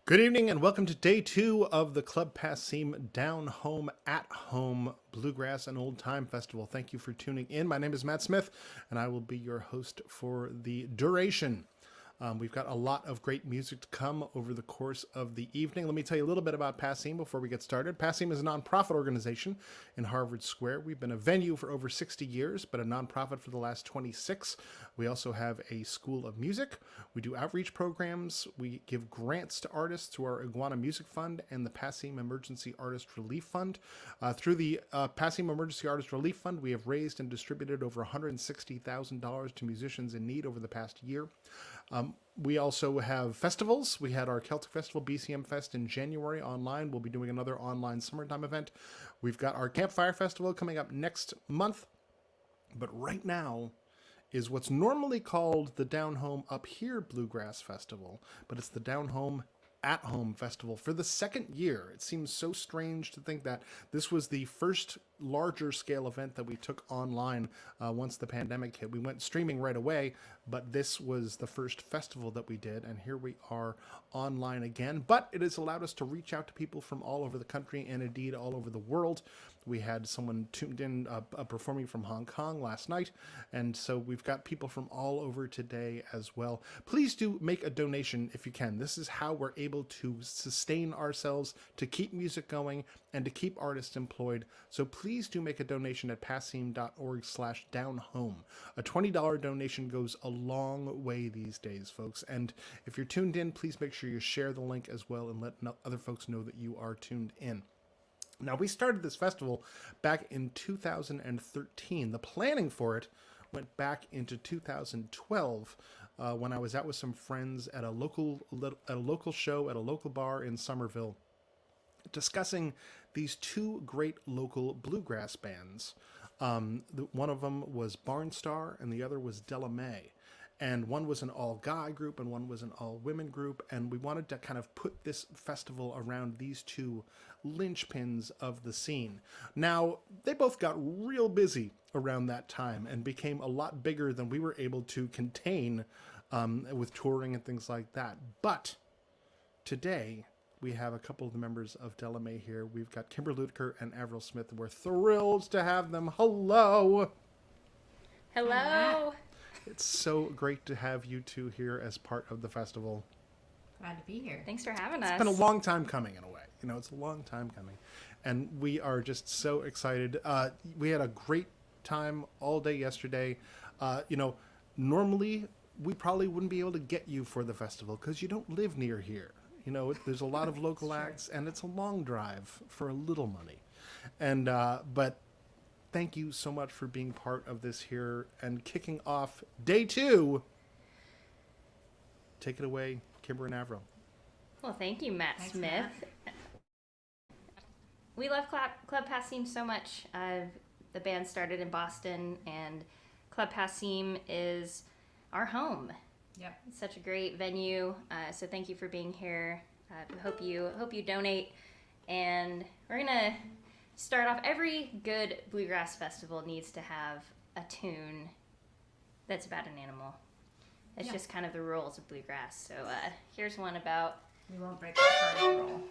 Good evening and welcome to day 2 of the Club Passim Down Home at Home Bluegrass and Old Time Festival. Thank you for tuning in. My name is Matt Smith and I will be your host for the duration. We've got a lot of great music to come over the course of the evening. Let me tell you a little bit about Passim before we get started. Passim is a nonprofit organization in Harvard Square. We've been a venue for over 60 years, but a nonprofit for the last 26. We also have a school of music. We do outreach programs. We give grants to artists through our Iguana Music Fund and the Passim Emergency Artist Relief Fund. Through the Passim Emergency Artist Relief Fund, we have raised and distributed over $160,000 to musicians in need over the past year. We also have festivals. We had our Celtic Festival, BCM Fest, in January online. We'll be doing another online summertime event. We've got our Campfire Festival coming up next month. But right now is what's normally called the Down Home Up Here Bluegrass Festival, but it's the Down Home at Home Festival for the second year. It seems so strange to think that this was the first larger scale event that we took online once the pandemic hit. We went streaming right away, but this was the first festival that we did, and here we are online again. But it has allowed us to reach out to people from all over the country and indeed all over the world. We had someone tuned in performing from Hong Kong last night, and so we've got people from all over today as well. Please do make a donation if you can. This is how we're able to sustain ourselves, to keep music going, and to keep artists employed. So please do make a donation at passim.org/downhome. A $20 donation goes a long way these days, folks. And if you're tuned in, please make sure you share the link as well and let other folks know that you are tuned in. Now, we started this festival back in 2013. The planning for it went back into 2012 when I was out with some friends at a local show at a local bar in Somerville, discussing these two great local bluegrass bands. One of them was Barnstar and the other was Della Mae. And one was an all-guy group and one was an all-women group. And we wanted to kind of put this festival around these two linchpins of the scene. Now, they both got real busy around that time and became a lot bigger than we were able to contain with touring and things like that. But today, we have a couple of the members of Della Mae here. We've got Kimber Lutker and Avril Smith. We're thrilled to have them. Hello! Hello! It's so great to have you two here as part of the festival. Glad to be here. Thanks for having us. It's been a long time coming in a way. You know, it's a long time coming. And we are just so excited. We had a great time all day yesterday. Normally we probably wouldn't be able to get you for the festival because you don't live near here. You know, there's a lot of local acts and it's a long drive for a little money. And, but thank you so much for being part of this here and kicking off day 2. Take it away, Kimber and Avril. Well, thank you, Matt Thanks, Smith. Matt. We love Club Passim so much. The band started in Boston, and Club Passim is our home. Yep. It's such a great venue. So thank you for being here. Hope you donate. And we're gonna start off. Every good bluegrass festival needs to have a tune that's about an animal. It's just kind of the rules of bluegrass. So here's one about. We won't break the party rule.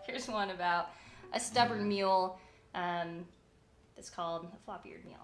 Here's one about a stubborn mule. That's called a flop-eared mule.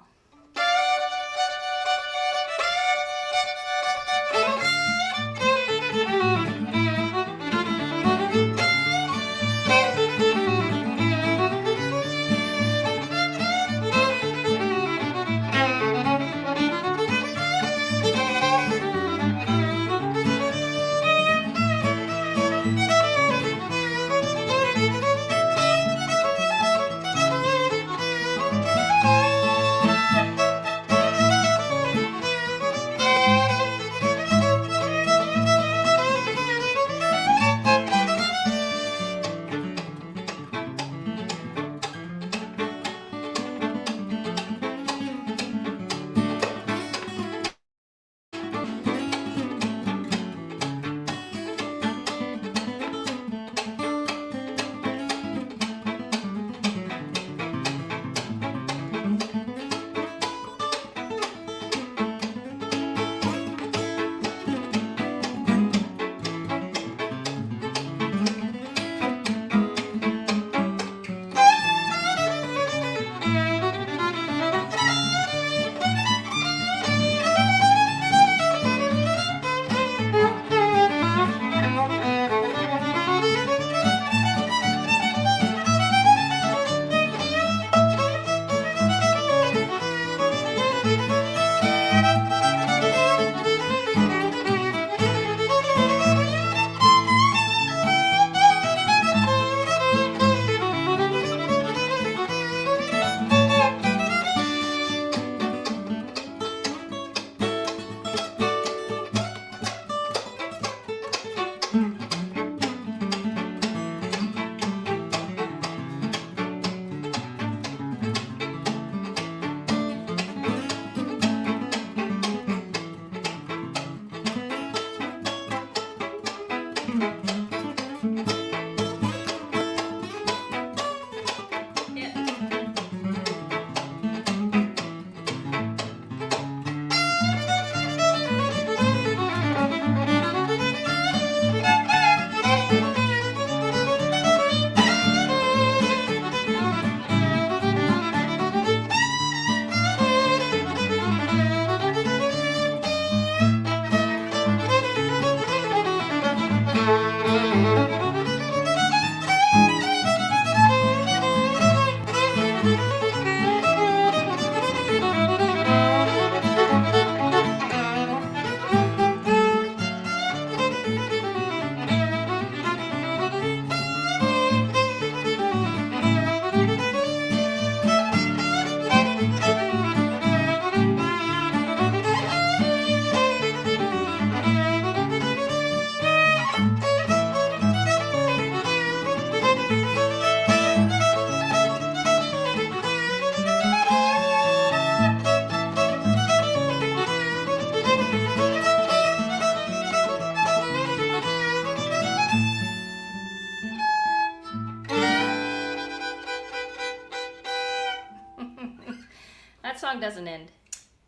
song doesn't end.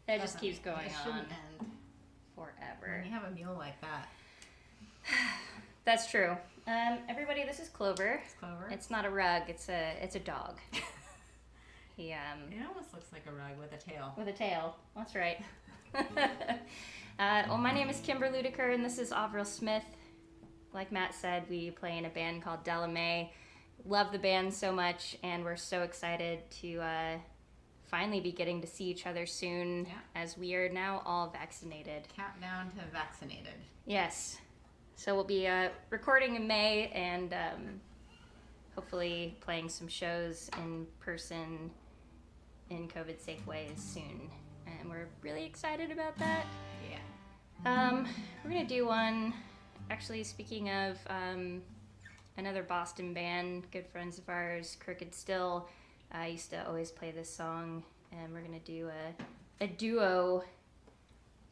It just Doesn't. keeps going It on shouldn't end. forever. When you have a mule like that. That's true. Everybody, this is Clover. It's Clover. It's not a rug. It's a dog. He It almost looks like a rug with a tail. with a tail. That's right. Well, my name is Kimber Ludiker, and this is Avril Smith. Like Matt said, we play in a band called Delamay. Love the band so much, and we're so excited to finally be getting to see each other soon, as we are now all vaccinated. Countdown to vaccinated. Yes. So we'll be recording in May and hopefully playing some shows in person in COVID-safe ways soon. And we're really excited about that. Yeah. We're going to do one, actually, speaking of another Boston band, good friends of ours, Crooked Still. I used to always play this song, and we're going to do a duo,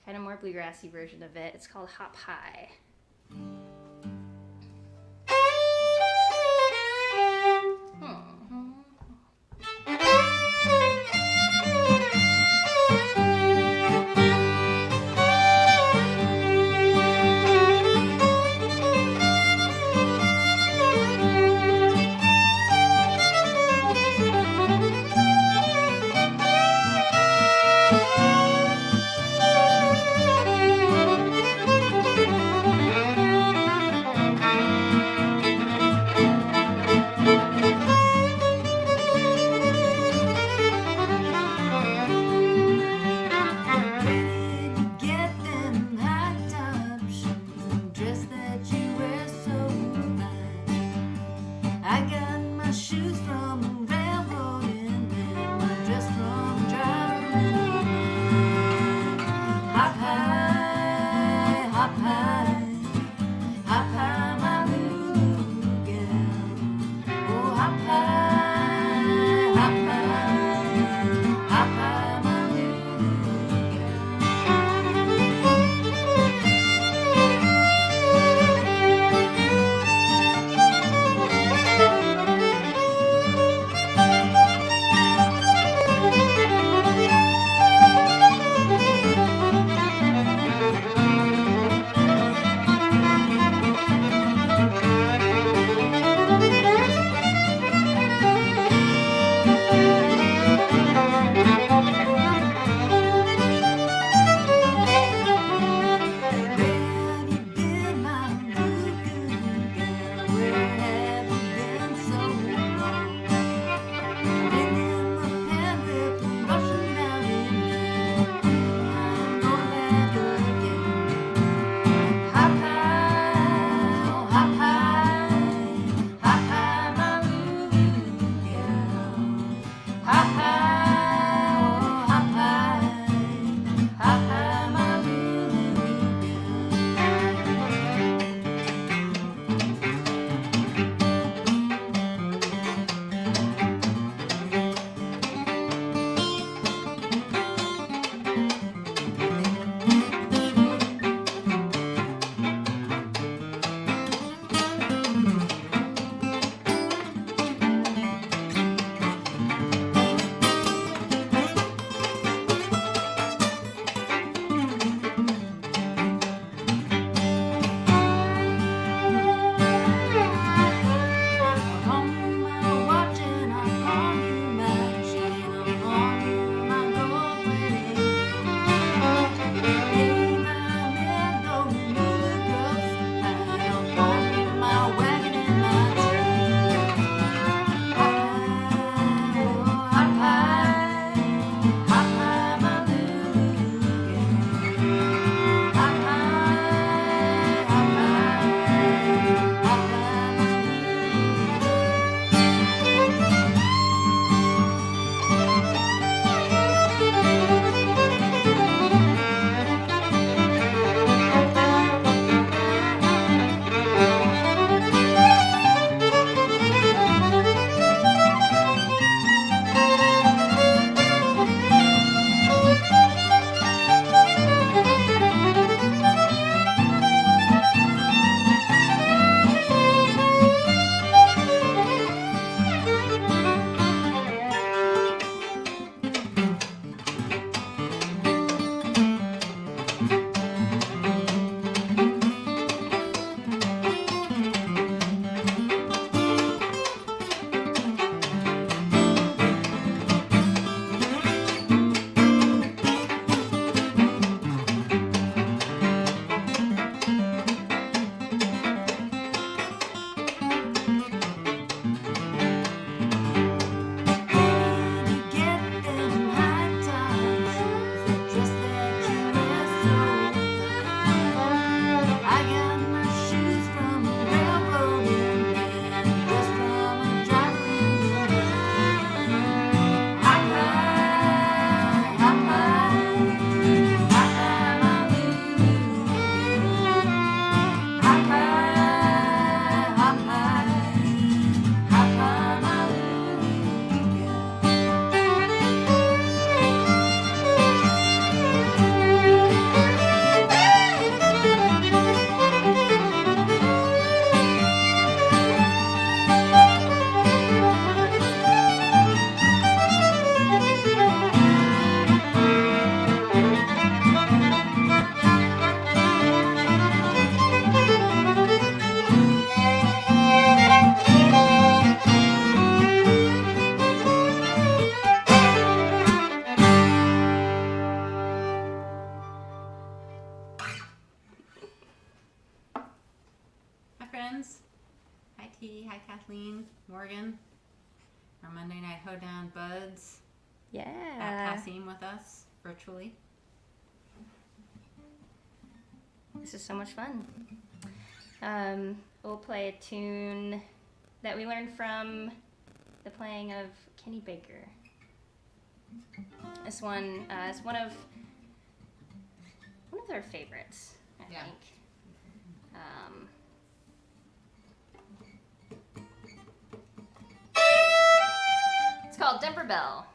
kind of more bluegrassy version of it. It's called Hop High. T. Hi, Kathleen. Morgan. Our Monday Night Hoedown buds. Yeah. At Passim with us virtually. This is so much fun. We'll play a tune that we learned from the playing of Kenny Baker. This one is one of their favorites, I think. It's called Denver Bell.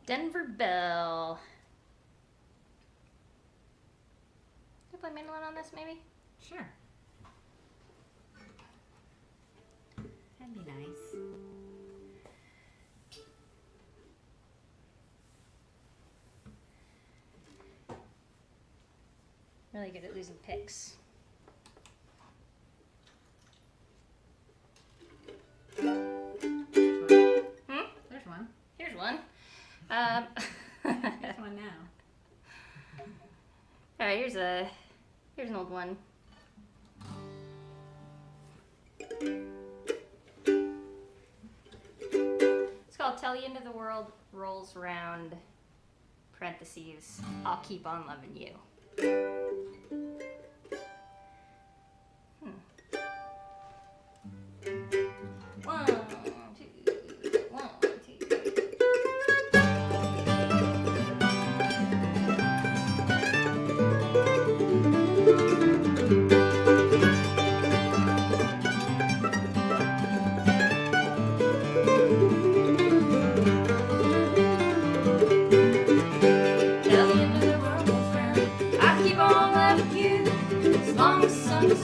Denver Bell. Can I play mandolin on this, maybe? Sure. That'd be nice. Really good at losing picks. There's one. Here's one. There's one now. All right, here's an old one. It's called "Till the End of the World Rolls Round." Parentheses. I'll keep on loving you. One, two, one, two.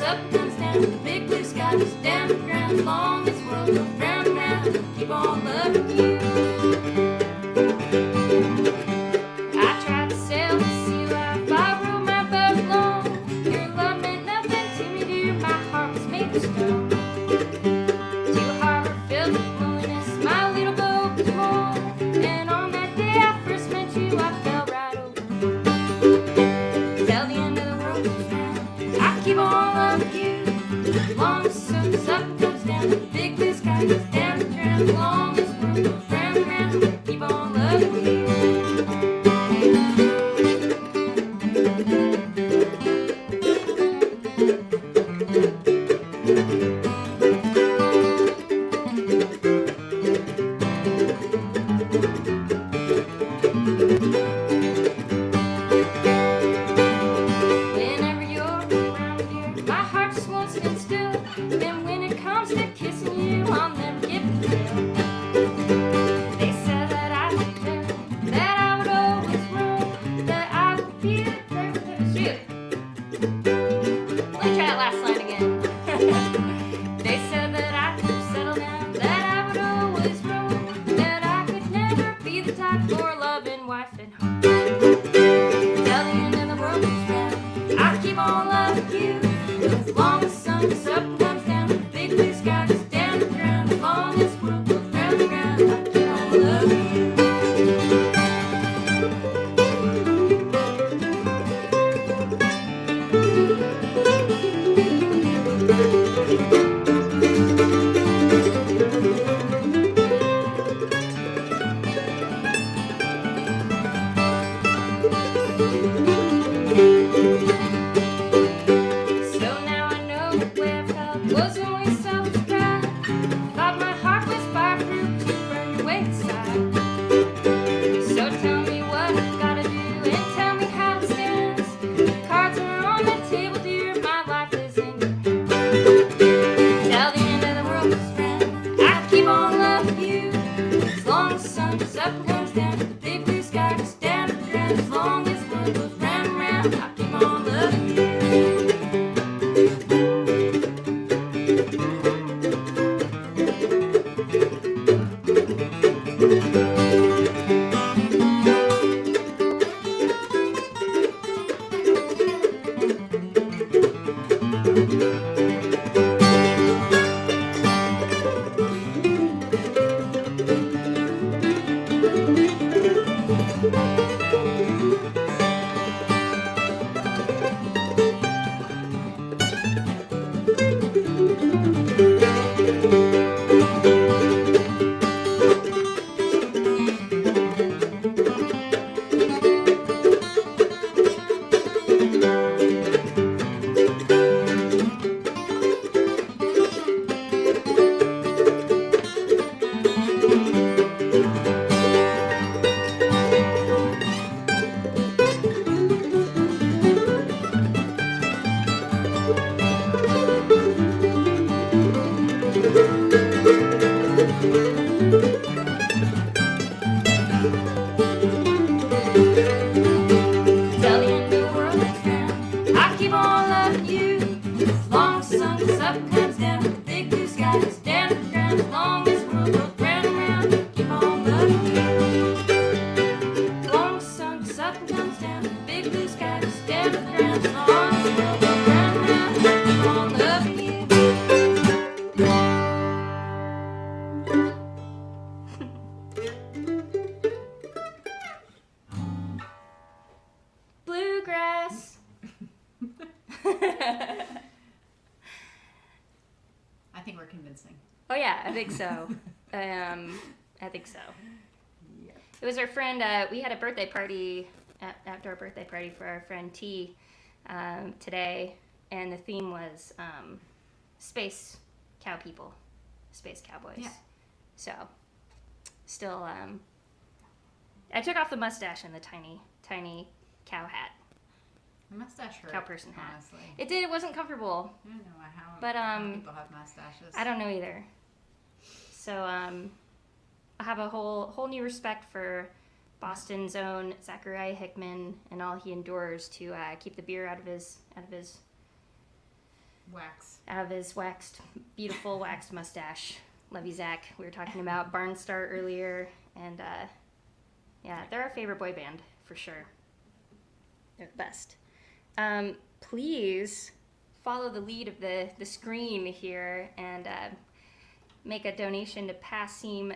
up and comes down. The big blue sky goes down to the ground. As long as the world goes round and round, keep on loving you. I tried to sail the sea life, I rode my boat along. Your love meant nothing to me, dear. My heart was made of stone. To a harbor filled with loneliness, my little boat was moored. And on that day I first met you, I fell right over. Till the end of the world goes round, I keep on loving you. As long as the sun goes up and comes down, the big blue sky goes down to the ground. As long as the world goes round and round, keep on loving you. Whenever you're around here, my heart just won't stand still. And when it comes to kissing you, I'll never give a thrill. They said that I would fail, that I would always run, that I would be the perfect. Shoot. Let me try that last line again. They said that I could settle down, that I would always roam, that I could never be the type for a loving wife at home. Till the end of the world goes round, I keep on loving you. As long as the sun goes up and comes down, the big blue sky goes down to the ground. As long as the world goes round and round, I keep on loving you. So now I know the way I felt was only self-pride. Thought my heart was fireproof to burn your way inside. So tell me what I've gotta do and tell me how it stands. The cards are on the table, dear. My life is in your hands. Till the end of the world goes round, I keep on loving you. As long as the sun goes up and comes down, the big blue sky goes down to the ground. As long as the world goes round and round, I keep on loving you. Till the end of the world goes round, I keep on loving you. As long as the sun goes up and comes down, the big blue sky goes down to the ground. As long as the world goes round and round, keep on loving you. As long as the sun goes up and comes down, the big blue sky goes down to the ground. As long as the world goes round and round, keep on loving you. Bluegrass. I think we're convincing. Oh yeah, I think so. I think so. Yep. It was our friend. We had a birthday party after our birthday party for our friend T today, and the theme was space cow people, space cowboys. Yeah. So, still, I took off the mustache and the tiny cow hat, The mustache hurt. cow person hat. Honestly. It did. It wasn't comfortable. I don't know how, But, how people have mustaches. I don't know either. So I have a whole new respect for Boston's own Zachariah Hickman and all he endures to keep the beer out of his wax. Out of his beautiful waxed mustache. Love you, Zach. We were talking about Barnstar earlier, and yeah, they're our favorite boy band for sure. They're the best. Please follow the lead of the screen here and make a donation to Passim.org.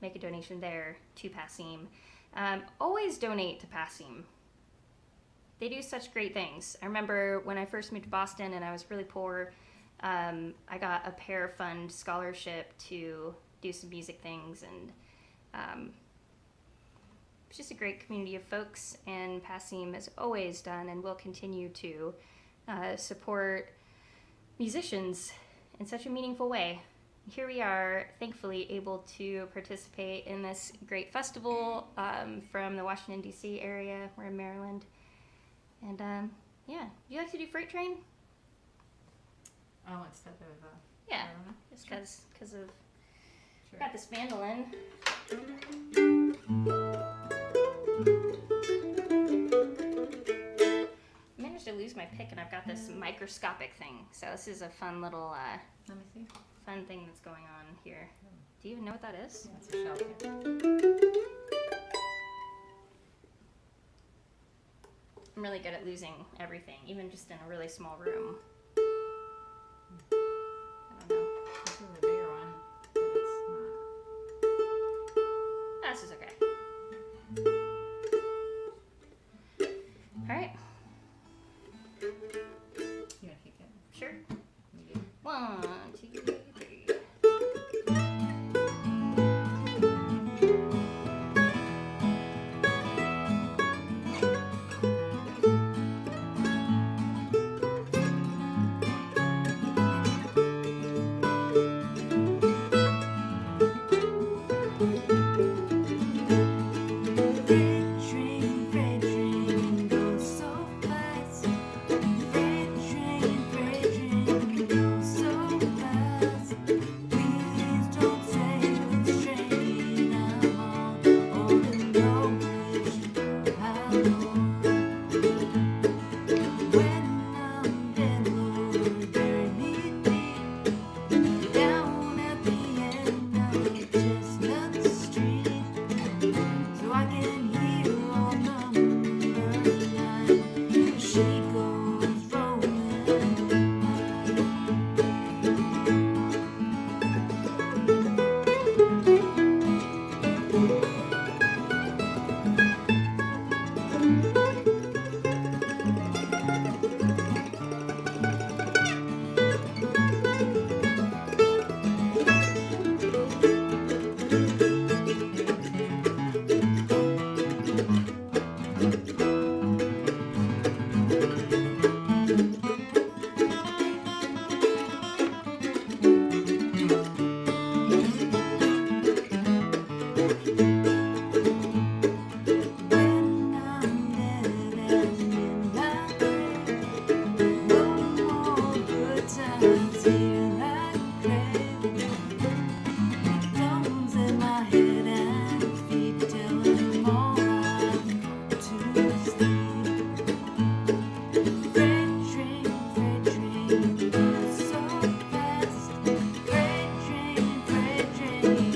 Make a donation there to Passim. Always donate to Passim. They do such great things. I remember when I first moved to Boston and I was really poor, I got a pair fund scholarship to do some music things, and it's just a great community of folks, and Passim has always done and will continue to support musicians in such a meaningful way. Here we are, thankfully, able to participate in this great festival from the Washington, D.C. area. We're in Maryland. And yeah, do you like to do Freight Train? Oh, instead of Yeah, I don't know. just because of Sure. got this mandolin. I managed to lose my pick, and I've got this microscopic thing. So this is a fun little Let me see. fun thing that's going on here. Do you even know what that is? Yeah, it's a shell here. I'm really good at losing everything, even just in a really small room. I don't know. This is a bigger one, but it's not. This is okay. All right. You wanna kick it? Sure. Maybe. 1, 2, 3. Freight train goes so fast. Freight train goes so fast. Please don't say which train I'm on, or to know which how long. When I'm dead, Lord, bury me deep down at the end of Chestnut Street, so I can hear on number 9 she goes rolling by. When I'm dead and in my grave, no more good times here I crave. Thumbs in my head and feet telling all I've got to sleep. Freight train goes so fast. Freight train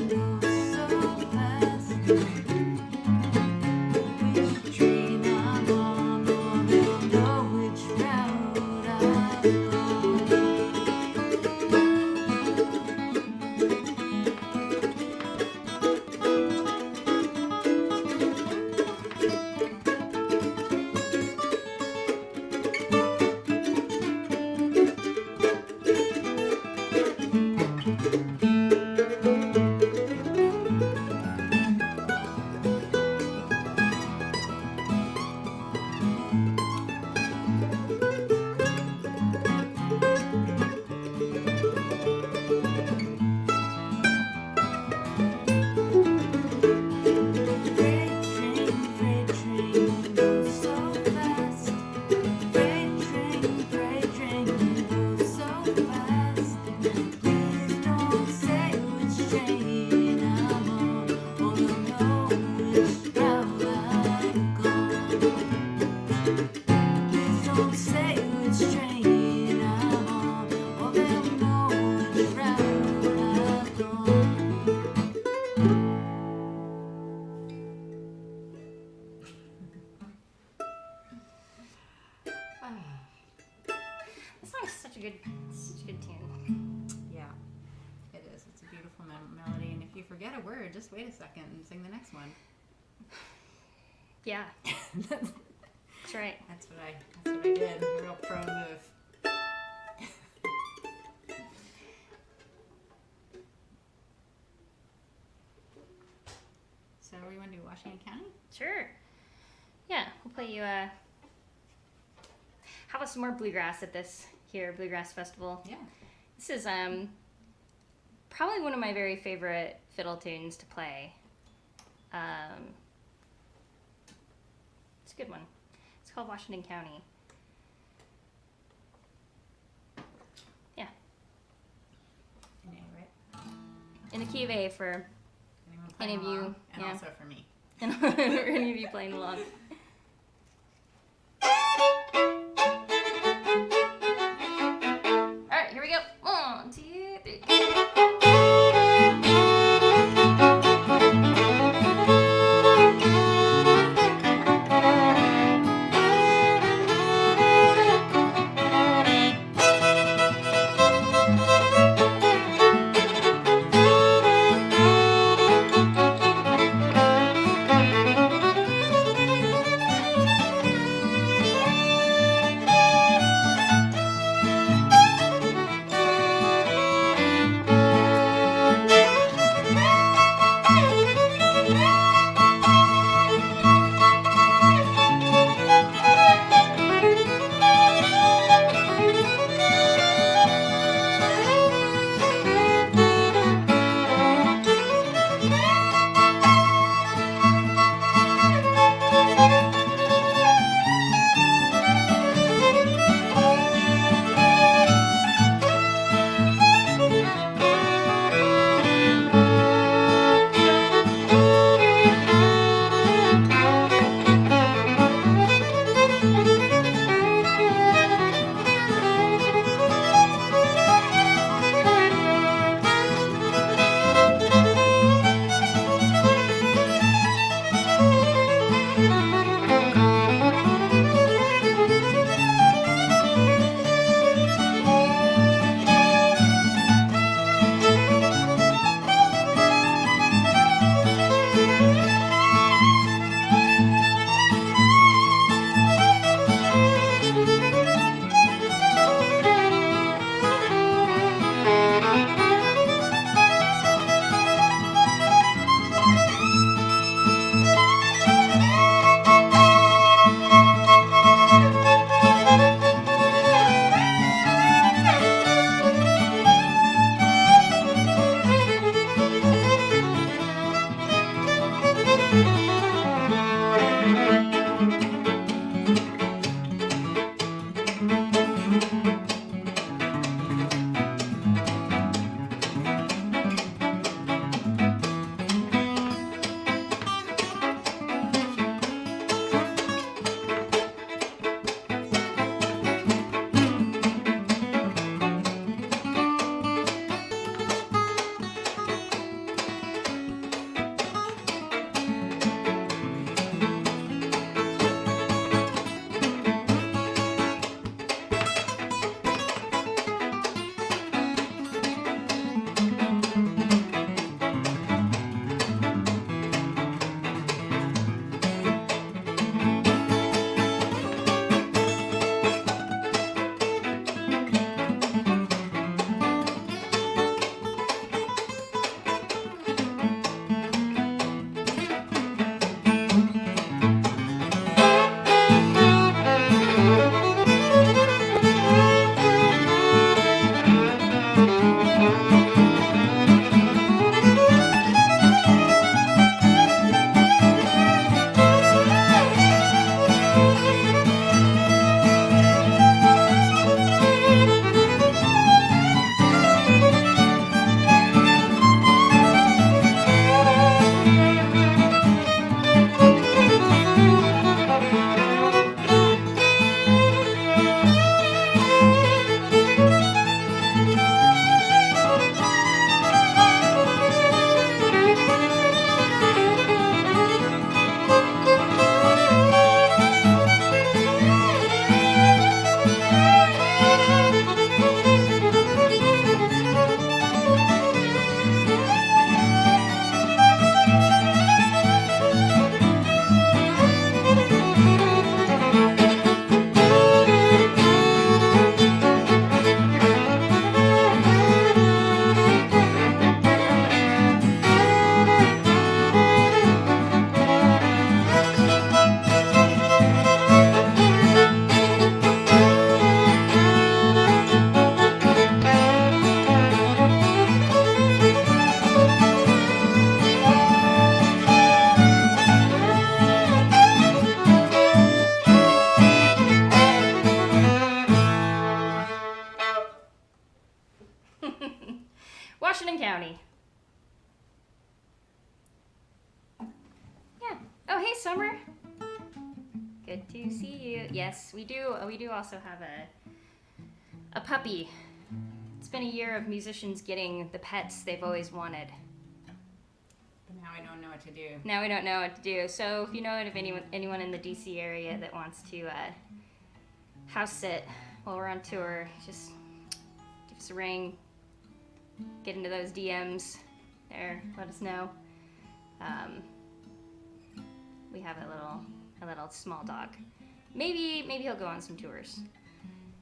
goes so fast. Which train I'm on, or they'll know which route I've word. Just wait a second and sing the next one. Yeah, that's that's right. what I did. Real pro move. So we want to do Washington County? Sure. Yeah, we'll play you. How about some more bluegrass at this here Bluegrass Festival? Yeah. This is probably one of my very favorite fiddle tunes to play. It's a good one. It's called Washington County. Yeah, In A, right? in the key of A for Anyone Any playing of you, along? And yeah. also for me. any of you playing along. All right, here we go. 1, 2, 3. Summer. Good to see you. Yes, we do. We do also have a puppy. It's been a year of musicians getting the pets they've always wanted. But now I don't know what to do. Now we don't know what to do. So if you know of anyone in the DC area that wants to house sit while we're on tour, just give us a ring. Get into those DMs there. Let us know. We have a little small dog. Maybe he'll go on some tours.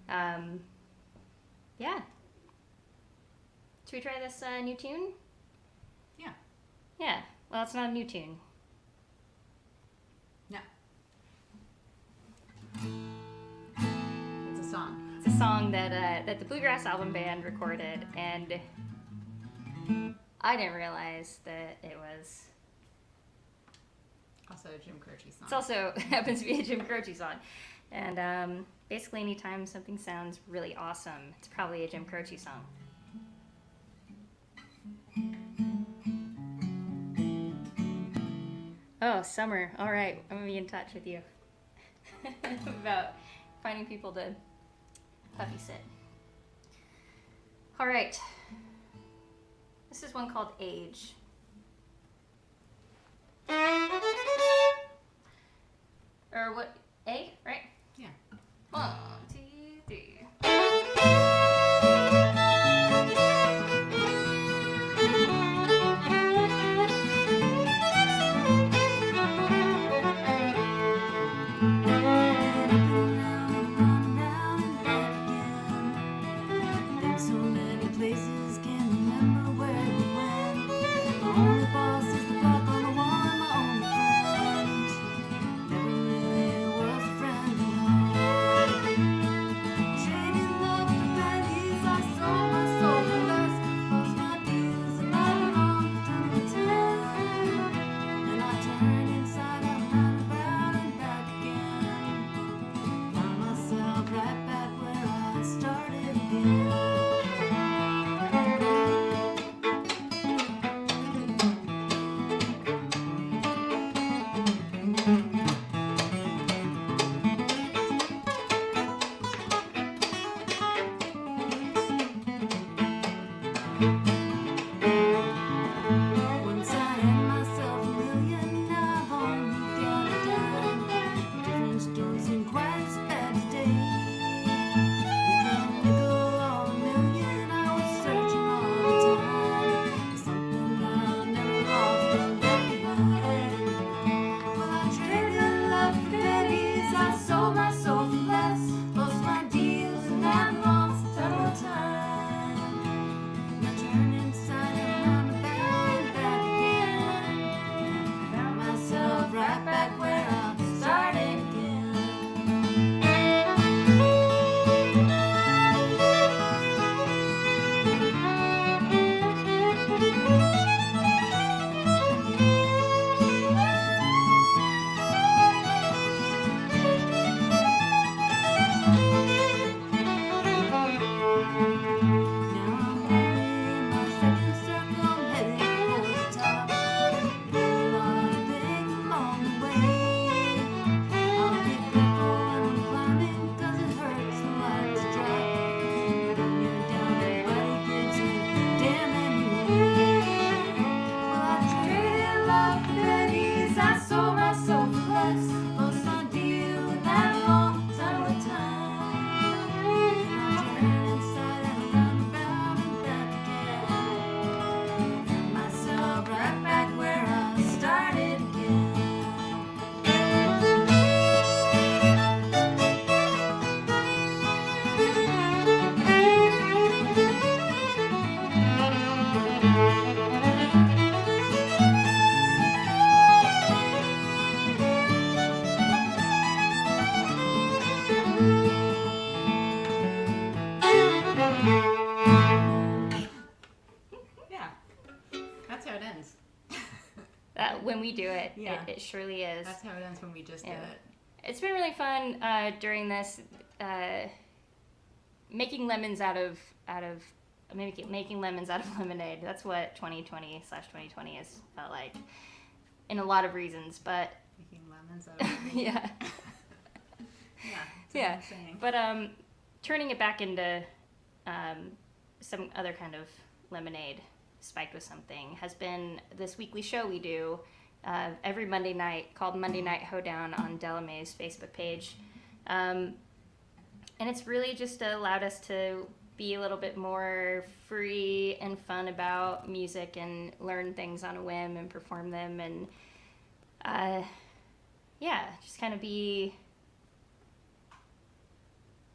Yeah. Should we try this new tune? Yeah. Yeah. Well, it's not a new tune. No. It's a song. It's a song that the Bluegrass album band recorded, and I didn't realize that it was. Also a Jim Croce song. It's also happens to be a Jim Croce song, and basically anytime something sounds really awesome, it's probably a Jim Croce song. Oh, Summer. All right, I'm gonna be in touch with you about finding people to puppy sit. All right. This is one called Age. Or what? A, right? Yeah. 1, 2, 3. So many places, can't remember where we went. My only boss is the clock on the wall, and my only friend never really was a friend at all. Trading love for pennies, I sold my soul for less. Closed my deals and I belong to time. And I turned inside out, round and back again. Found myself right back where I started again. Once I had myself a million, now I've only got a dime. Different stories ain't quite as bad today. With a nickel or a million, I was searching all the time for something I never lost or left behind. Well, I traded love for pennies, I sold my soul for less. Lost my deals and I lost a ton of time. And I turned inside and round and back again. Found myself right back where I started again. Now I'm only in my second circle, heading for the top. Doing a lot of things along the way. I'll be careful when I'm climbing, 'cause it hurts the lights drop. When you're down, everybody gives a damn anyway. Well, I traded love for pennies, I sold my soul for less. Lost my deal with that long ton of time. And I turned inside and round and back again. Found myself right back where I started again. Yeah. That's how it ends. That when we do it, Yeah. it surely is. That's how it ends when we just Yeah. did it. It's been really fun during this making lemons out of making lemons out of lemonade. That's what 2020/2020 has felt like, in a lot of reasons. But Making love instead of Yeah. yeah. That's Yeah. what I'm saying. But turning it back into some other kind of lemonade spiked with something has been this weekly show we do every Monday night called Monday Night Hoedown on Delamay's Facebook page. And it's really just allowed us to be a little bit more free and fun about music and learn things on a whim and perform them and yeah, just kind of be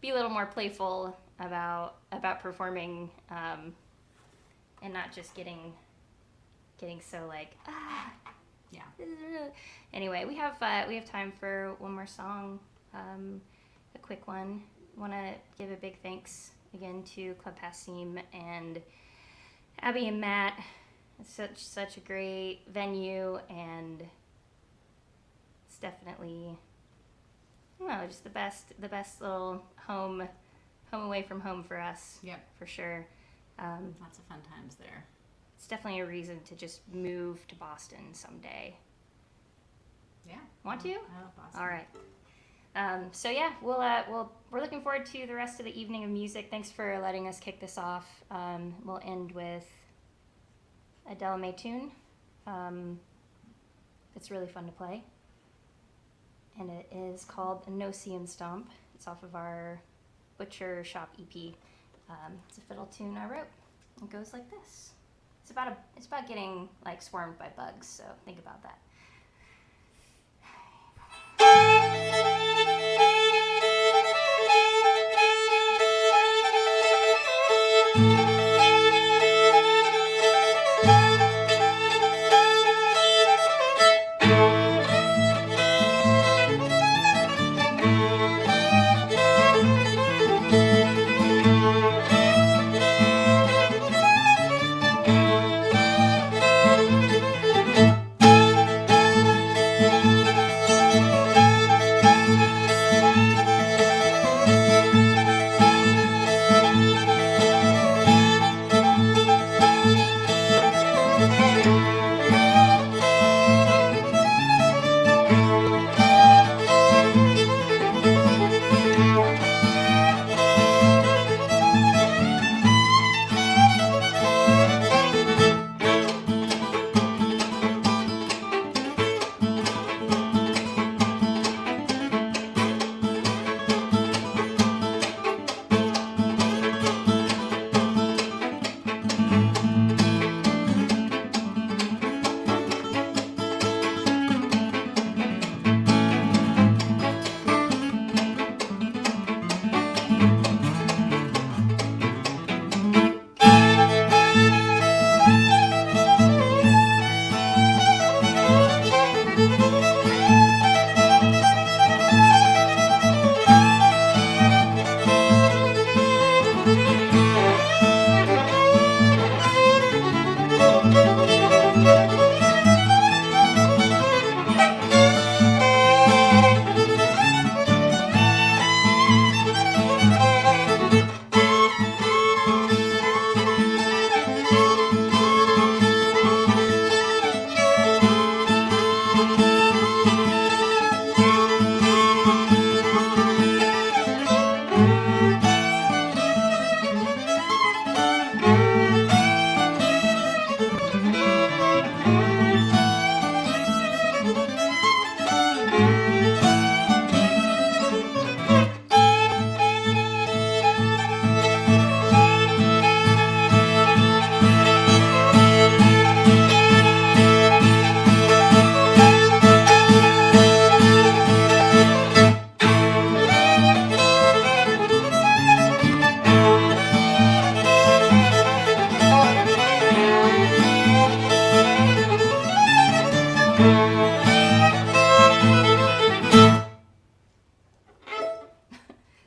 a little more playful about performing and not just getting so like Yeah. Anyway, we have time for one more song, a quick one. Want to give a big thanks again to Club Passim and Abby and Matt. It's such a great venue, and it's definitely, I don't know, just the best little home away from home for us. Yep. For sure. Lots of fun times there. It's definitely a reason to just move to Boston someday. Yeah. Want to? I love Boston. All right. So yeah, we're looking forward to the rest of the evening of music. Thanks for letting us kick this off. We'll end with a Delamay tune. It's really fun to play, and it is called No See and Stomp. It's off of our Butcher Shop EP. It's a fiddle tune I wrote. It goes like this. It's about getting like swarmed by bugs. So think about that.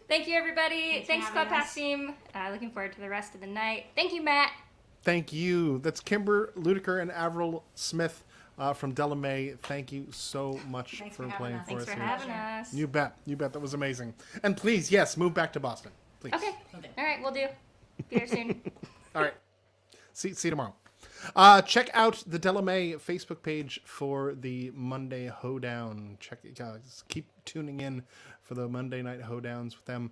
Thank you, everybody. Thanks, for Club having us. Passim. Looking forward to the rest of the night. Thank you, Matt. Thank you. That's Kimber, Ludiker, and Avril Smith from Delamay. Thank you so much Thanks for for having playing us. for Thanks us for here. having us. You bet. You bet. That was amazing. And please, yes, move back to Boston. Please. Okay. Okay. All right, we'll do. Be there soon. All right. See you tomorrow. Check out the Delamay Facebook page for the Monday Hoedown. Check it, guys. Keep tuning in for the Monday night hoedowns with them.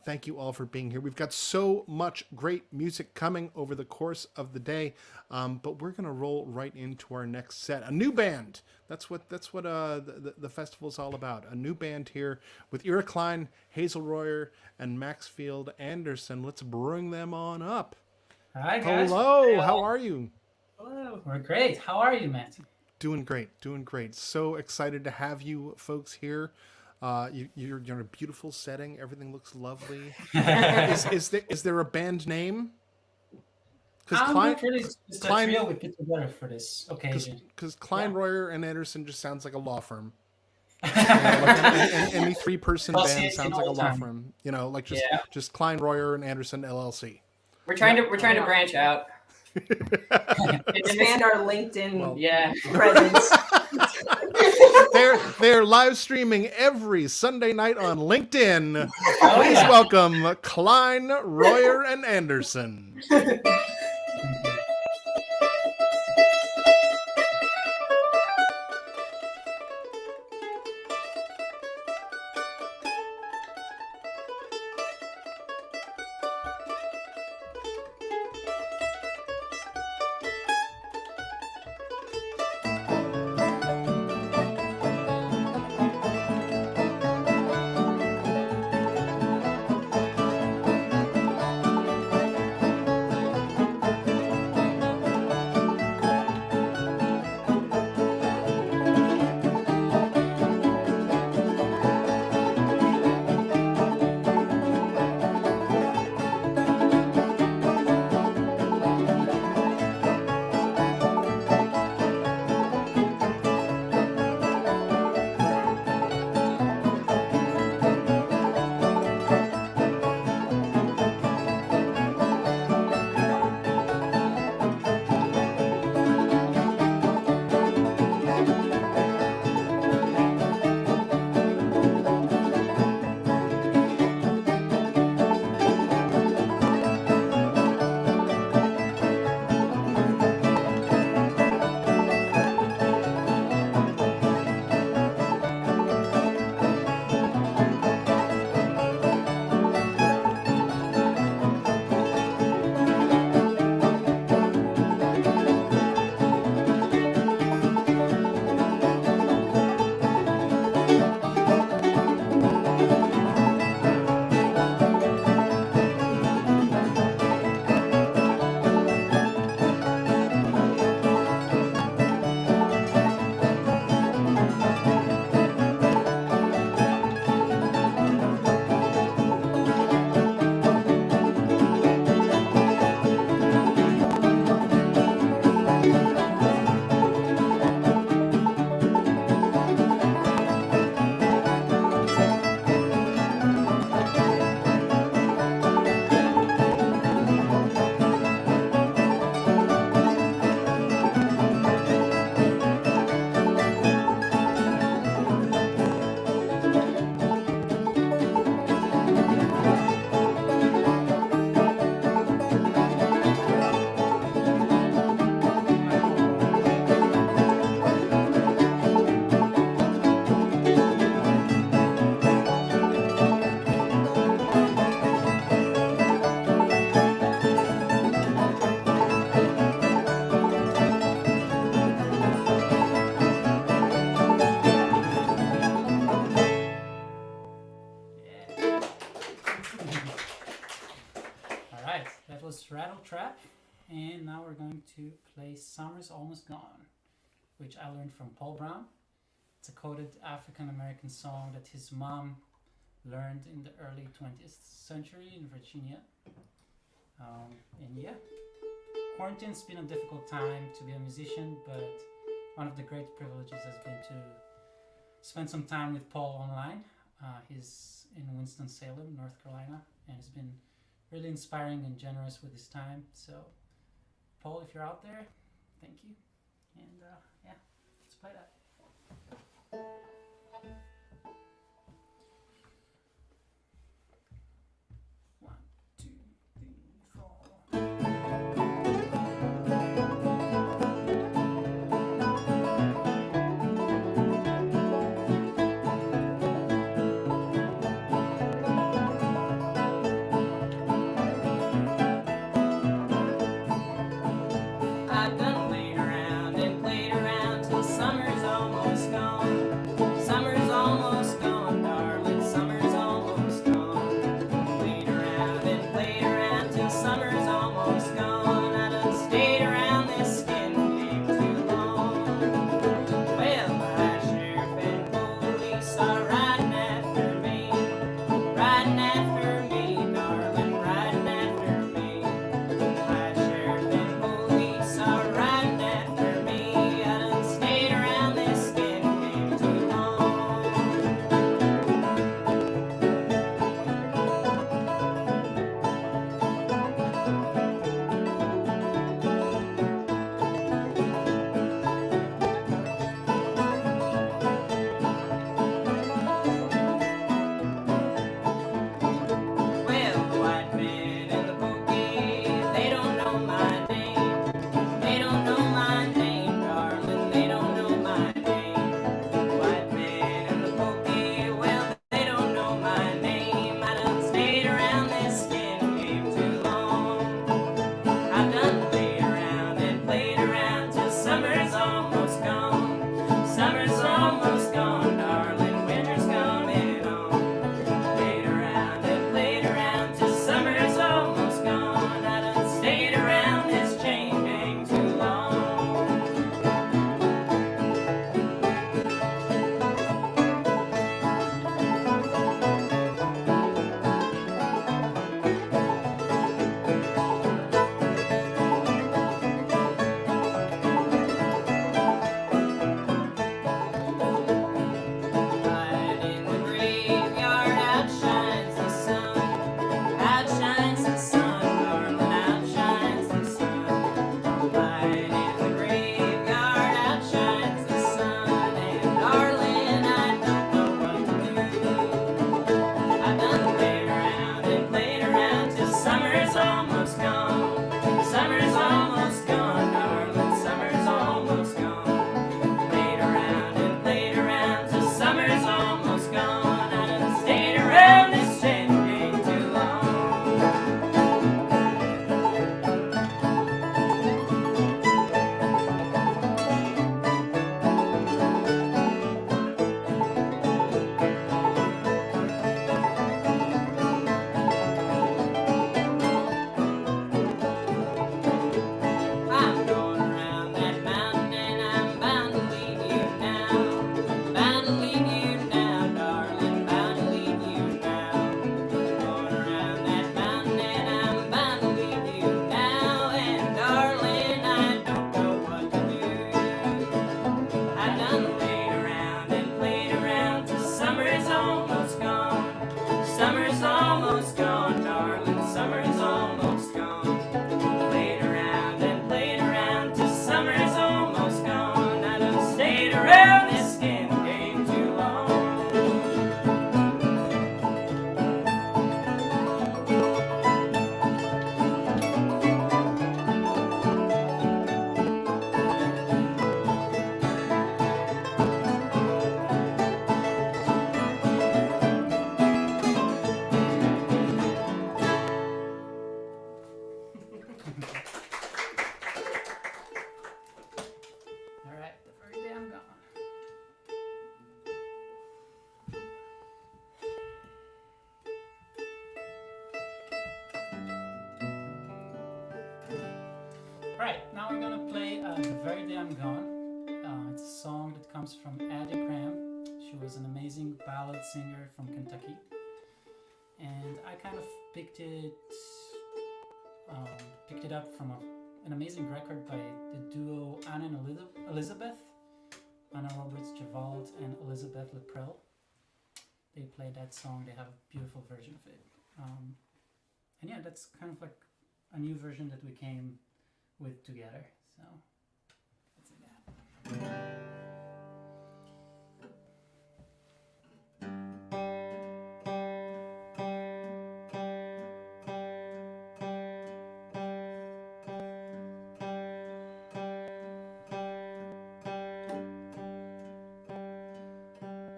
Thank you all for being here. We've got so much great music coming over the course of the day, but we're gonna roll right into our next set. A new band. That's what the festival's all about. A new band here with Ira Klein, Hazel Royer, and Maxfield Anderson. Let's bring them on up. Hi, guys. Hello, how are you? Hello. We're great. How are you, Matt? Doing great. So excited to have you folks here. You're in a beautiful setting. Everything looks lovely. Is there a band name? Because just a trio we put together for this occasion. Because Klein, Royer, and Anderson just sounds like a law firm. Any 3-person band sounds like a law firm. You know, like just Klein, Royer, and Anderson LLC. We're trying to branch out. Expand our LinkedIn presence. They're live streaming every Sunday night on LinkedIn. Please welcome Klein, Royer, and Anderson. Rattle Trap, and now we're going to play Summer's Almost Gone, which I learned from Paul Brown. It's a coded African-American song that his mom learned in the early 20th century in Virginia. And yeah, quarantine's been a difficult time to be a musician, but one of the great privileges has been to spend some time with Paul online. He's in Winston-Salem, North Carolina, and he's been really inspiring and generous with his time. So, Paul, if you're out there, thank you. And yeah, let's play that. One, two, three, four. Summer's almost gone, darling. Winter's coming on. Played around and played around till summer's almost gone. I done stayed around this chain gang too long. Light in the graveyard, outshines the sun. Outshines the sun, darling, outshines the sun. Light in the graveyard, outshines the sun. And darling, I don't know what to do. I've done played around till summer's almost gone. Summer's almost gone, darling, summer's almost gone. Played around till summer's almost gone. I done stayed around this chain gang too long. I'm going around that mountain and I'm bound to leave you now. Bound to leave you now, darling, bound to leave you now. Going around that mountain and I'm bound to leave you now. And darling, I don't know what to do. I've done played around till summer's almost gone. Summer's almost gone, darling, summer's almost gone. Played around till summer's almost gone. I done stayed around this skin game too long. All right, the very day I'm gone. All right, now we're gonna play "The Very Day I'm Gone." It's a song that comes from Addie Graham. She was an amazing ballad singer from Kentucky, and I kind of picked it up from an amazing record by the duo Anna and Elizabeth, Anna Roberts Javald and Elizabeth Leprell. They played that song. They have a beautiful version of it. And yeah, that's kind of like a new version that we came with together. So that's that.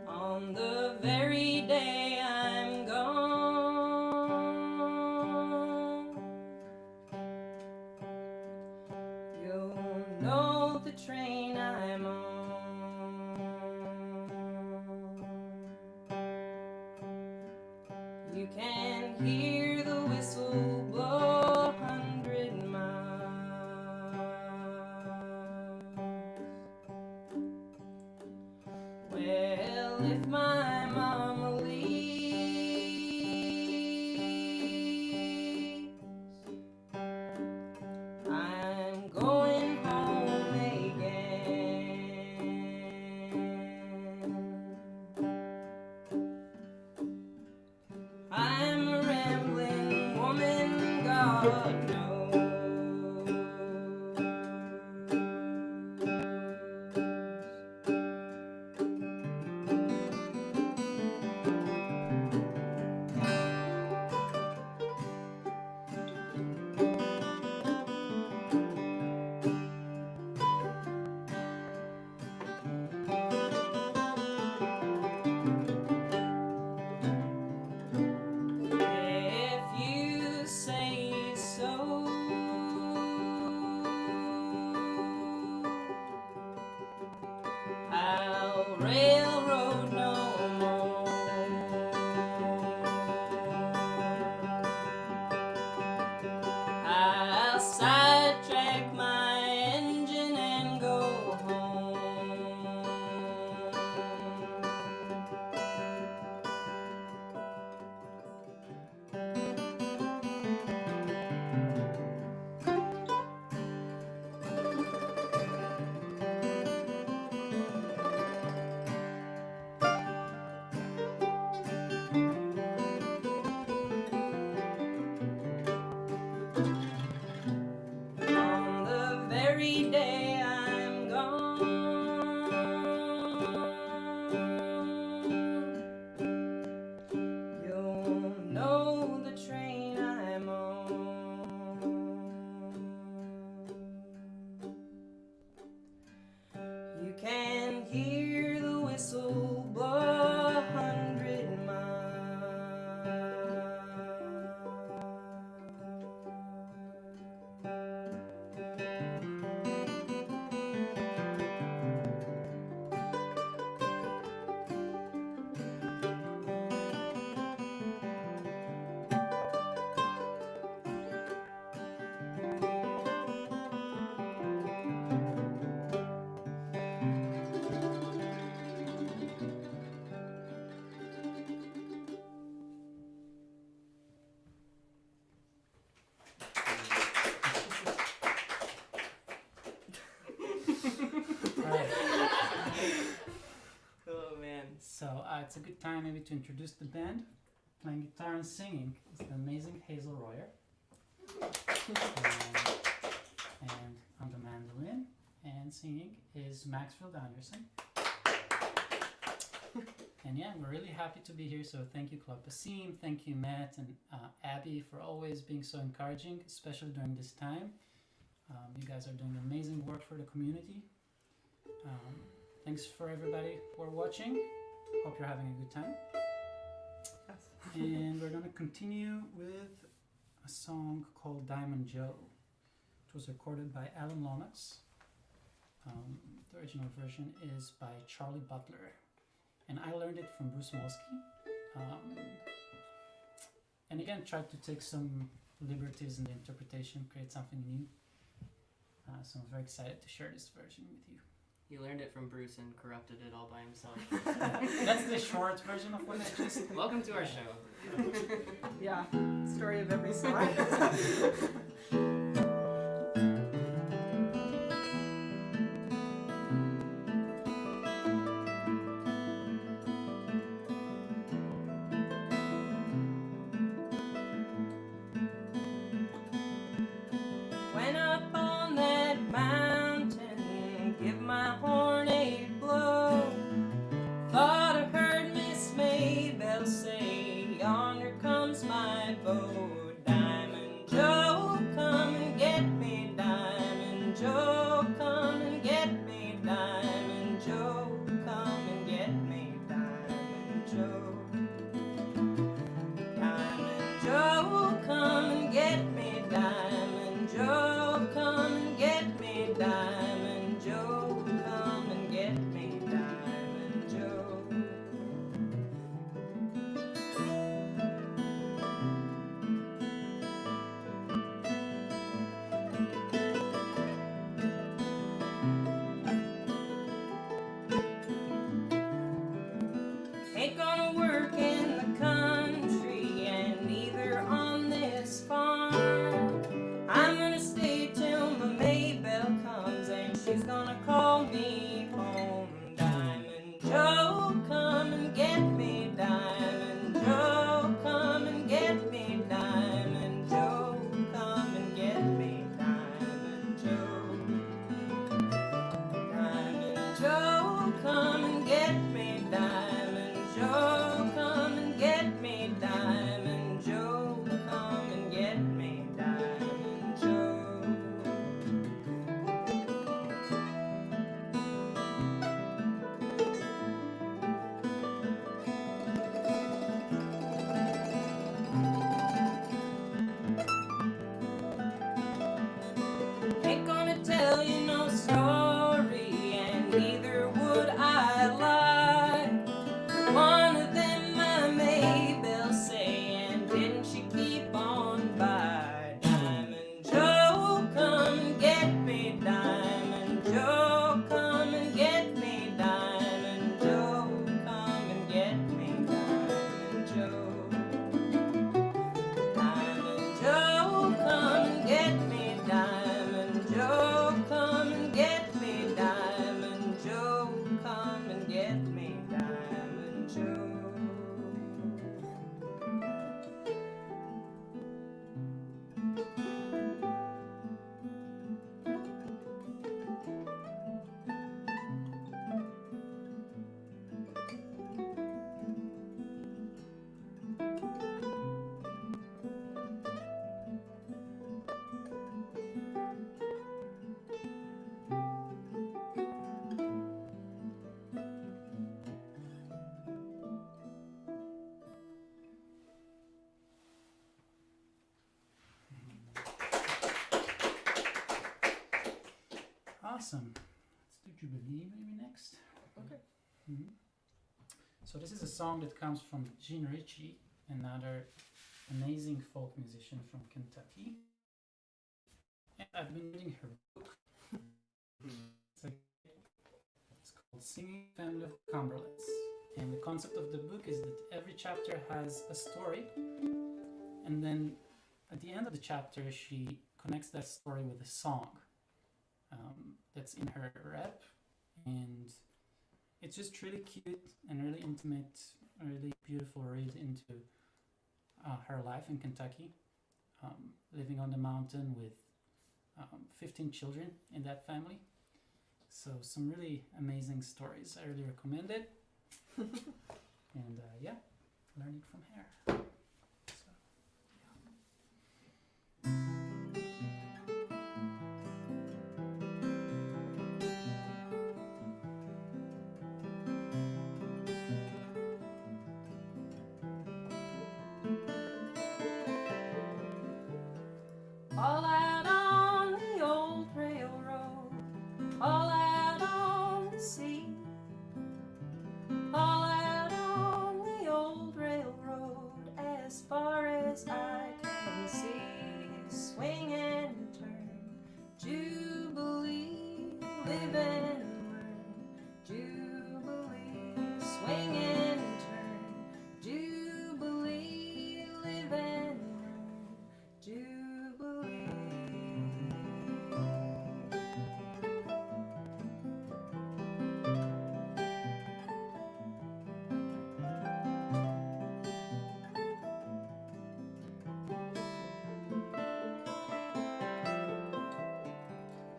On the very day I'm gone, you'll know the train I'm on. You can hear the whistle blow 100 miles. Well, if my mama leaves, I'm going home again. I'm a rambling woman, God knows. So it's a good time maybe to introduce the band. Playing guitar and singing is the amazing Hazel Royer. And on the mandolin and singing is Maxfield Anderson. And yeah, we're really happy to be here. So thank you, Club Passim. Thank you, Matt and Abby, for always being so encouraging, especially during this time. You guys are doing amazing work for the community. Thanks for everybody for watching. Hope you're having a good time. And we're going to continue with a song called Diamond Joe. It was recorded by Alan Lomax. The original version is by Charlie Butler. And I learned it from Bruce Molsky. And again, tried to take some liberties in the interpretation, create something new. So I'm very excited to share this version with you. He learned it from Bruce and corrupted it all by himself. That's the short version of what I just... Welcome to our show. Yeah, story of every song. Went up on that mountain, give my horn a blow. Thought I heard Miss Maybell say, yonder comes my boat. Diamond Joe, come and get me. Diamond Joe, come and get me. Diamond Joe, come and get me. Diamond Joe. Diamond Joe, come and get me. Diamond Joe, come and get me. Diamond Joe, come and get me. Diamond Joe. Ain't gonna work in the country and neither on this farm. I'm gonna stay till my Maybell comes and she's gonna call me home. Diamond Joe, come and get me. Diamond Joe, come and get me. Diamond Joe, come and get me. Diamond Joe. Diamond Joe, come and get me. Diamond Joe, come and get me. Diamond Joe, come and get me. Diamond Joe. Ain't gonna tell you no story, and neither would I lie. One of them my Maybell say, and didn't she keep on by? Diamond Joe, come and get me. Diamond Joe, come and get me. Diamond Joe, come and get me. Diamond Joe. Diamond Joe, come and get me. Diamond Joe, come and get me. Diamond Joe, come and get me. Diamond Joe. Awesome. Let's do Jubilee maybe next. Okay. Mhm. So this is a song that comes from Jean Ritchie, another amazing folk musician from Kentucky. And I've been reading her book. It's called Singing Family of Cumberlands. And the concept of the book is that every chapter has a story, and then at the end of the chapter she connects that story with a song that's in her rep, and it's just really cute and really intimate, really beautiful read into her life in Kentucky, living on the mountain with 15 children in that family. So some really amazing stories. I really recommend it. And yeah, learn it from her. So, All out on the old railroad, all out on the sea, all out on the old railroad, as far as I can see, swing and turn, Jubilee, live and learn, Jubilee, swing and turn, Jubilee, live and learn, Jubilee.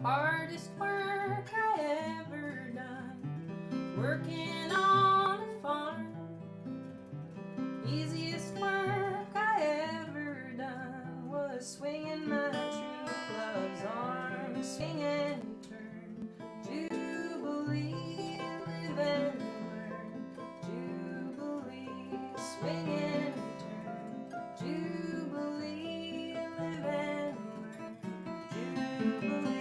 Hardest work I ever done, working on a farm. Easiest work I ever done was swinging my true love's arm. Swing and turn, Jubilee, live and learn, Jubilee, swing and turn, Jubilee, live and learn, Jubilee.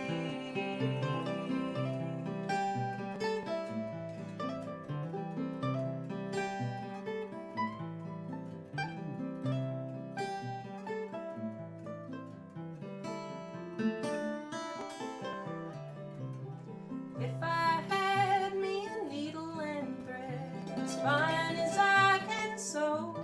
If I had me a needle and thread as fine as I can sew,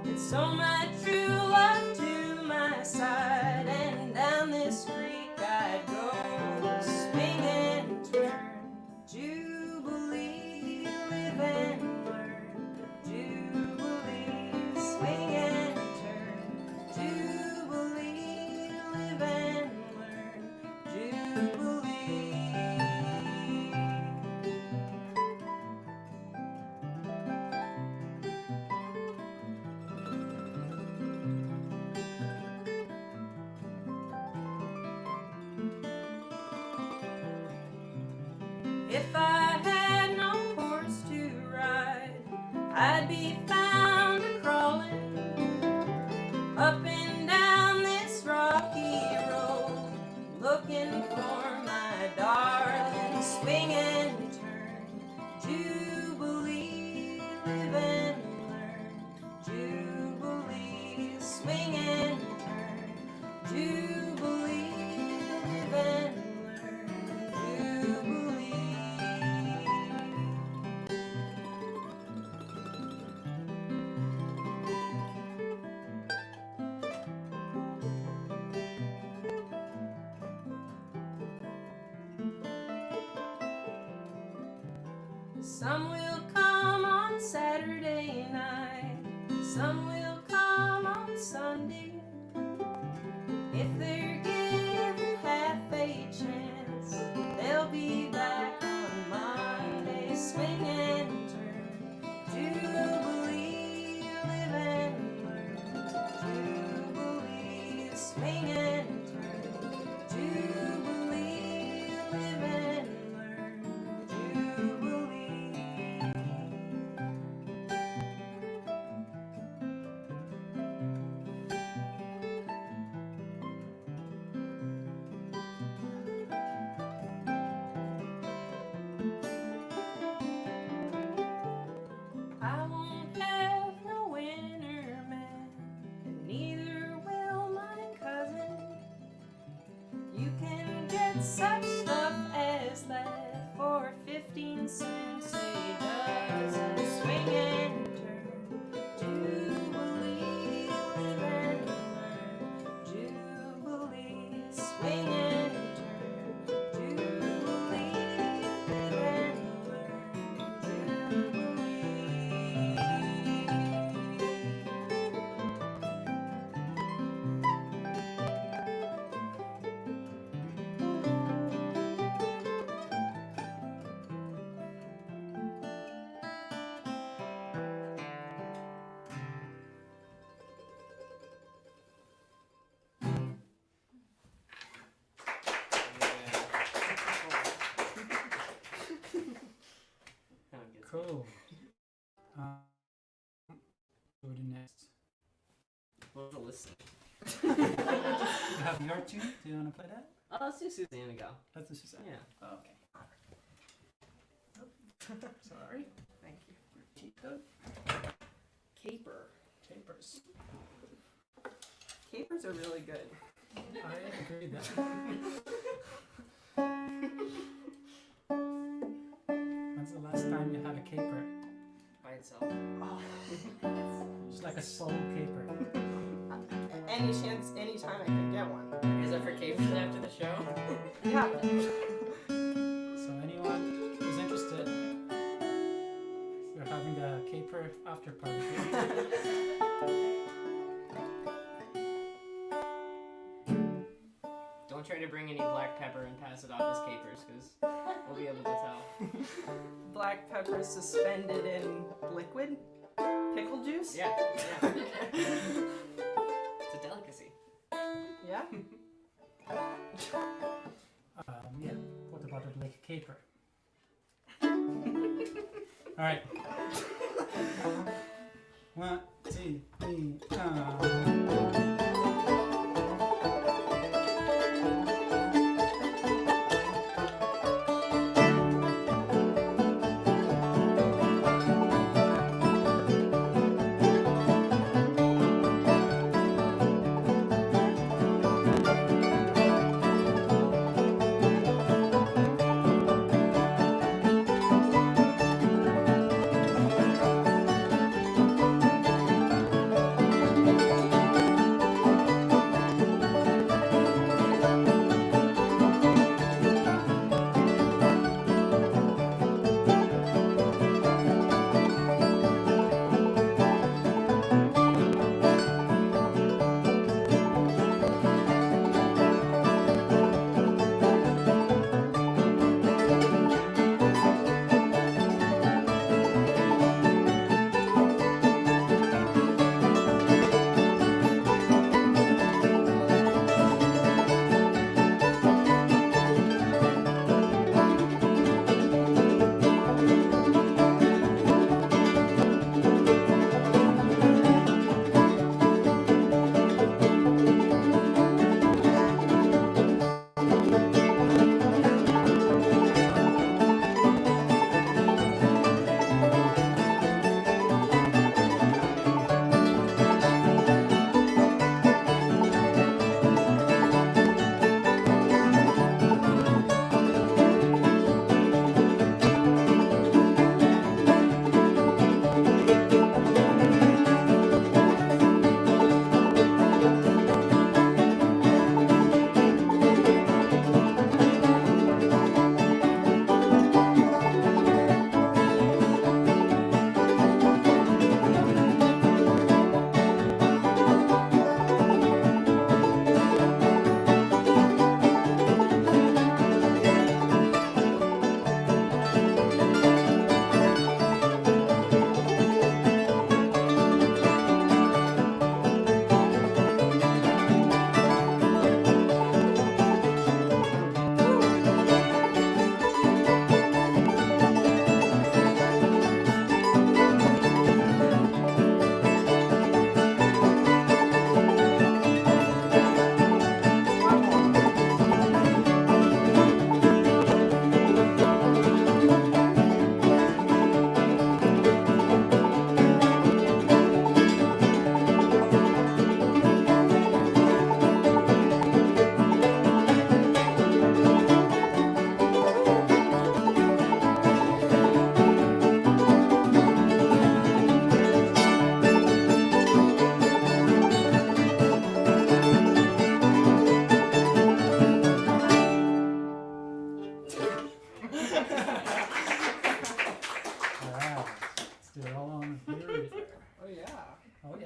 I'd sew my true love to my side, and down this creek I'd go, swing and turn, Jubilee, live and learn, Jubilee, swing and turn, Jubilee, live and learn, Jubilee. If I had no horse to ride, I'd be found a crawling up and down this rocky road, looking for my darling. Swing and turn, Jubilee, live and learn, Jubilee, swing and turn, Jubilee, live and learn, Jubilee. Some will come on Saturday night, some will come on Sunday. If they're given half a chance, they'll be back on Monday. Swing and turn, Jubilee, live and learn, Jubilee, swing and turn, Jubilee, live and learn, Jubilee. I won't have no winter man, and neither will my cousin. Cool. Go to next. What's the list? You have your tune. Do you want to play that? Oh, let's do Susanna go. Let's do Suzanne. Yeah. Oh, okay. Sorry. Thank you. Cheat code. Caper. Capers. Capers are really good. I agree that. When's the last time you had a caper? By itself. Oh. It's like a soul caper. Any chance, anytime I could get one. Is that for capers after the show? Yeah. So anyone who's interested, we're having a caper after party. Don't try to bring any black pepper and pass it off as capers, because we'll be able to tell. Black pepper suspended in liquid? Pickle juice? Yeah, yeah. It's a delicacy. Yeah? Yeah. What about it like a caper? All right. 1, 2, 3.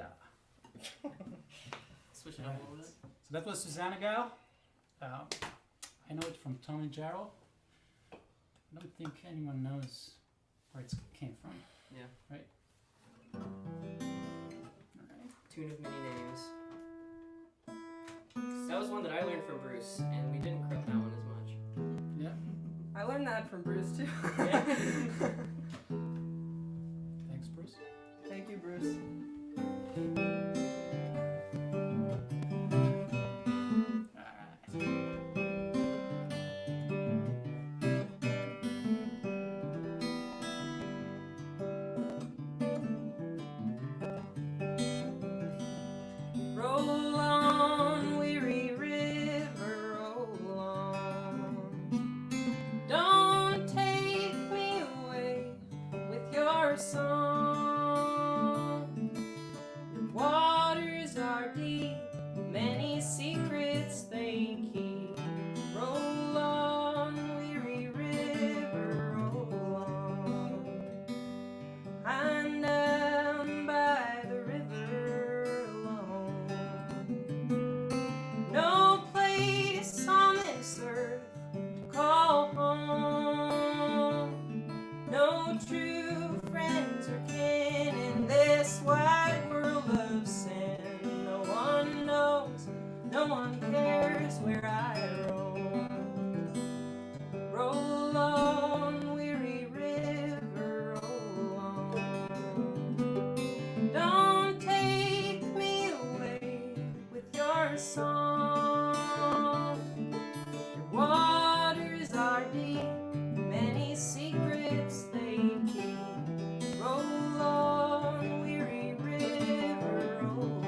yeah. Switch it up a little bit. So that was Susanna Gal. I know it from Tom and Gerald. I don't think anyone knows where it came from. Yeah. Right? Alright. Tune of Many Names. That was one that I learned from Bruce, and we didn't credit that one as much. Yeah. I learned that from Bruce too. Yeah. Thanks, Bruce. Thank you, Bruce. Roll on, weary river, roll on. Don't take me away with your song. Your waters are deep, many secrets they keep. Roll on, weary river, roll on. I'm down by the river alone. No place on this earth to call home. No true friends or kin in this wide world of sin. No one knows, no one cares where I roam. Roll on, weary river, roll on. Don't take me away with your song. Your waters are deep, many secrets they keep. Roll on, weary river, roll on.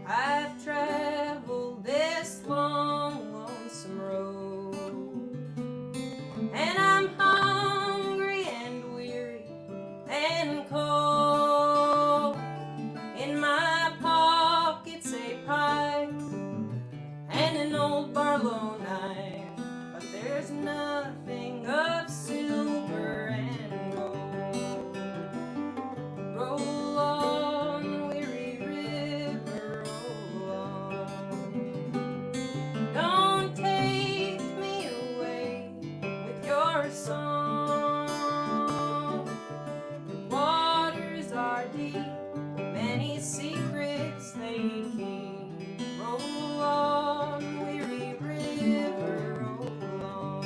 I've traveled this long, lonesome road, and I'm hungry and weary and cold. In my pocket's a pipe and an old Barlow knife, but there's nothing of silver and gold. Roll on, weary river, roll on. Don't take me away with your song. Your waters are deep, many secrets they keep. Roll on, weary river, roll on.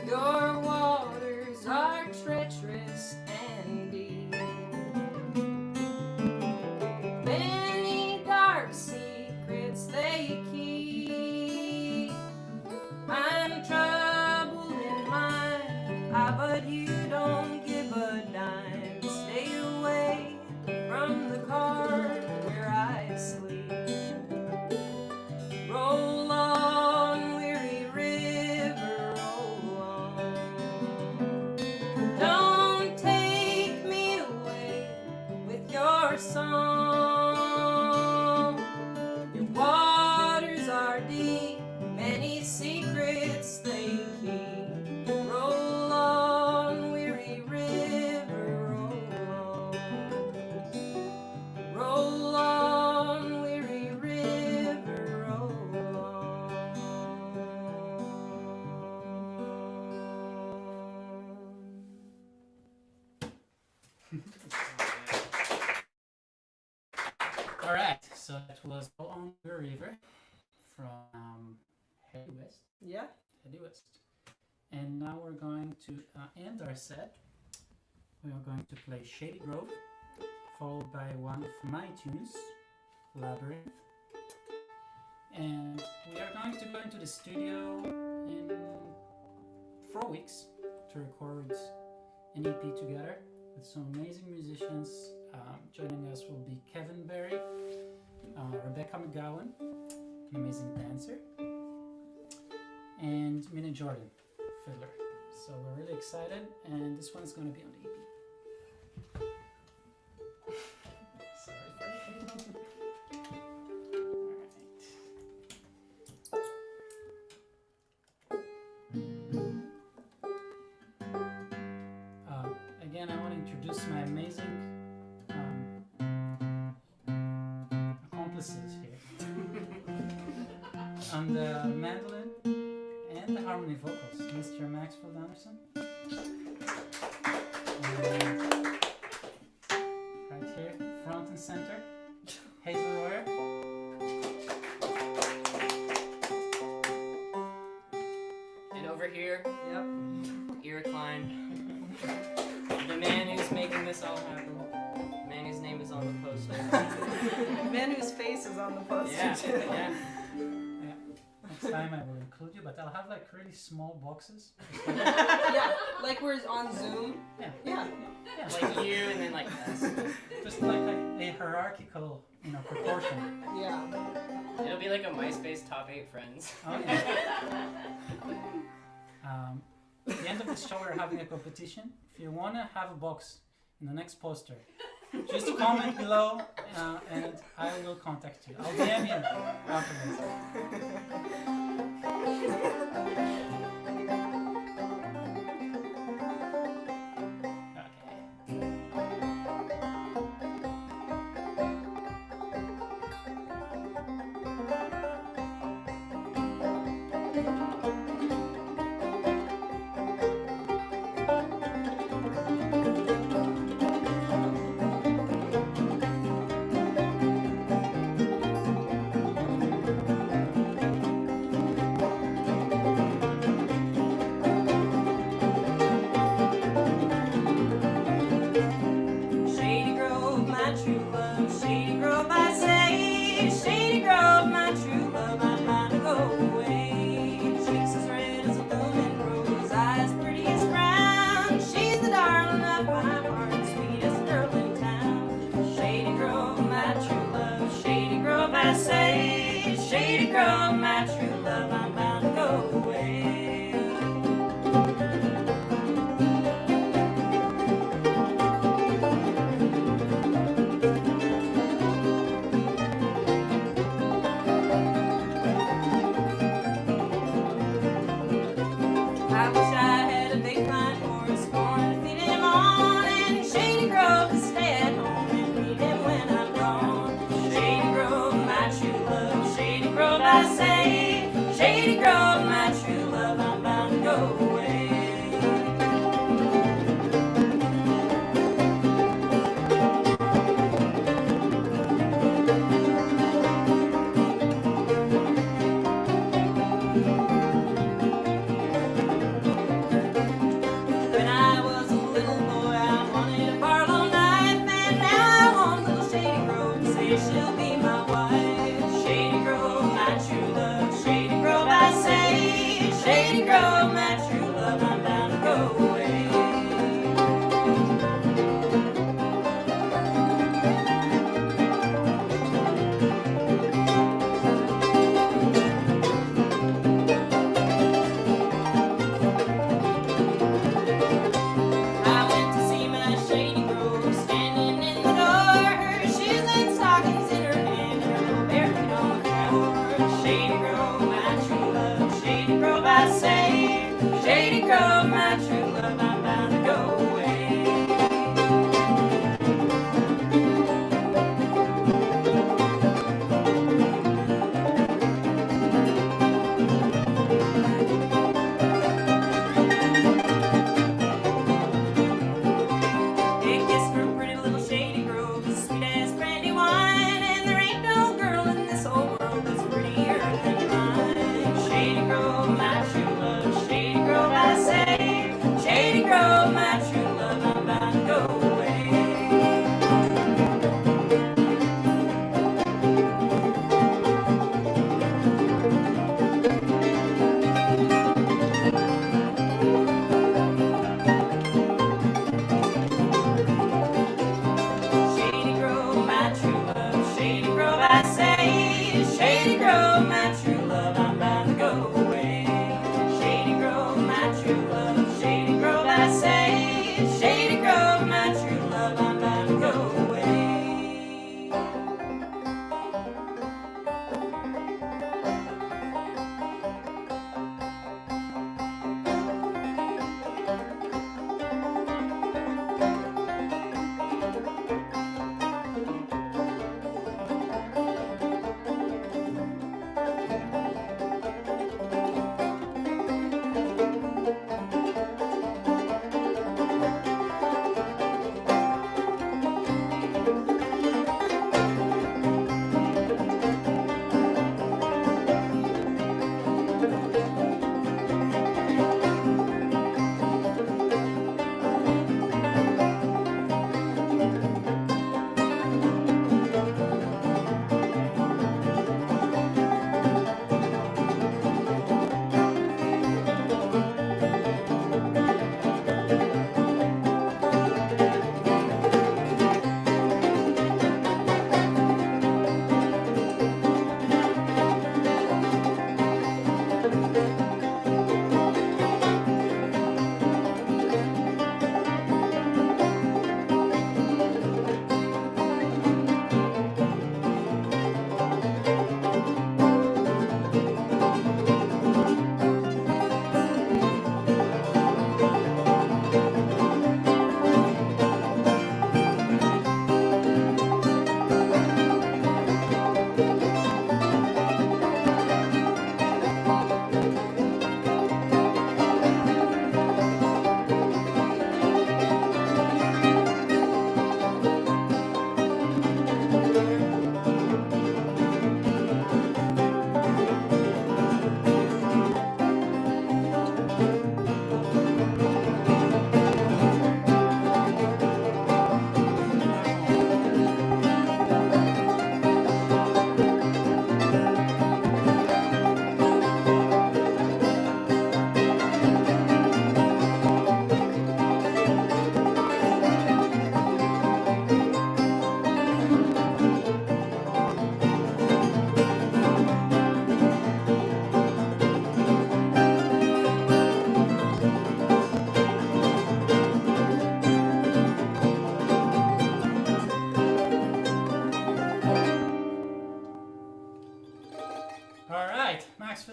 Your waters are treacherous and deep. Many dark secrets they keep. I'm troubled in mind, but you don't give a dime. Stay away from the cart where I sleep. Roll on, weary river, roll on. Don't take me away with your song. Your waters are deep, many secrets they keep. Roll on, weary river, roll on. Roll on, weary river, roll on. Alright, so that was Roll on the River from Heady West. Yeah. Heady West. And now we're going to end our set. We are going to play Shady Grove, followed by one of my tunes, Labyrinth. And we are going to go into the studio in 4 weeks to record an EP together with some amazing musicians Joining us will be Kevin Berry, Rebecca McGowan, an amazing dancer, and Mina Jordan, fiddler. So we're really excited, and this one's going to be on the EP. Sorry for that. Again, I want to introduce my amazing accomplices here. On the mandolin and the harmony vocals, Mr. Maxwell Anderson. And right here, front and center, Hazel Royer. And over here, yep, Eric Klein. The man who's making this all happen. The man whose name is on the poster. The man whose face is on the poster Yeah, too. yeah. Next time I will include you, but I'll have like really small boxes. Yeah, like we're on Zoom. Yeah, Yeah. yeah. Like you and then like us. Just like a hierarchical, proportion. Yeah. It'll be like a MySpace top 8 friends. Oh, yeah. At the end of the show, we're having a competition. If you want to have a box in the next poster, just comment below and I will contact you. I'll DM you afterwards. Shady Grove, my true love. Shady Grove, I say. Shady Grove, my true love. I'm bound to go away. Cheeks as red as a blooming rose, eyes pretty as brown. She's the darling of my heart, sweetest girl in town. Shady Grove, my true love. Shady Grove, I say. Shady Grove, my true love. I'm bound to go away. I wish I had a big fine horse for to feed him on, and Shady Grove to stay at home and feed him when I'm gone. Shady Grove, my true love. Shady Grove, I say.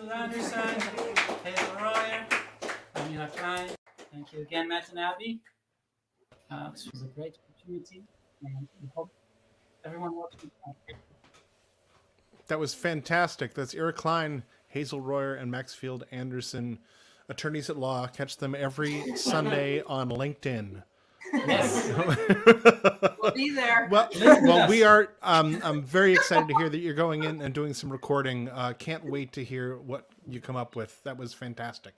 Maxfield Anderson, Hazel Royer, Amila Klein. Thank you again, Matt and Abby. This was a great opportunity, and we hope everyone watching. That was fantastic. That's Eric Klein, Hazel Royer, and Maxfield Anderson, attorneys at law. Catch them every Sunday on LinkedIn. Yes. We'll be there. Well, we are. I'm very excited to hear that you're going in and doing some recording. Can't wait to hear what you come up with. That was fantastic.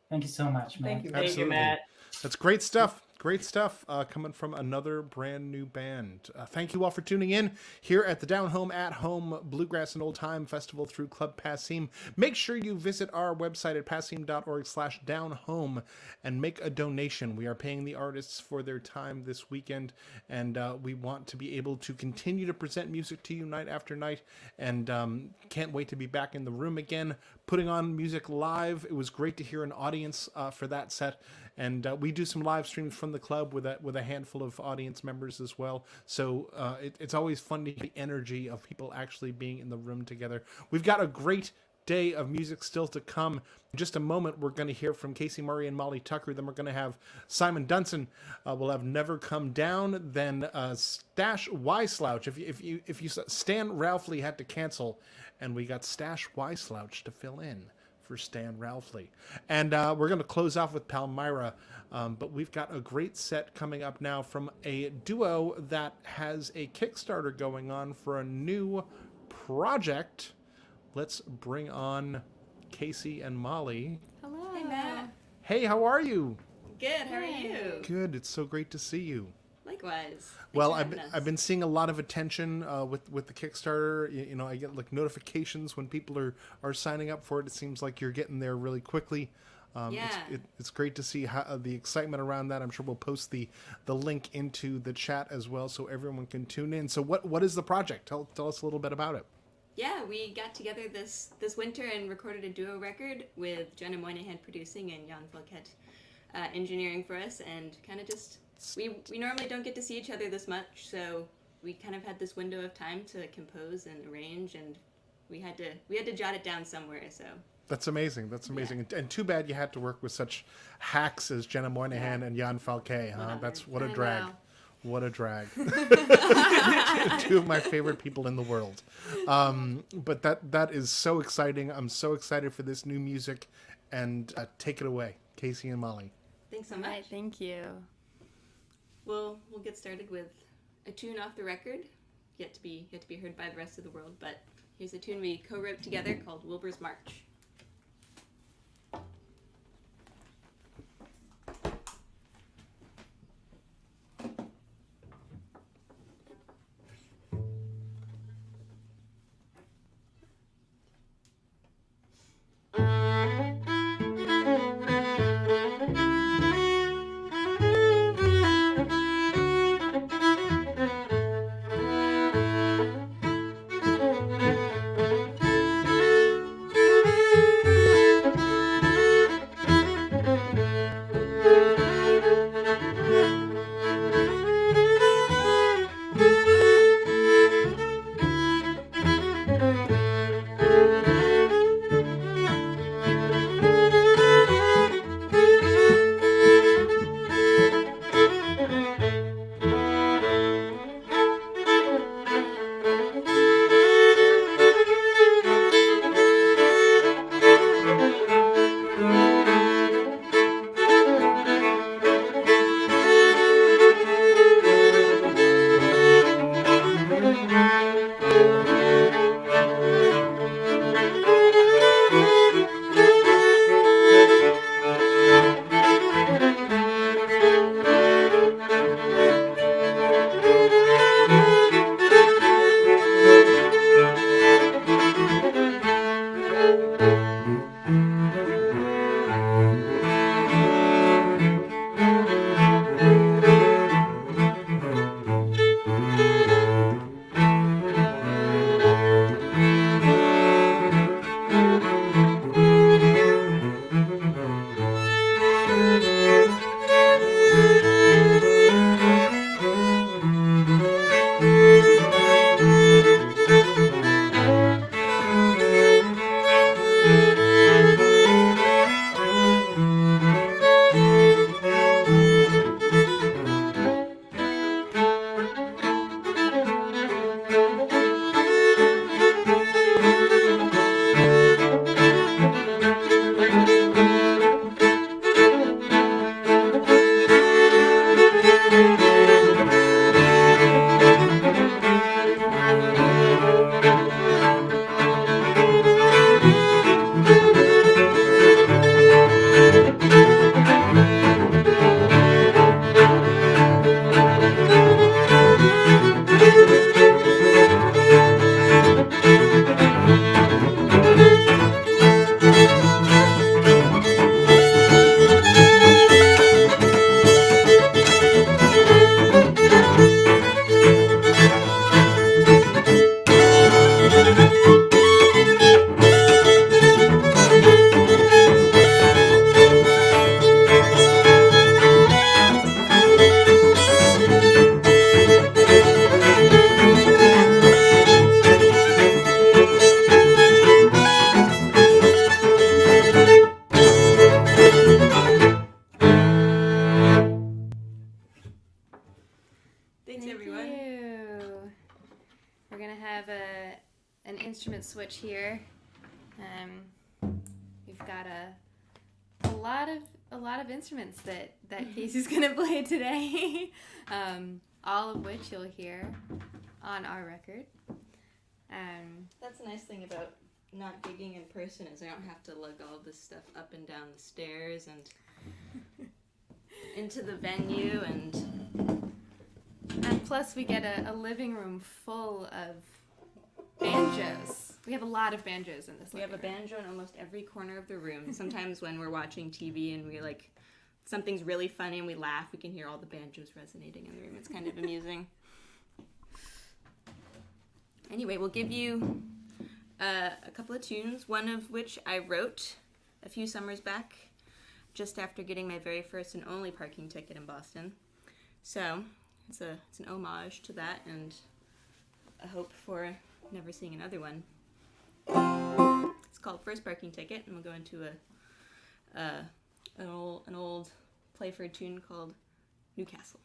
Thank you so much, man. Thank you. Absolutely. Thank you, Matt. That's great stuff. Great stuff coming from another brand new band. Thank you all for tuning in here at the Down Home at Home Bluegrass and Old Time Festival through Club Passim. Make sure you visit our website at passim.org/downhome and make a donation. We are paying the artists for their time this weekend, and we want to be able to continue to present music to you night after night, and can't wait to be back in the room again, putting on music live. It was great to hear an audience for that set. And we do some live streams from the club with a handful of audience members as well. So it's always fun to hear the energy of people actually being in the room together. We've got a great day of music still to come. In just a moment, we're going to hear from Casey Murray and Molly Tucker. Then we're going to have Simon Dunson. We'll have Never Come Down. Then Stash Y Slouch. If you Stan Ralphly had to cancel, and we got Stash Y Slouch to fill in for Stan Ralphly. And we're going to close off with Palmyra, but we've got a great set coming up now from a duo that has a Kickstarter going on for a new project. Let's bring on Casey and Molly. Hello. Hey, Matt. Hey, how are you? Good. How are you? Good. It's so great to see you. Likewise. Well, Thanks for having I've us. been seeing a lot of attention with the Kickstarter. You know, I get like notifications when people are signing up for it. It seems like you're getting there really quickly. Yeah. It's great to see how the excitement around that. I'm sure we'll post the link into the chat as well, so everyone can tune in. So what is the project? Tell us a little bit about it. Yeah, we got together this winter and recorded a duo record with Jenna Moynihan producing and Jan Volket engineering for us, and kind of just we normally don't get to see each other this much, so we kind of had this window of time to compose and arrange, and we had to jot it down somewhere. So That's amazing. That's amazing. And too bad you had to work with such hacks as Jenna Moynihan and Jan Falke. Huh? That's what a I drag. know. What a drag. Two of my favorite people in the world. But that is so exciting. I'm so excited for this new music. And take it away, Casey and Molly. Thanks so All much. right, thank you. We'll get started with a tune off the record, yet to be heard by the rest of the world. But here's a tune we co-wrote together called Wilbur's March. Thanks, Thank everyone. you. We're gonna have an instrument switch here. We've got a lot of instruments that Casey's gonna play today. All of which you'll hear on our record. That's a nice thing about not gigging in person is I don't have to lug all this stuff up and down the stairs and into the venue and plus we get a living room full of banjos. We have a lot of banjos in this. we have a banjo in almost every corner of the room. Sometimes when we're watching TV and we like something's really funny and we laugh, we can hear all the banjos resonating in the room. It's kind of amusing. Anyway, we'll give you a couple of tunes, one of which I wrote a few summers back, just after getting my very first and only parking ticket in Boston. So it's an homage to that and a hope for never seeing another one. It's called First Parking Ticket, and we'll go into an old Playford tune called Newcastle.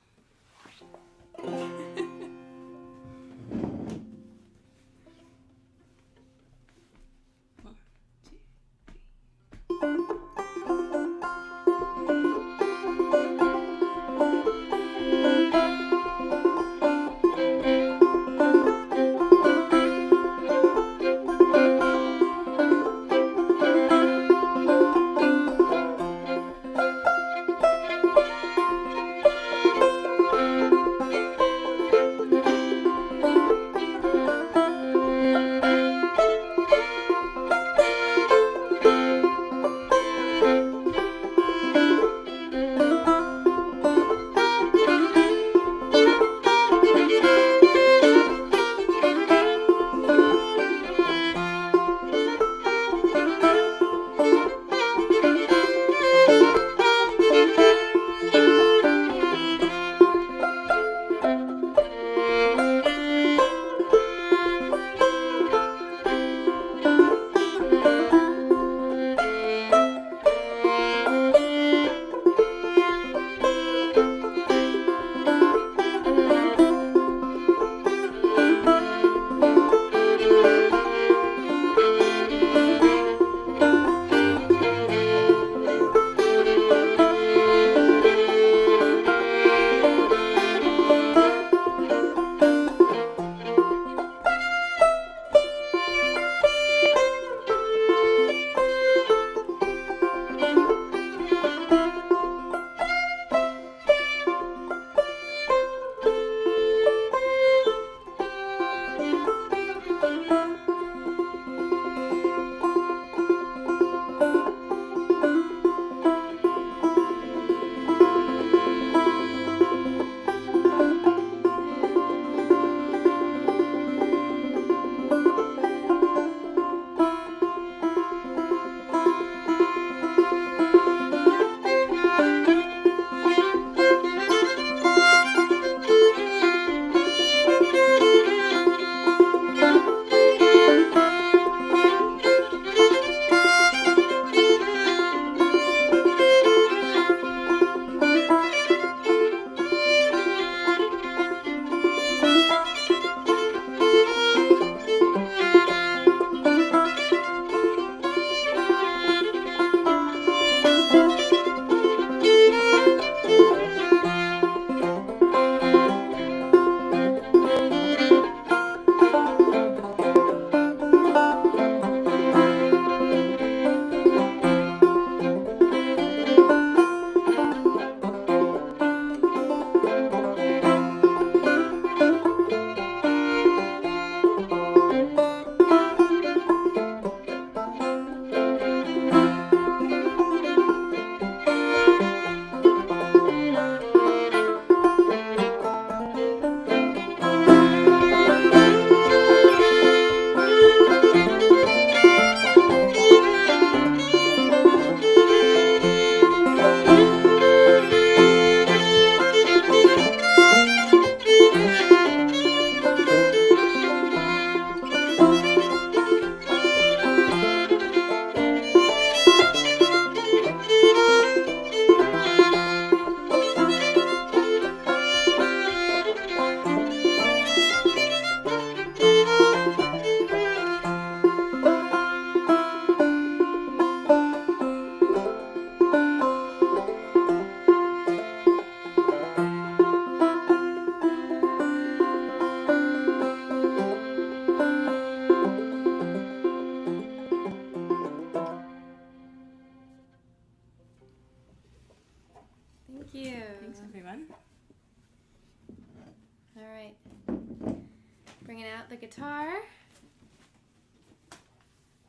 bringing out the guitar.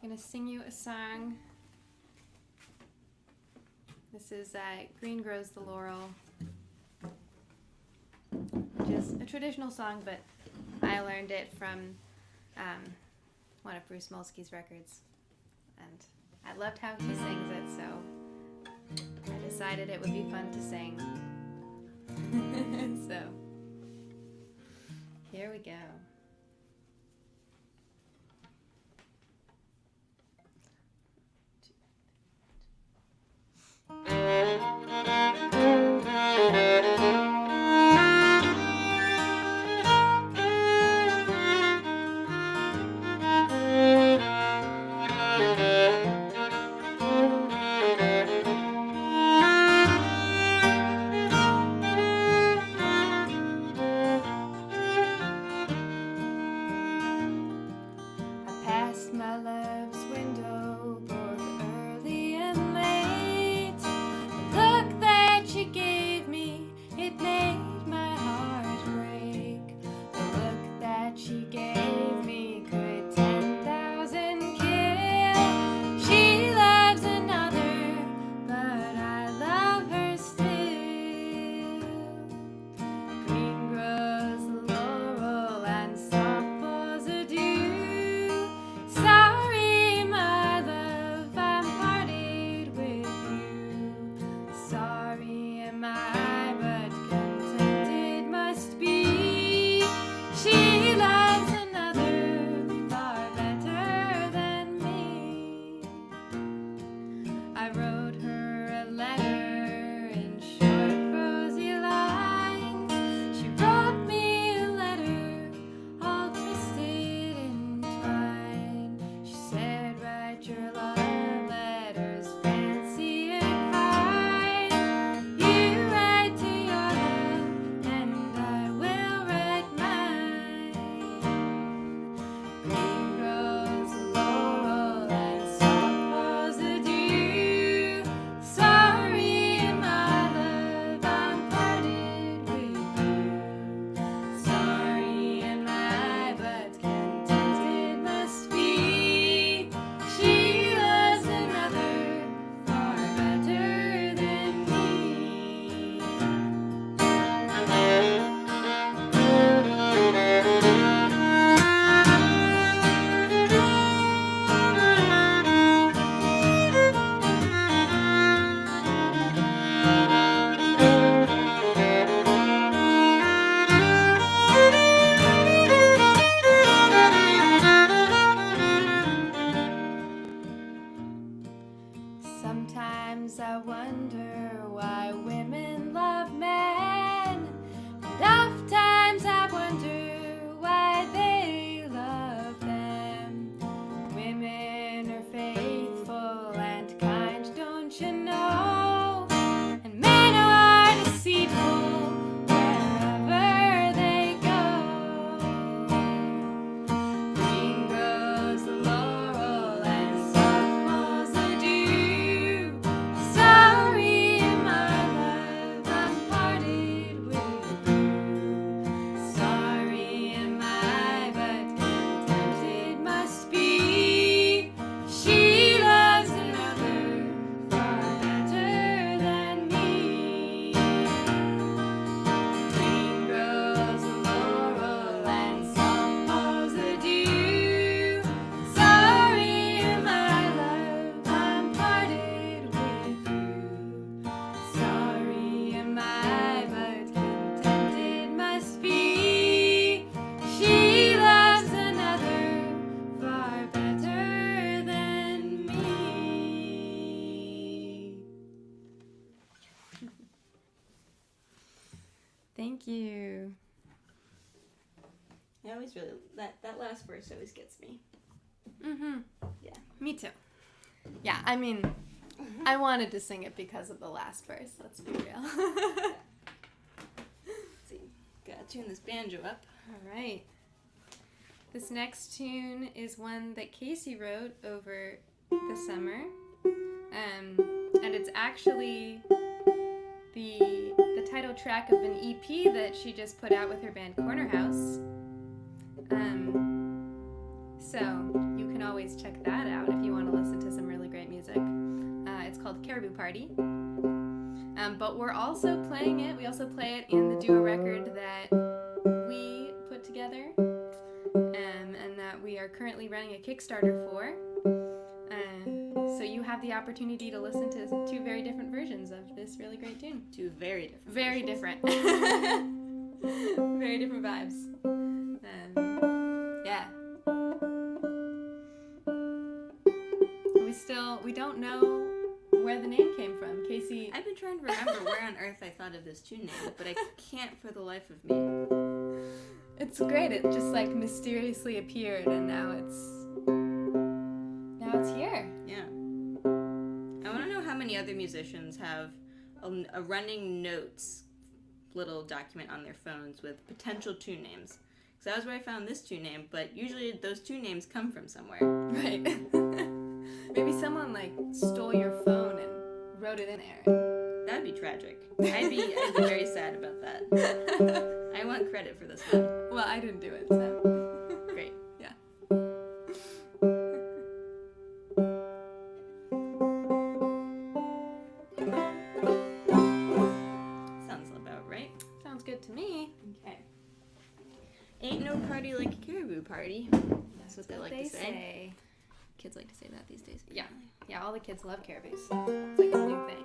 I'm gonna sing you a song. This is Green Grows the Laurel, which is a traditional song, but I learned it from one of Bruce Molsky's records, and I loved how he sings it, so I decided it would be fun to sing. So, here we go. Sometimes I wonder why women love men, and oftentimes I wonder why they love them. Women are faithful and kind, don't you know? And men are deceitful wherever they go. Green grows the laurel and soft falls the dew. Sorry, my love, I'm parted with you. Sorry am I, but content it must be. She loves another far better than me. Green grows the laurel and soft falls the dew. Sorry, my love, I'm parted with you. Sorry am I, but content it must be. She loves another far better than me. Thank you. I always really that last verse always gets me. Mm-hmm. Yeah. Me too. Yeah, I mean, I wanted to sing it because of the last verse, let's be real. Let's see, gotta tune this banjo up. All right. This next tune is one that Casey wrote over the summer. And it's actually the title track of an EP that she just put out with her band Corner House. party. But we're also playing it. We also play it in the duo record that we put together, and that we are currently running a Kickstarter for. So you have the opportunity to listen to two very different versions of this really great tune. Two very different. Very different. Very different vibes. Yeah. We don't know where the name came from. Casey. I've been trying to remember where on earth I thought of this tune name, but I can't for the life of me. It's great. It just like mysteriously appeared, and now it's here. Yeah. I want to know how many other musicians have a running notes little document on their phones with potential tune names. Because that was where I found this tune name, but usually those tune names come from somewhere. Right. Maybe someone like stole your phone and wrote it in there. That'd be tragic. I'd be very sad about that. I want credit for this one. Well, I didn't do it, so Great. yeah. Sounds about right. Sounds good to me. Okay. Ain't no party like a caribou party. That's what they like to say. Kids like to say that these days. Yeah. Yeah, all the kids love caribous. It's like a new thing.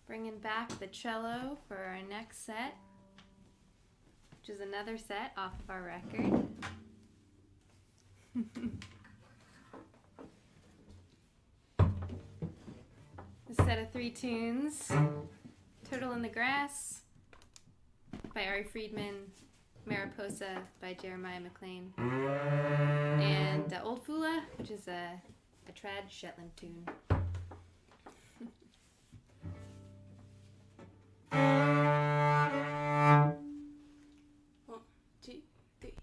Bringing back the cello for our next set, which is another set off of our record. A set of 3 tunes: Turtle in the Grass by Ari Friedman, Mariposa by Jeremiah McLean, and Old Fula, which is a trad Shetland tune. 1, 2, 3.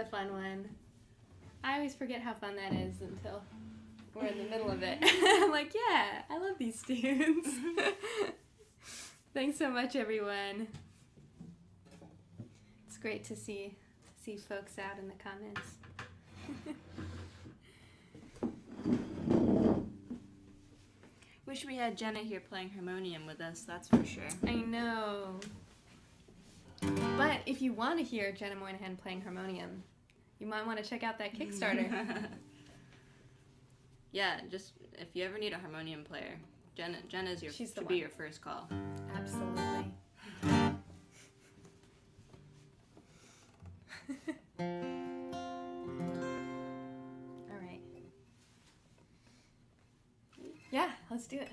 fun one. I always forget how fun that is until we're in the middle of it. I'm like, yeah, I love these tunes. Thanks so much, everyone. It's great to see folks out in the comments. Wish we had Jenna here playing harmonium with us, that's for sure. I know. But if you want to hear Jenna Moynihan playing harmonium, you might want to check out that Kickstarter. Yeah, just if you ever need a harmonium player, Jenna's She's the should one. be your first call. Absolutely. All right. Yeah, let's do it.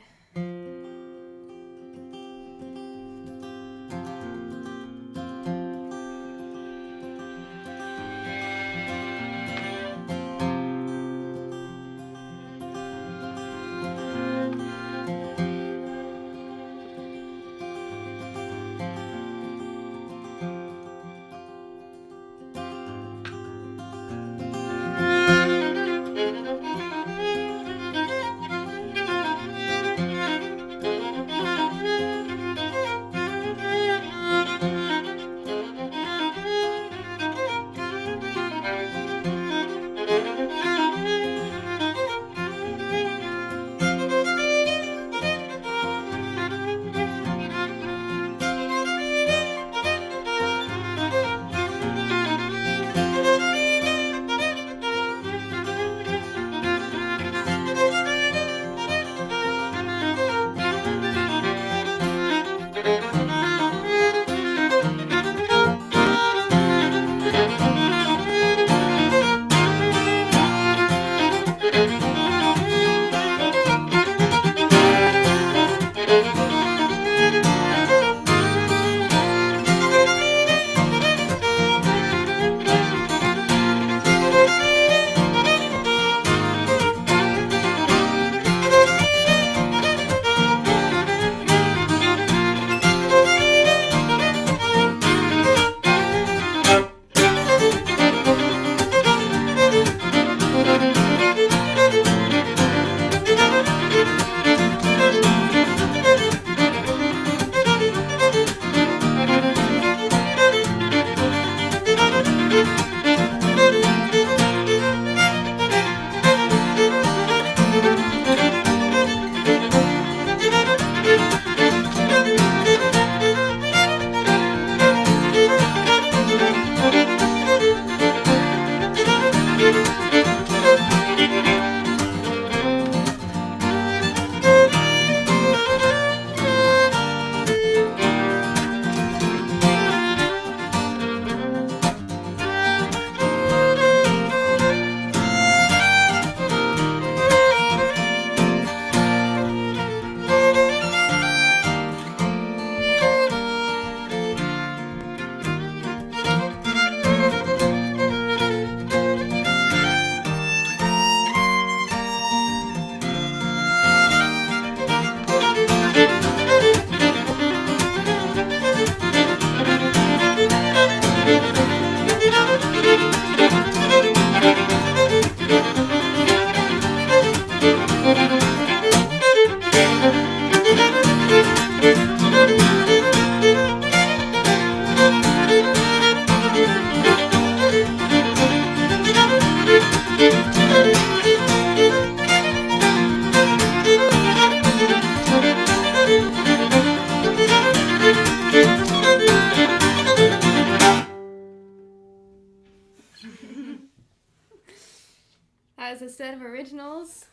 As a set of originals,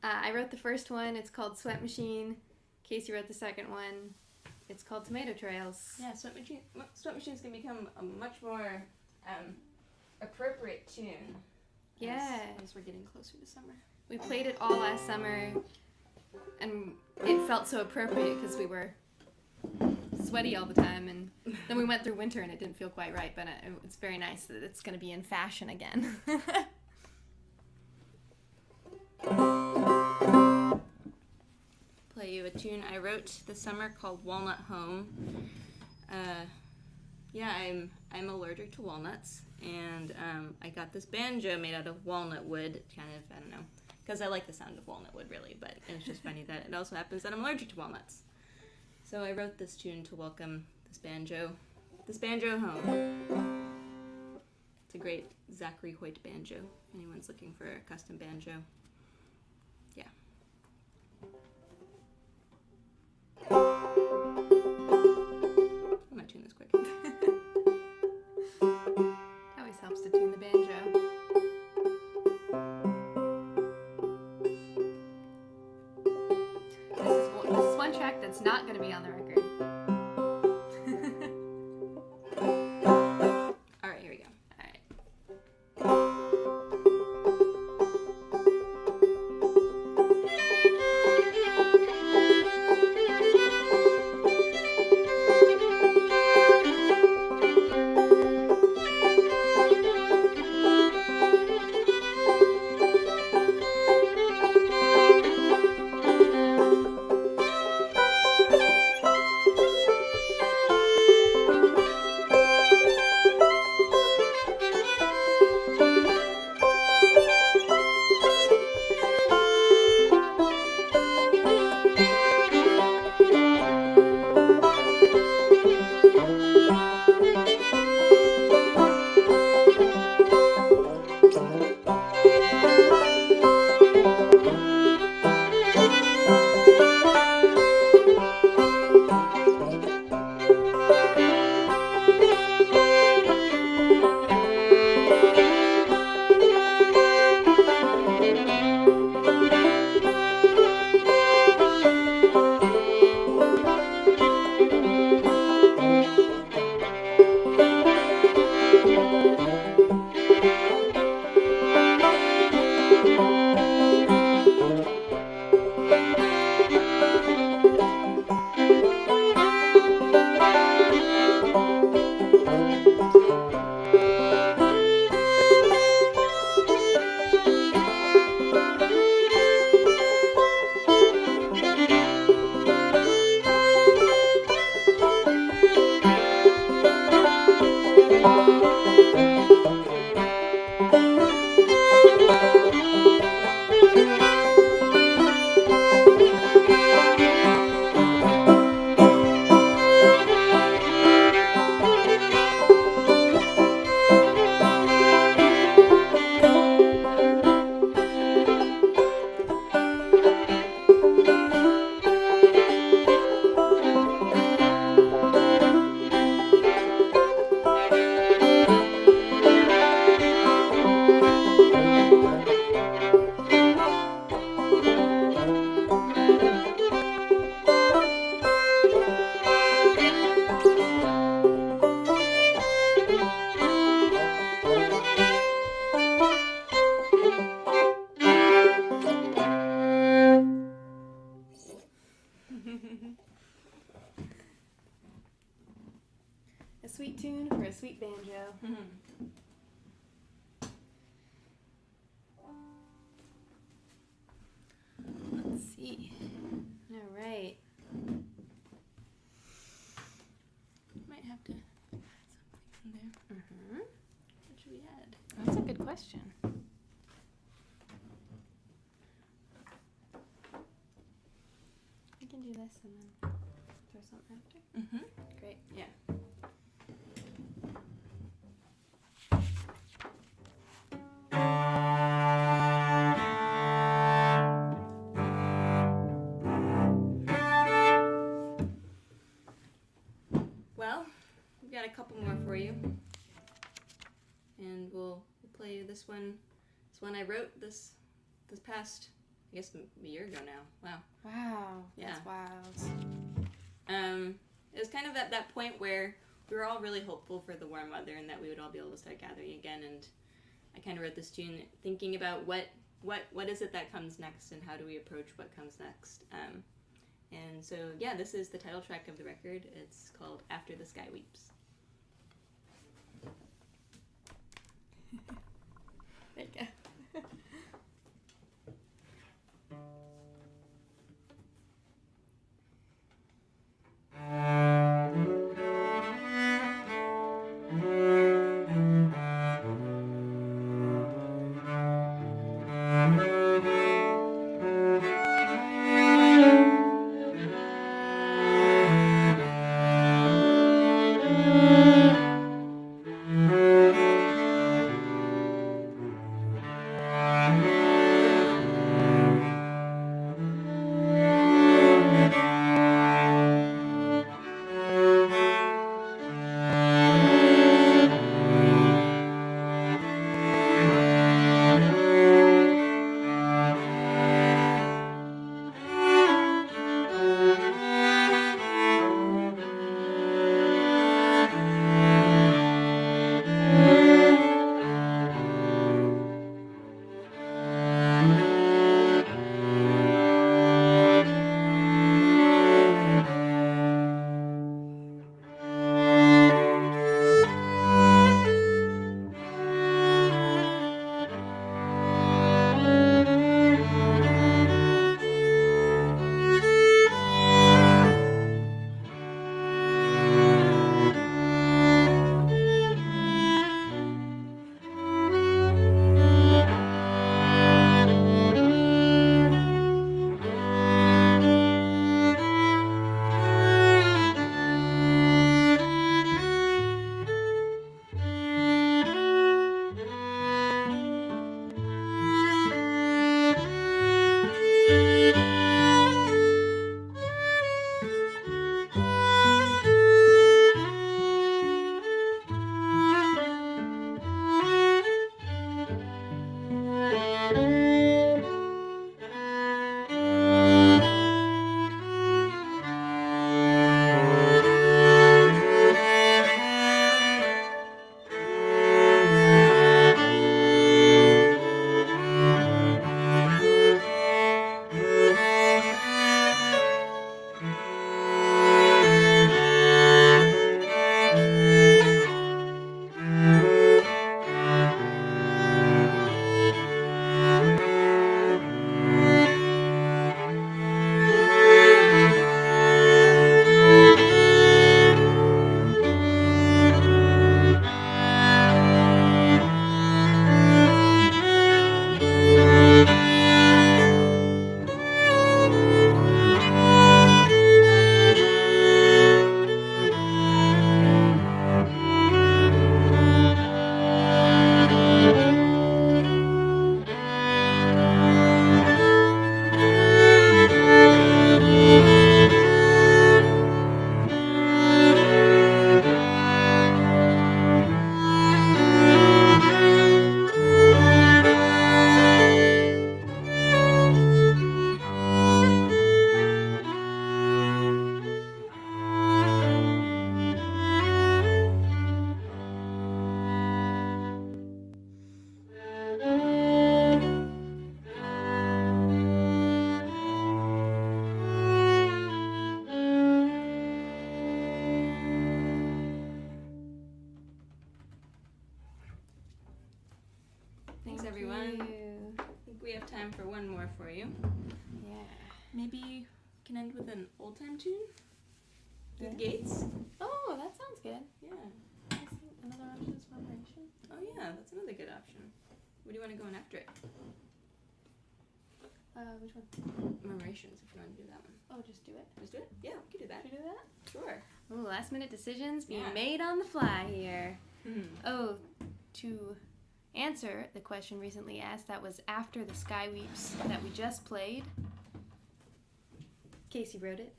I wrote the first one. It's called Sweat Machine. Casey wrote the second one. It's called Tomato Trails. Yeah, Sweat Machine's gonna become a much more appropriate tune. Yeah. As we're getting closer to summer. We played it all last summer, and it felt so appropriate because we were sweaty all the time, and then we went through winter and it didn't feel quite right, but it's very nice that it's going to be in fashion again. Play you a tune I wrote this summer called Walnut Home. Yeah, I'm allergic to walnuts, and I got this banjo made out of walnut wood, kind of, I don't know, because I like the sound of walnut wood, really, but it's just funny that it also happens that I'm allergic to walnuts. So I wrote this tune to welcome this banjo home. It's a great Zachary Hoyt banjo, if anyone's looking for a custom banjo. Yeah. I'm gonna tune this quick. Always helps to tune the banjo. This is one track that's not going to be on the record. All right, here we go. All right. A sweet tune for a sweet banjo. Let's see. All right. Might have to add something in there. Mm-hmm. What should we add? That's a good question. We can do this and then throw something after. Mm-hmm. Great. Yeah. Well, got a couple more for you. And we'll play this one It's one I wrote this past, I guess, a year ago now. Wow. Wow. Yeah. That's wild. It was kind of at that point where we were all really hopeful for the warm weather and that we would all be able to start gathering again. And I kind of wrote this tune thinking about what is it that comes next and how do we approach what comes next. And so, yeah, this is the title track of the record. It's called After the Sky Weeps. There you go. Thanks, Thank everyone. you. I think we have time for one more for you. Yeah. Maybe we can end with an old time tune? Through the Yeah. Gates? Oh, that sounds good. Yeah. Another option is Revelation. Oh, yeah, that's another good option. What do you want to go in after it? Which one? Murmurations, if you want to do that one. Oh, just do it. Just do it? Yeah, we can do that. Should we do that? Sure. Oh, last minute decisions being Yeah. made on the fly here. Hmm. Oh, to answer the question recently asked, that was After the Sky Weeps that we just played. Casey wrote it.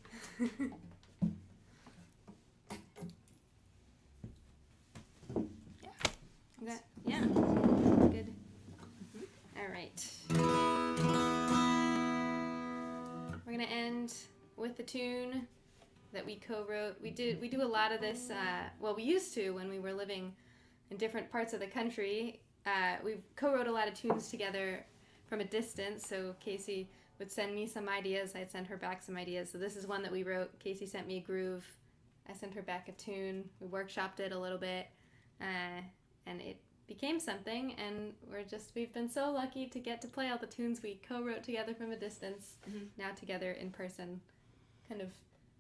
Yeah. Okay. Yeah. Good. a tune that we co-wrote. We do a lot of this. Well, we used to when we were living in different parts of the country. We co-wrote a lot of tunes together from a distance. So Casey would send me some ideas. I'd send her back some ideas. So this is one that we wrote. Casey sent me a groove. I sent her back a tune. We workshopped it a little bit, and it became something. And we've been so lucky to get to play all the tunes we co-wrote together from a distance. Now together in person, kind of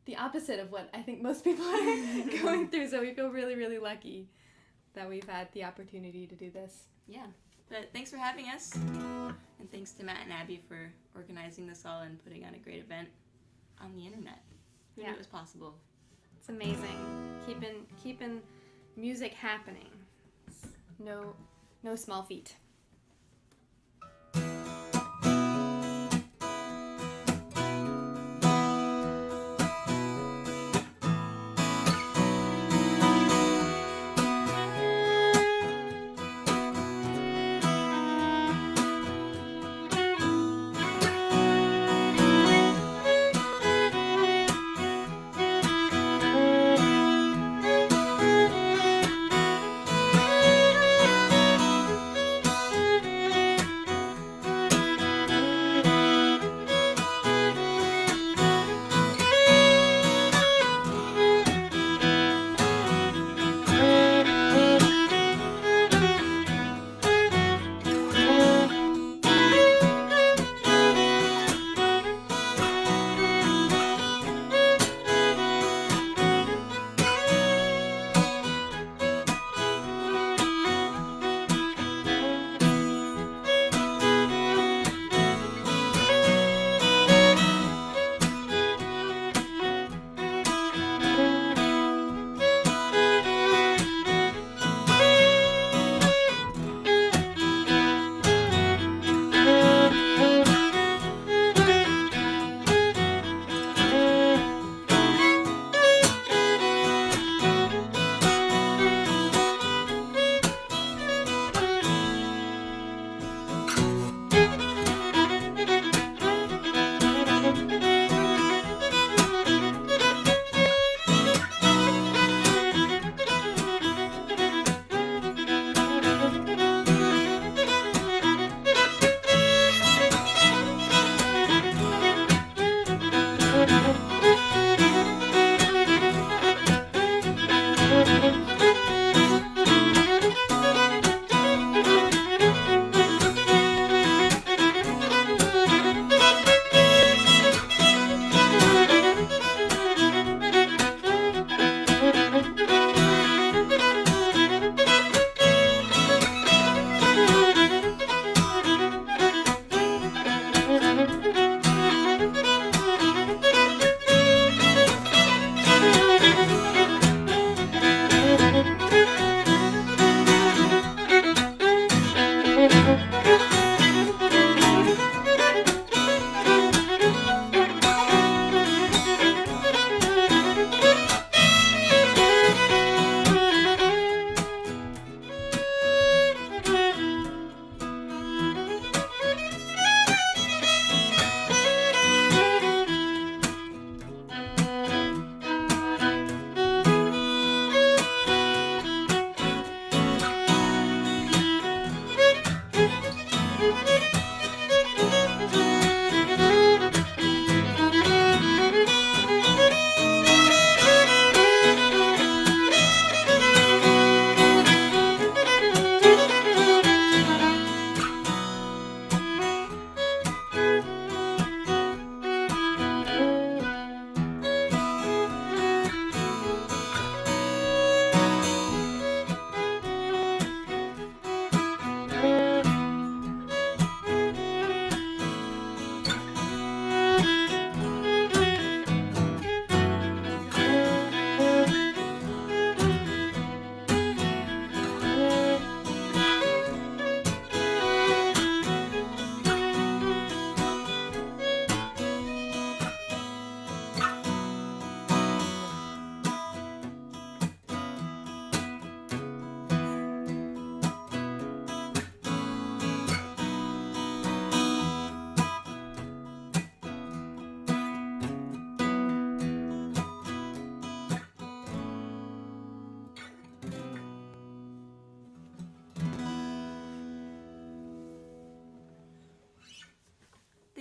the opposite of what I think most people are going through. So we feel really, really lucky that we've had the opportunity to do this. Yeah. But thanks for having us. And thanks to Matt and Abby for organizing this all and putting on a great event on the internet. Who knew it was possible? It's amazing. Keeping music happening. It's no small feat.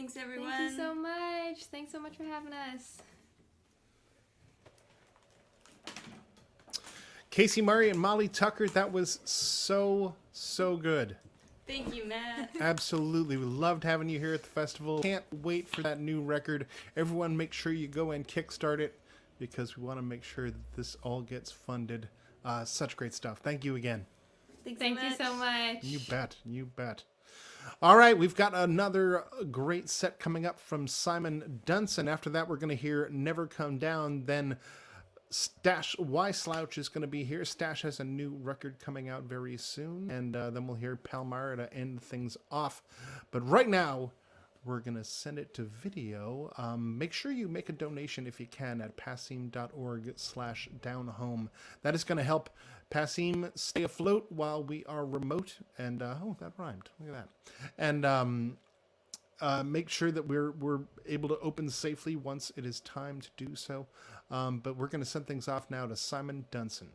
Thanks, everyone. Thank you so much. Thanks so much for having us. Casey Murray and Molly Tucker, that was so good. Thank you, Matt. Absolutely. We loved having you here at the festival. Can't wait for that new record. Everyone make sure you go and kickstart it because we want to make sure that this all gets funded. Such great stuff. Thank you again. Thank you so much. You bet. You bet. All right, we've got another great set coming up from Simon Dunson. After that, we're going to hear Never Come Down. Then Stash Y Slouch is going to be here. Stash has a new record coming out very soon. And then we'll hear Palmyra to end things off. But right now, we're going to send it to video. Make sure you make a donation if you can at passim.org/downhome. That is going to help Passim stay afloat while we are remote. And, oh, that rhymed. Look at that. And make sure that we're able to open safely once it is time to do so. But we're going to send things off now to Simon Dunson.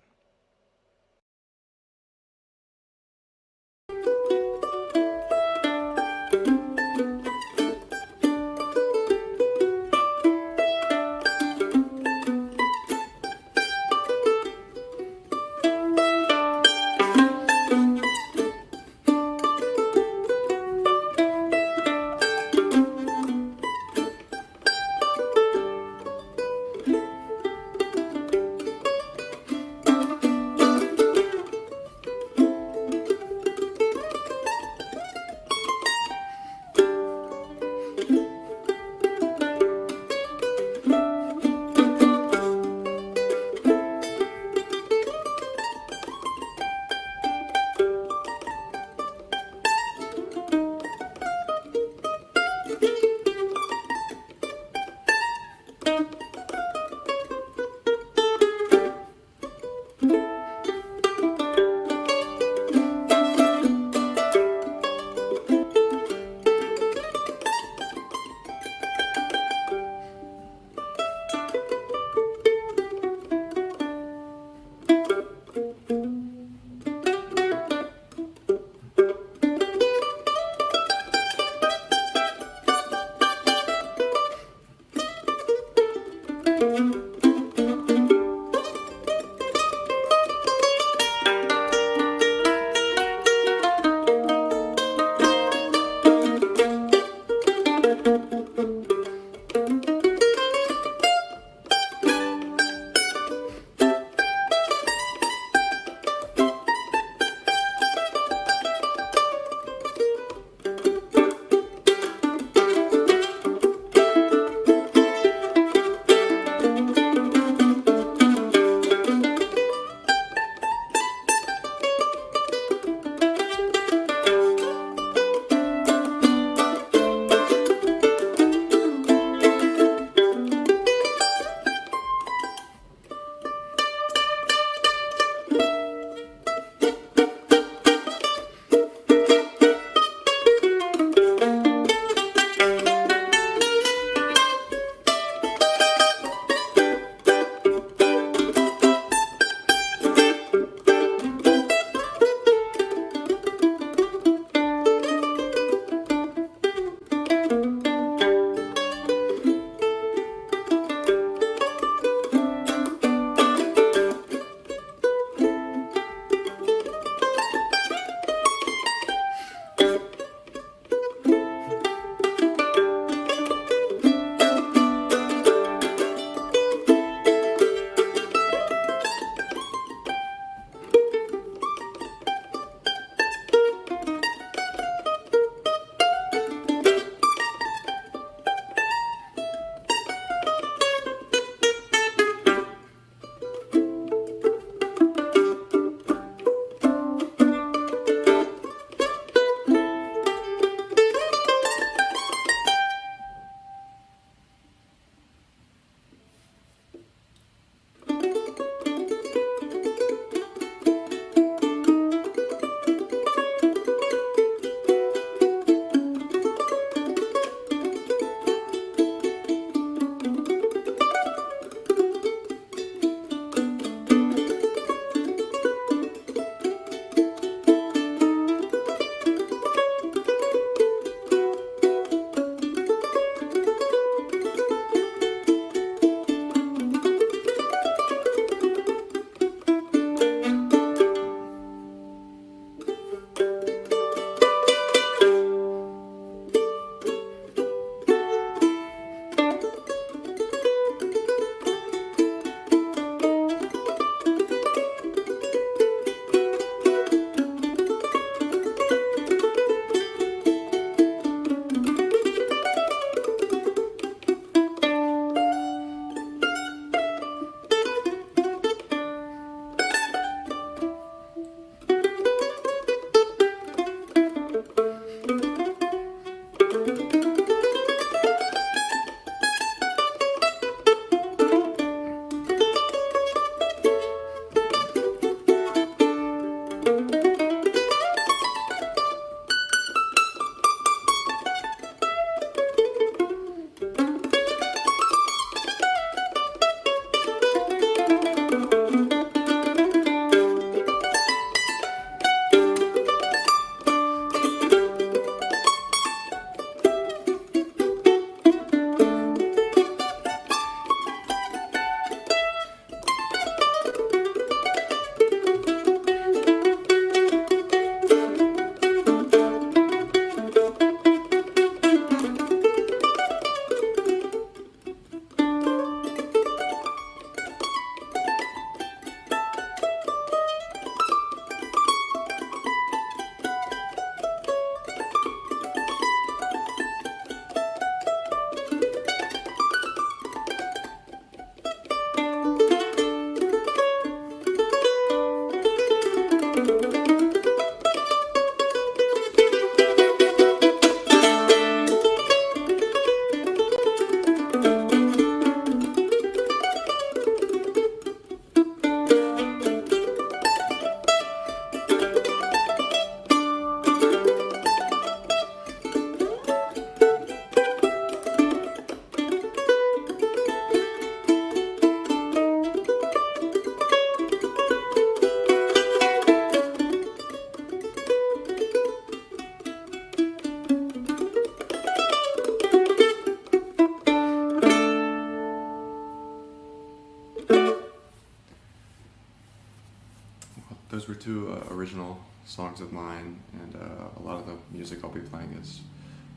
those were two original songs of mine, and a lot of the music I'll be playing is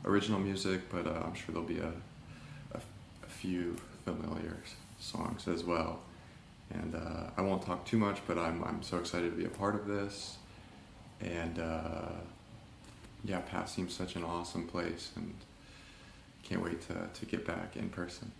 original music, but I'm sure there'll be a few familiar songs as well. And I won't talk too much, but I'm so excited to be a part of this. And yeah, Passim's such an awesome place, and can't wait to get back in person.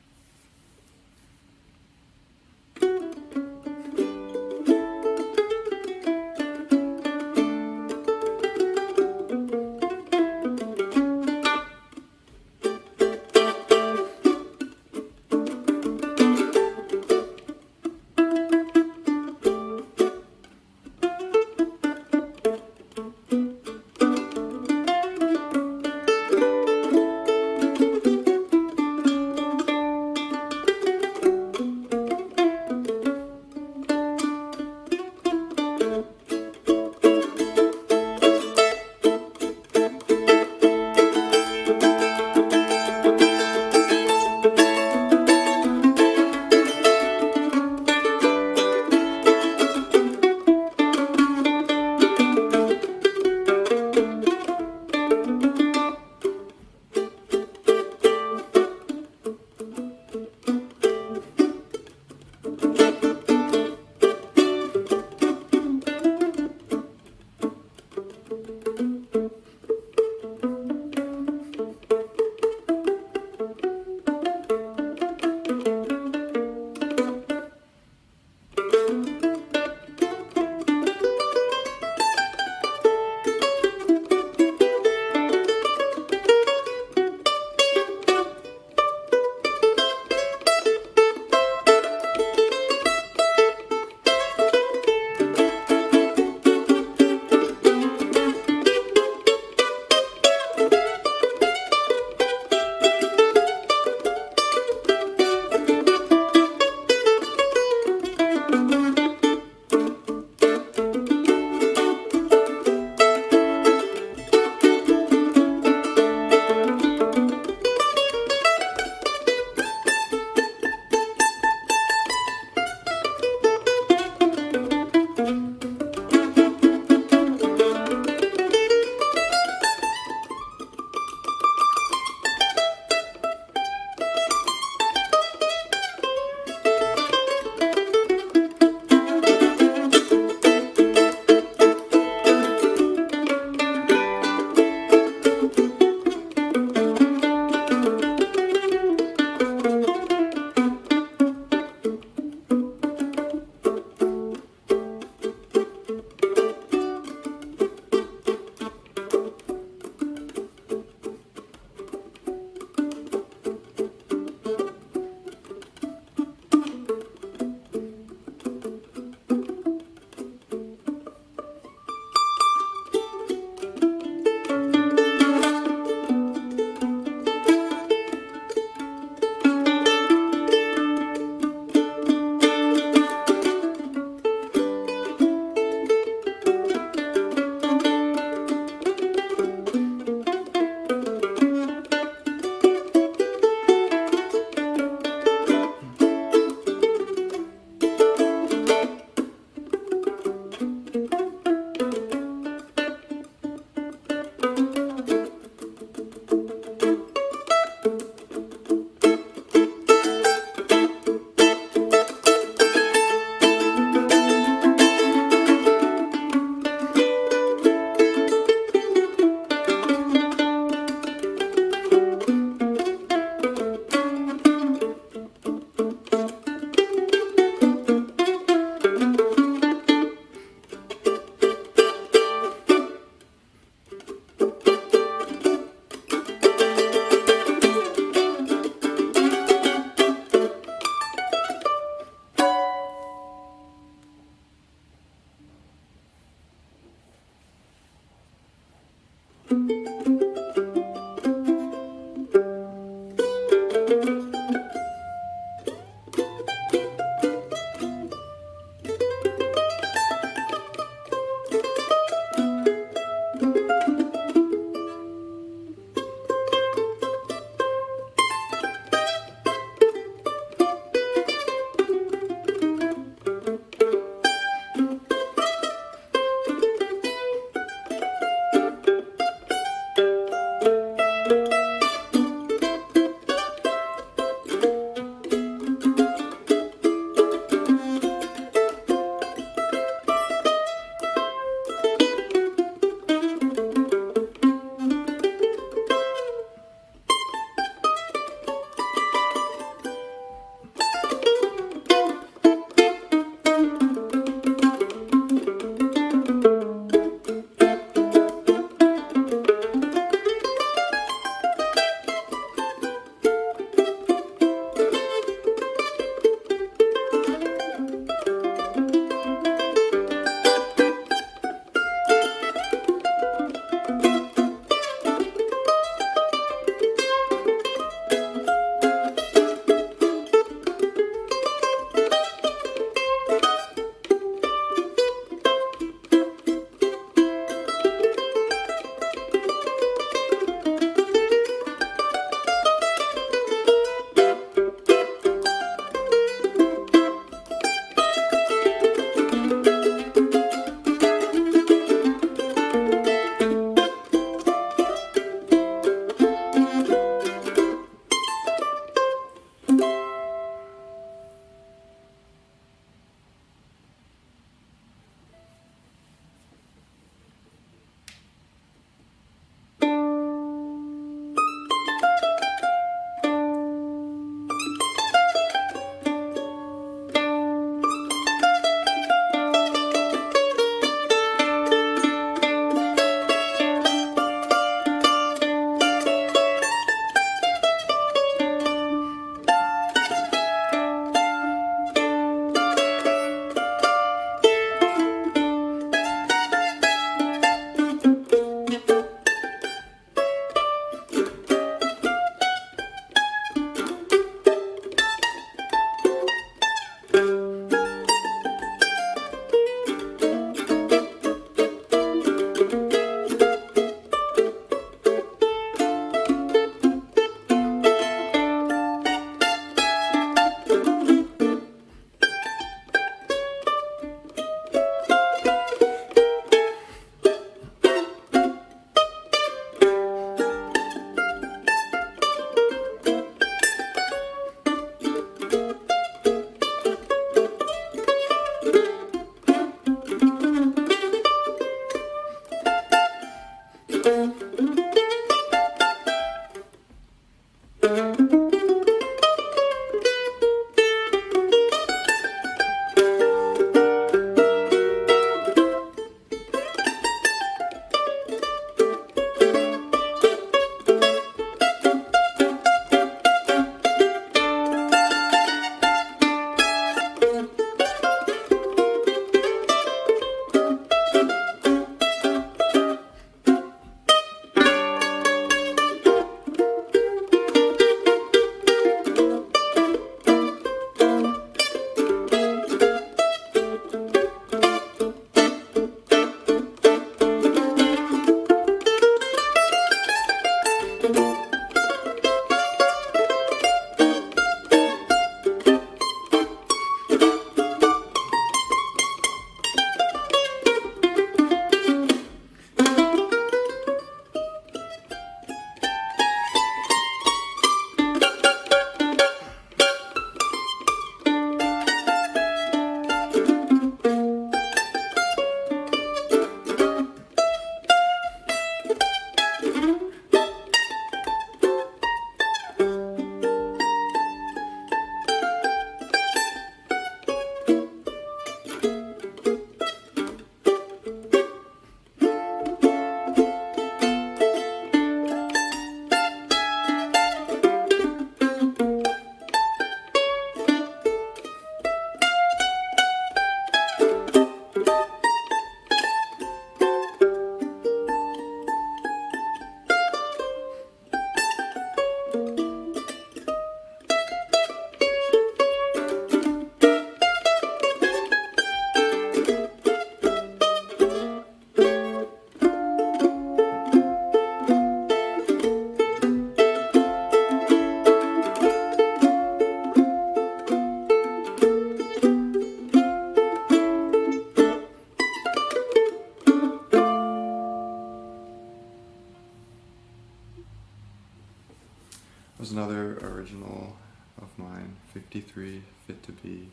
was another original of mine, 53, Fit to Be.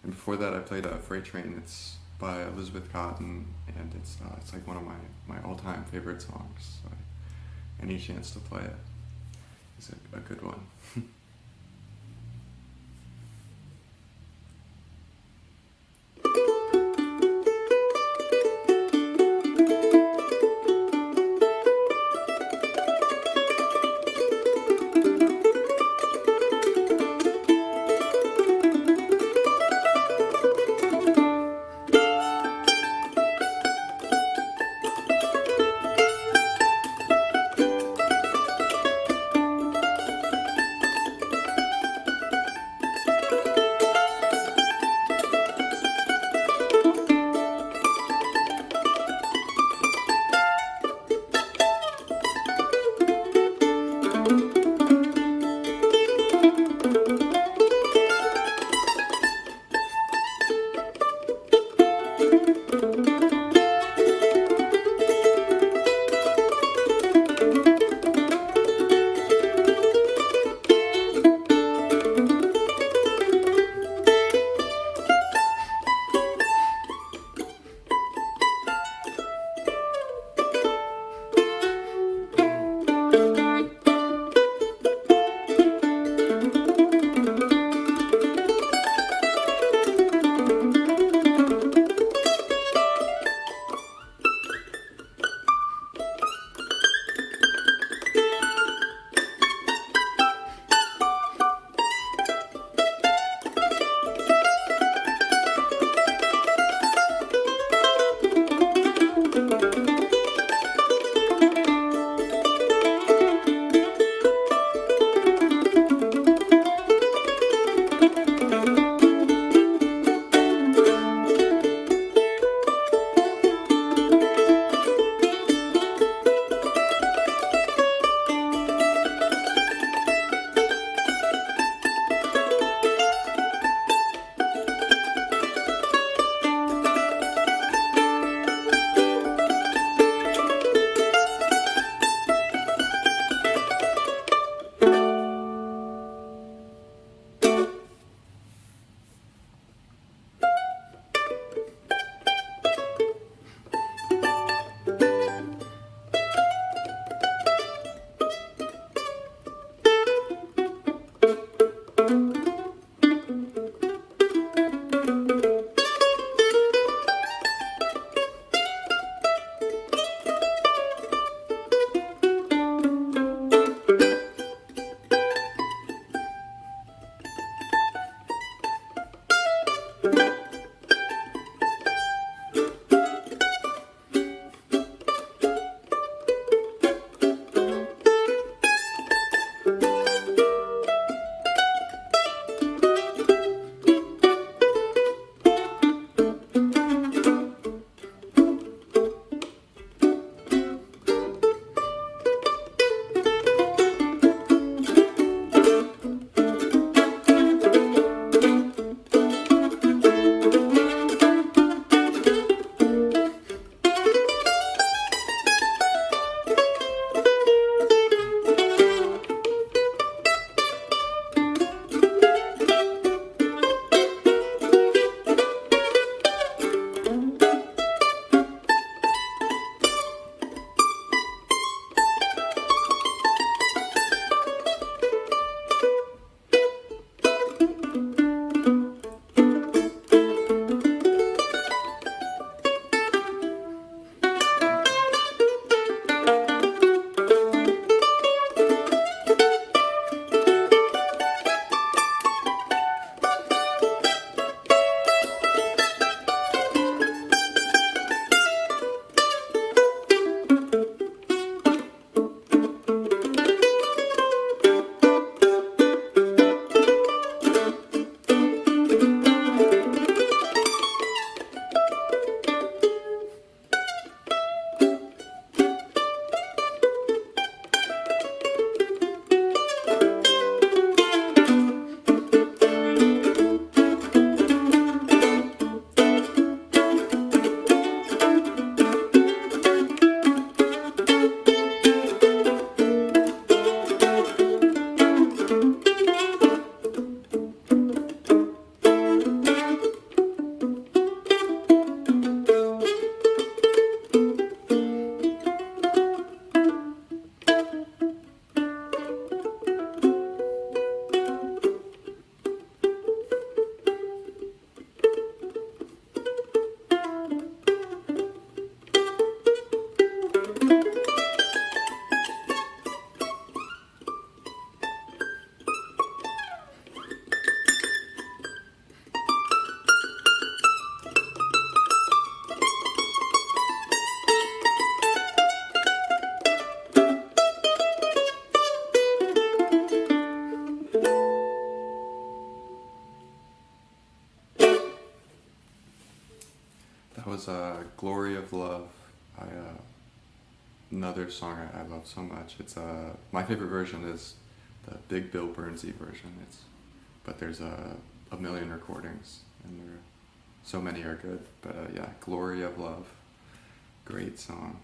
And before that, I played Freight Train. It's by Elizabeth Cotton, and it's like one of my all-time favorite songs. So any chance to play it is a good one. was "Glory of Love." Another song I love so much. It's my favorite version is the Big Bill Burnsy version. But there's a million recordings, and so many are good. But yeah, "Glory of Love," great song.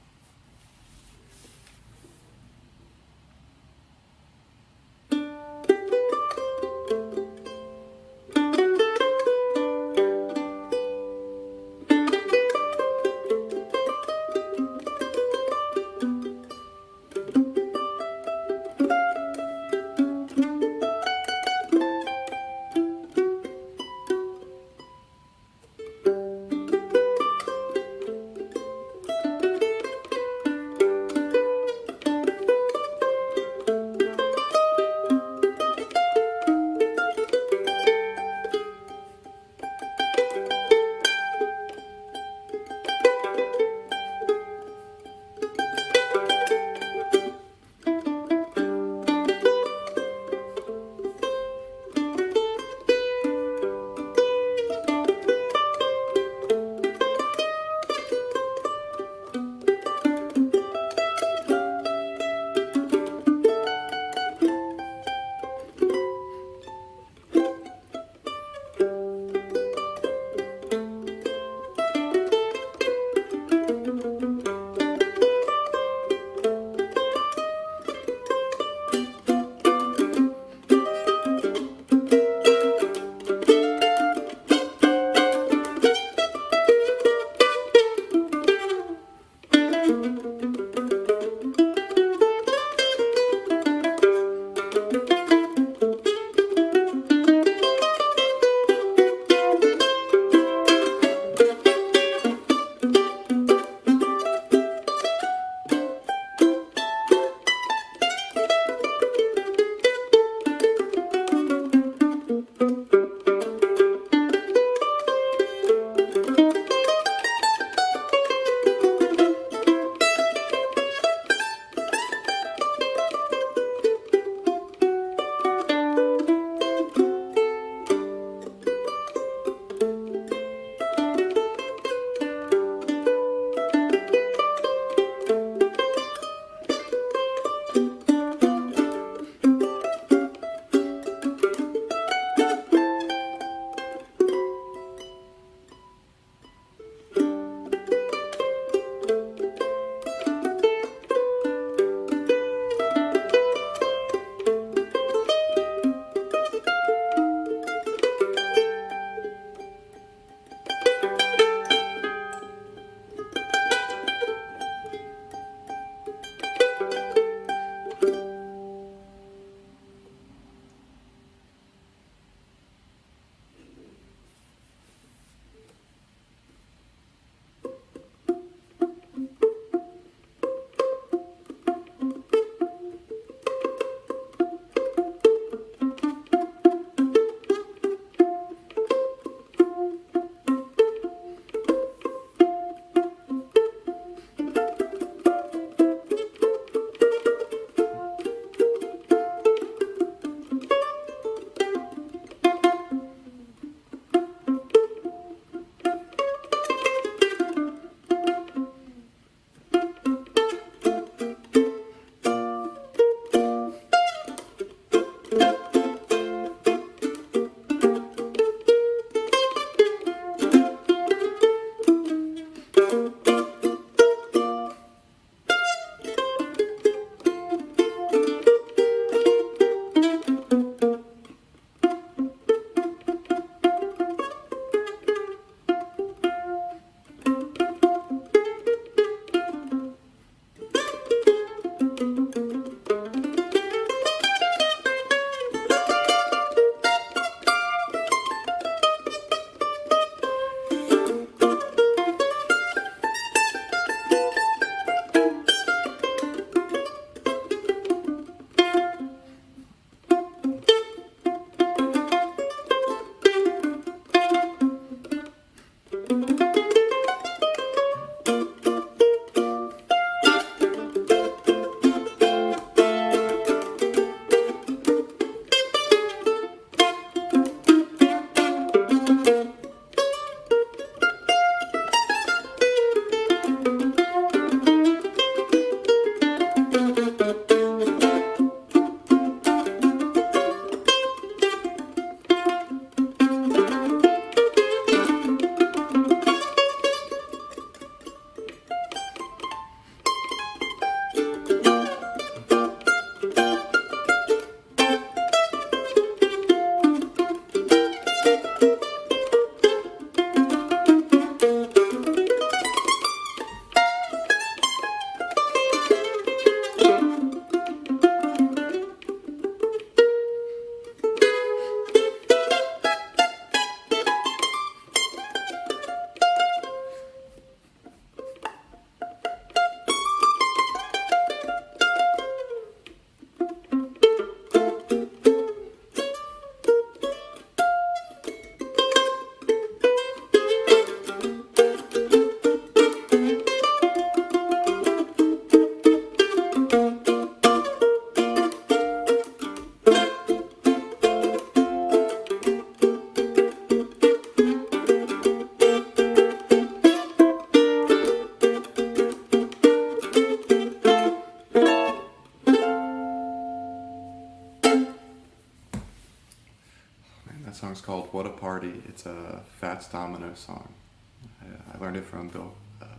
that song's called "What a Party." It's a Fats Domino song. I learned it from Bill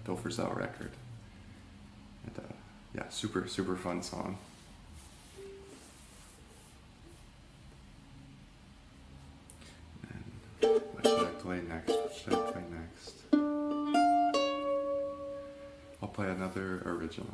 Frisell record. And yeah, super fun song. And what should I play next? I'll play another original.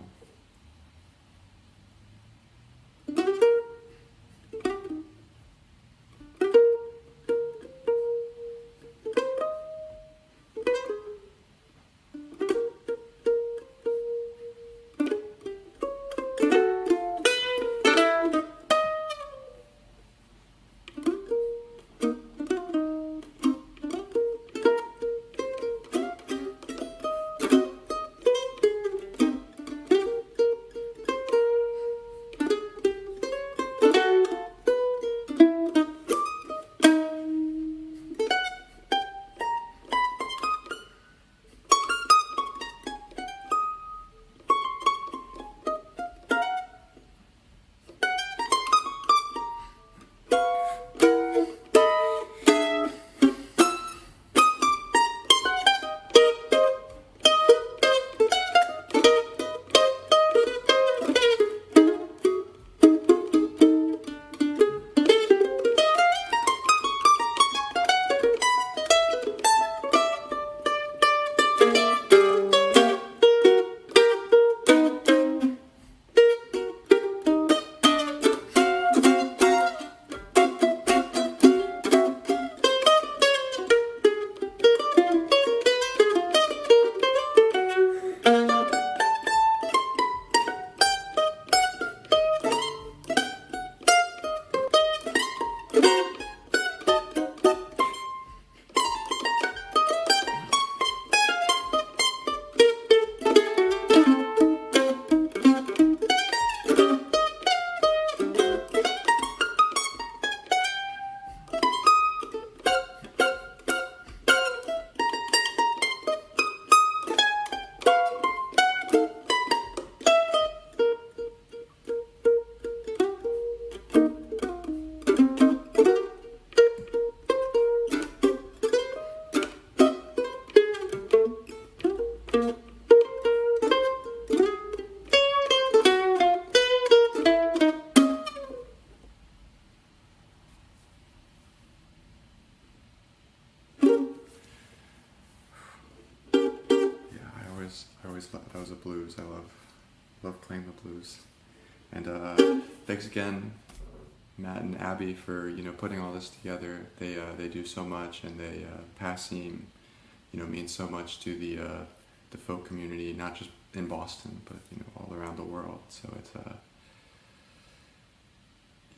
That was a blues. I love playing the blues. And thanks again, Matt and Abby, for putting all this together. They do so much, and Passim means so much to the folk community, not just in Boston, but all around the world. So it's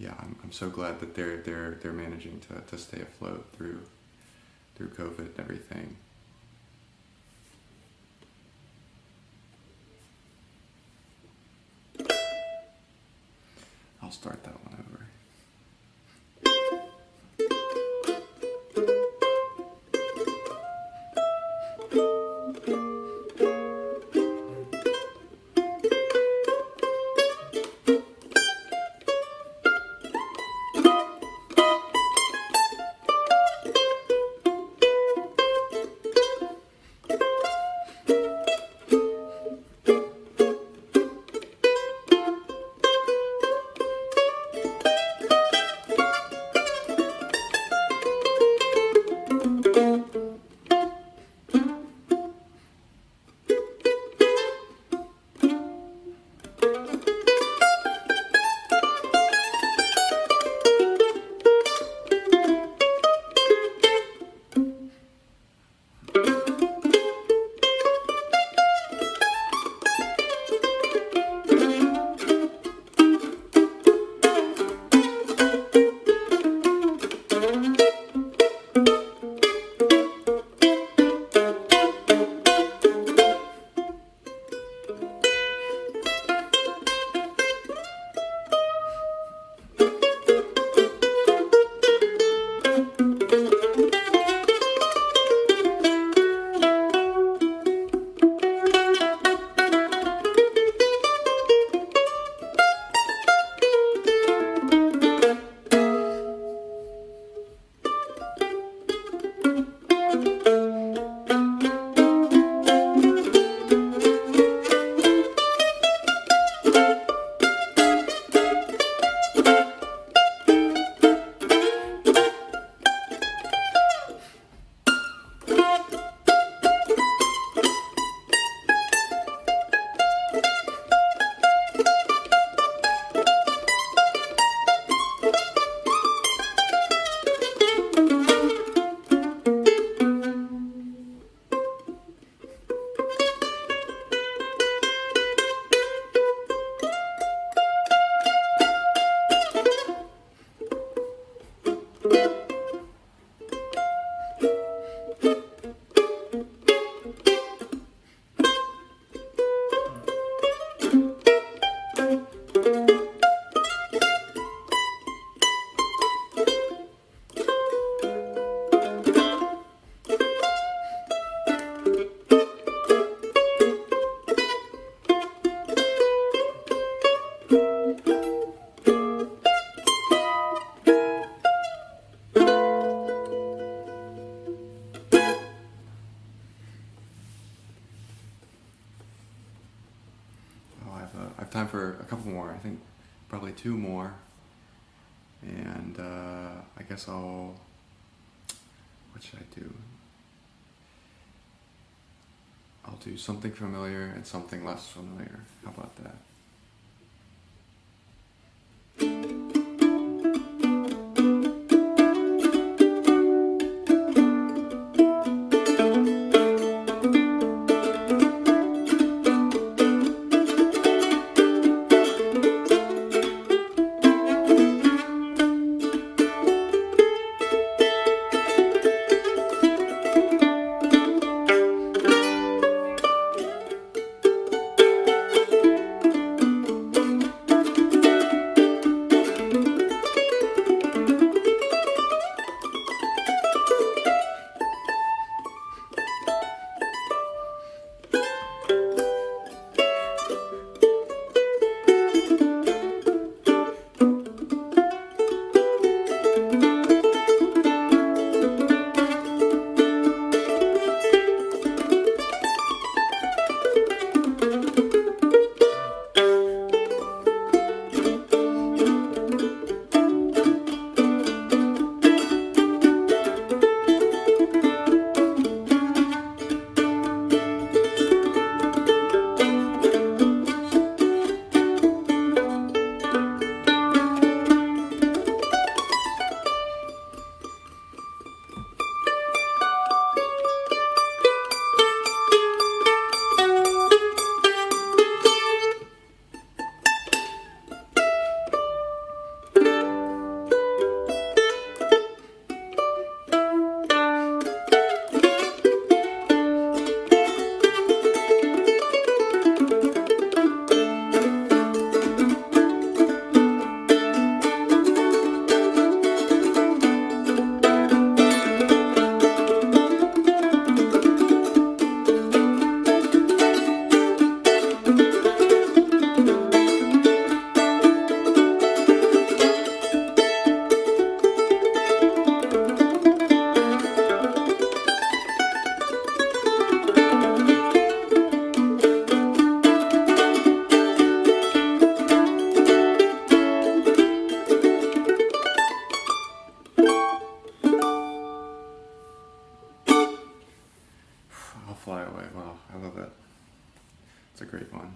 I'm so glad that they're managing to stay afloat through COVID and everything. I'll start that one over. probably 2 more. And I guess what should I do? I'll do something familiar and something less familiar. How about that? Fly Away. Wow, I love that. It's a great one.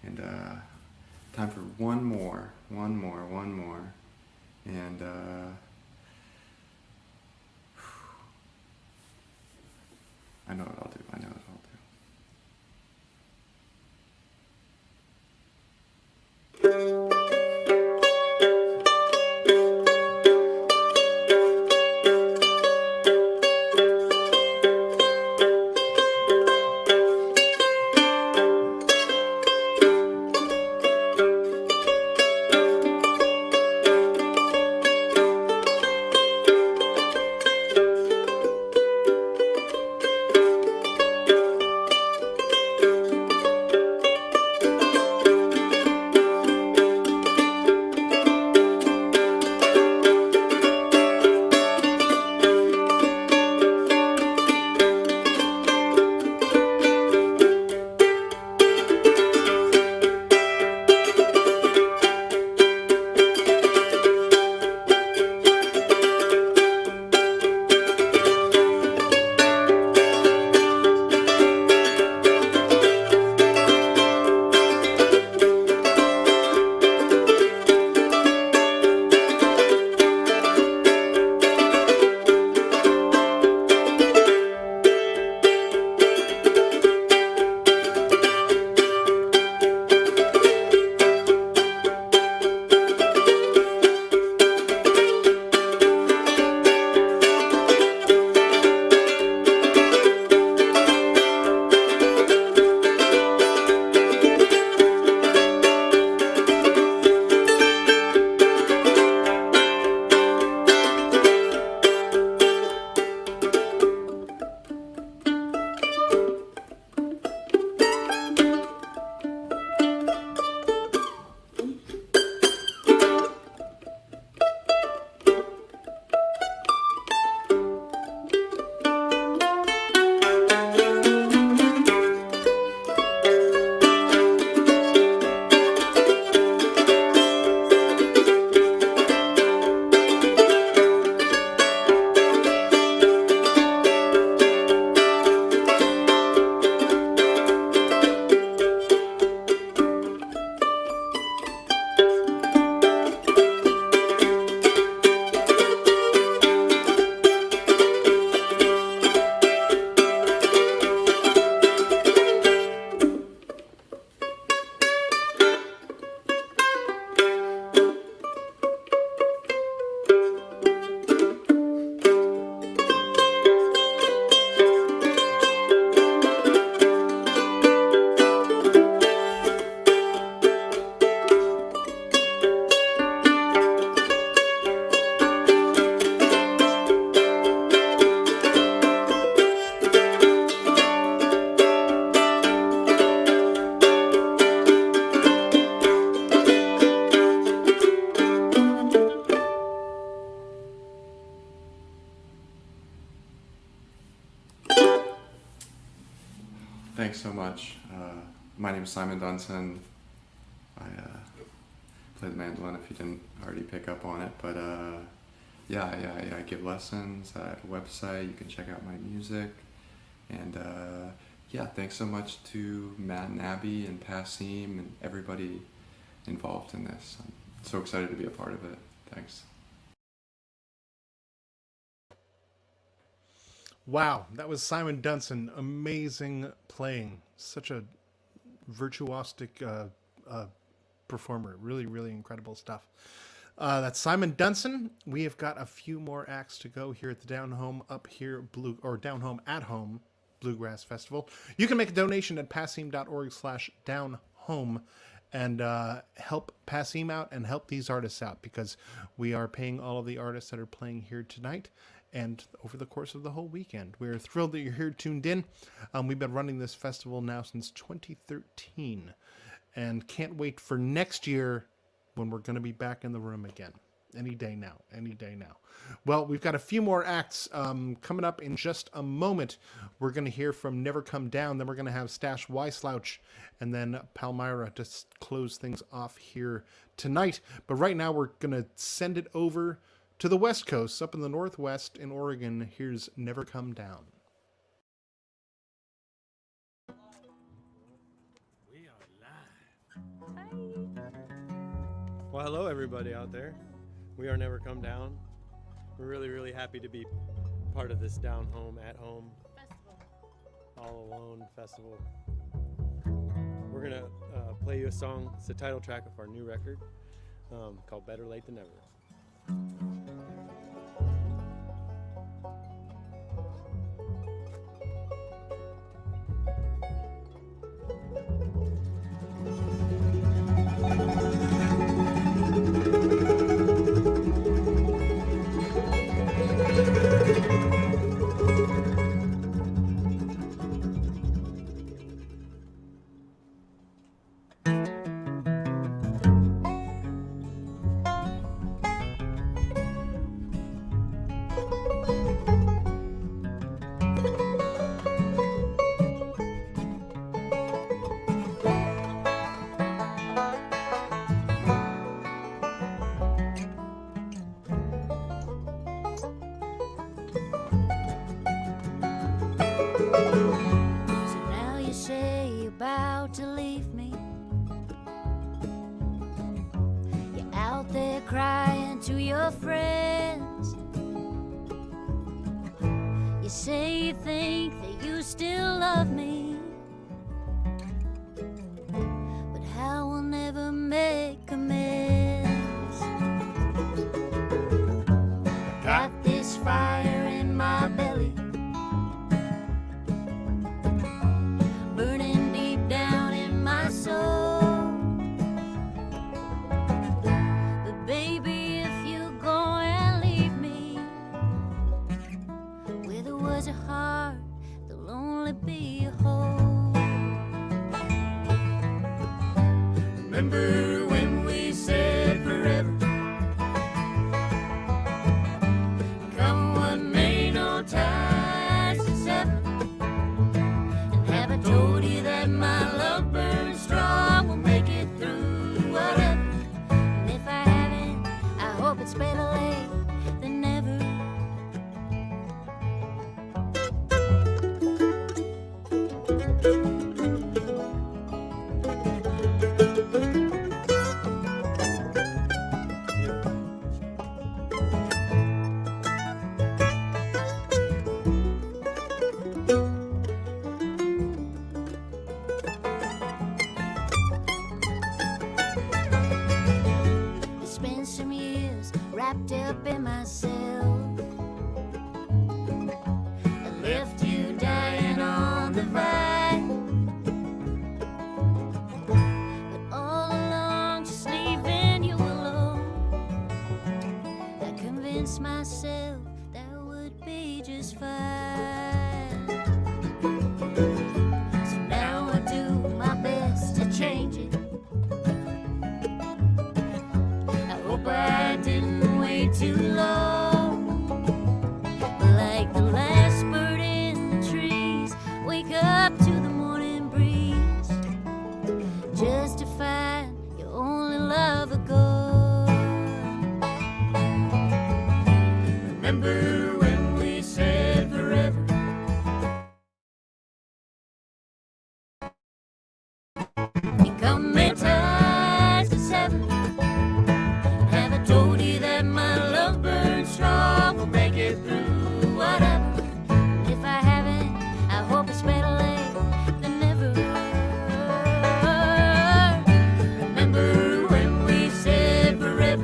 And time for one more. And I know what I'll do. so much. My name is Simon Dunson. I play the mandolin if you didn't already pick up on it, but I give lessons. I have a website. You can check out my music. And thanks so much to Matt and Abby and Passim and everybody involved in this. I'm so excited to be a part of it. Thanks. Wow, that was Simon Dunson. Amazing playing. Such a virtuosic performer. Really, really incredible stuff. That's Simon Dunson. We have got a few more acts to go here at the Down Home Down Home at Home Bluegrass Festival. You can make a donation at passim.org/downhome and help Passim out and help these artists out, because we are paying all of the artists that are playing here tonight and over the course of the whole weekend. We're thrilled that you're here tuned in. We've been running this festival now since 2013 and can't wait for next year when we're going to be back in the room again. Any day now. Well, we've got a few more acts coming up in just a moment. We're going to hear from Never Come Down. Then we're going to have Stash Weislouch and then Palmyra to close things off here tonight. But right now we're going to send it over to the West Coast, up in the Northwest in Oregon. Here's Never Come Down. We are live. Well, hello everybody out there. We are Never Come Down. We're really, really happy to be part of this Down Home, At Home, All Alone festival. We're gonna play you a song. It's the title track of our new record called Better Late Than Never. Wake up to the morning breeze. never gone. Remember when we said forever? You come many times to seven. Have I told you that my love burns strong? We'll make it through whatever. If I haven't, I hope it's better late than never. Remember when we said forever?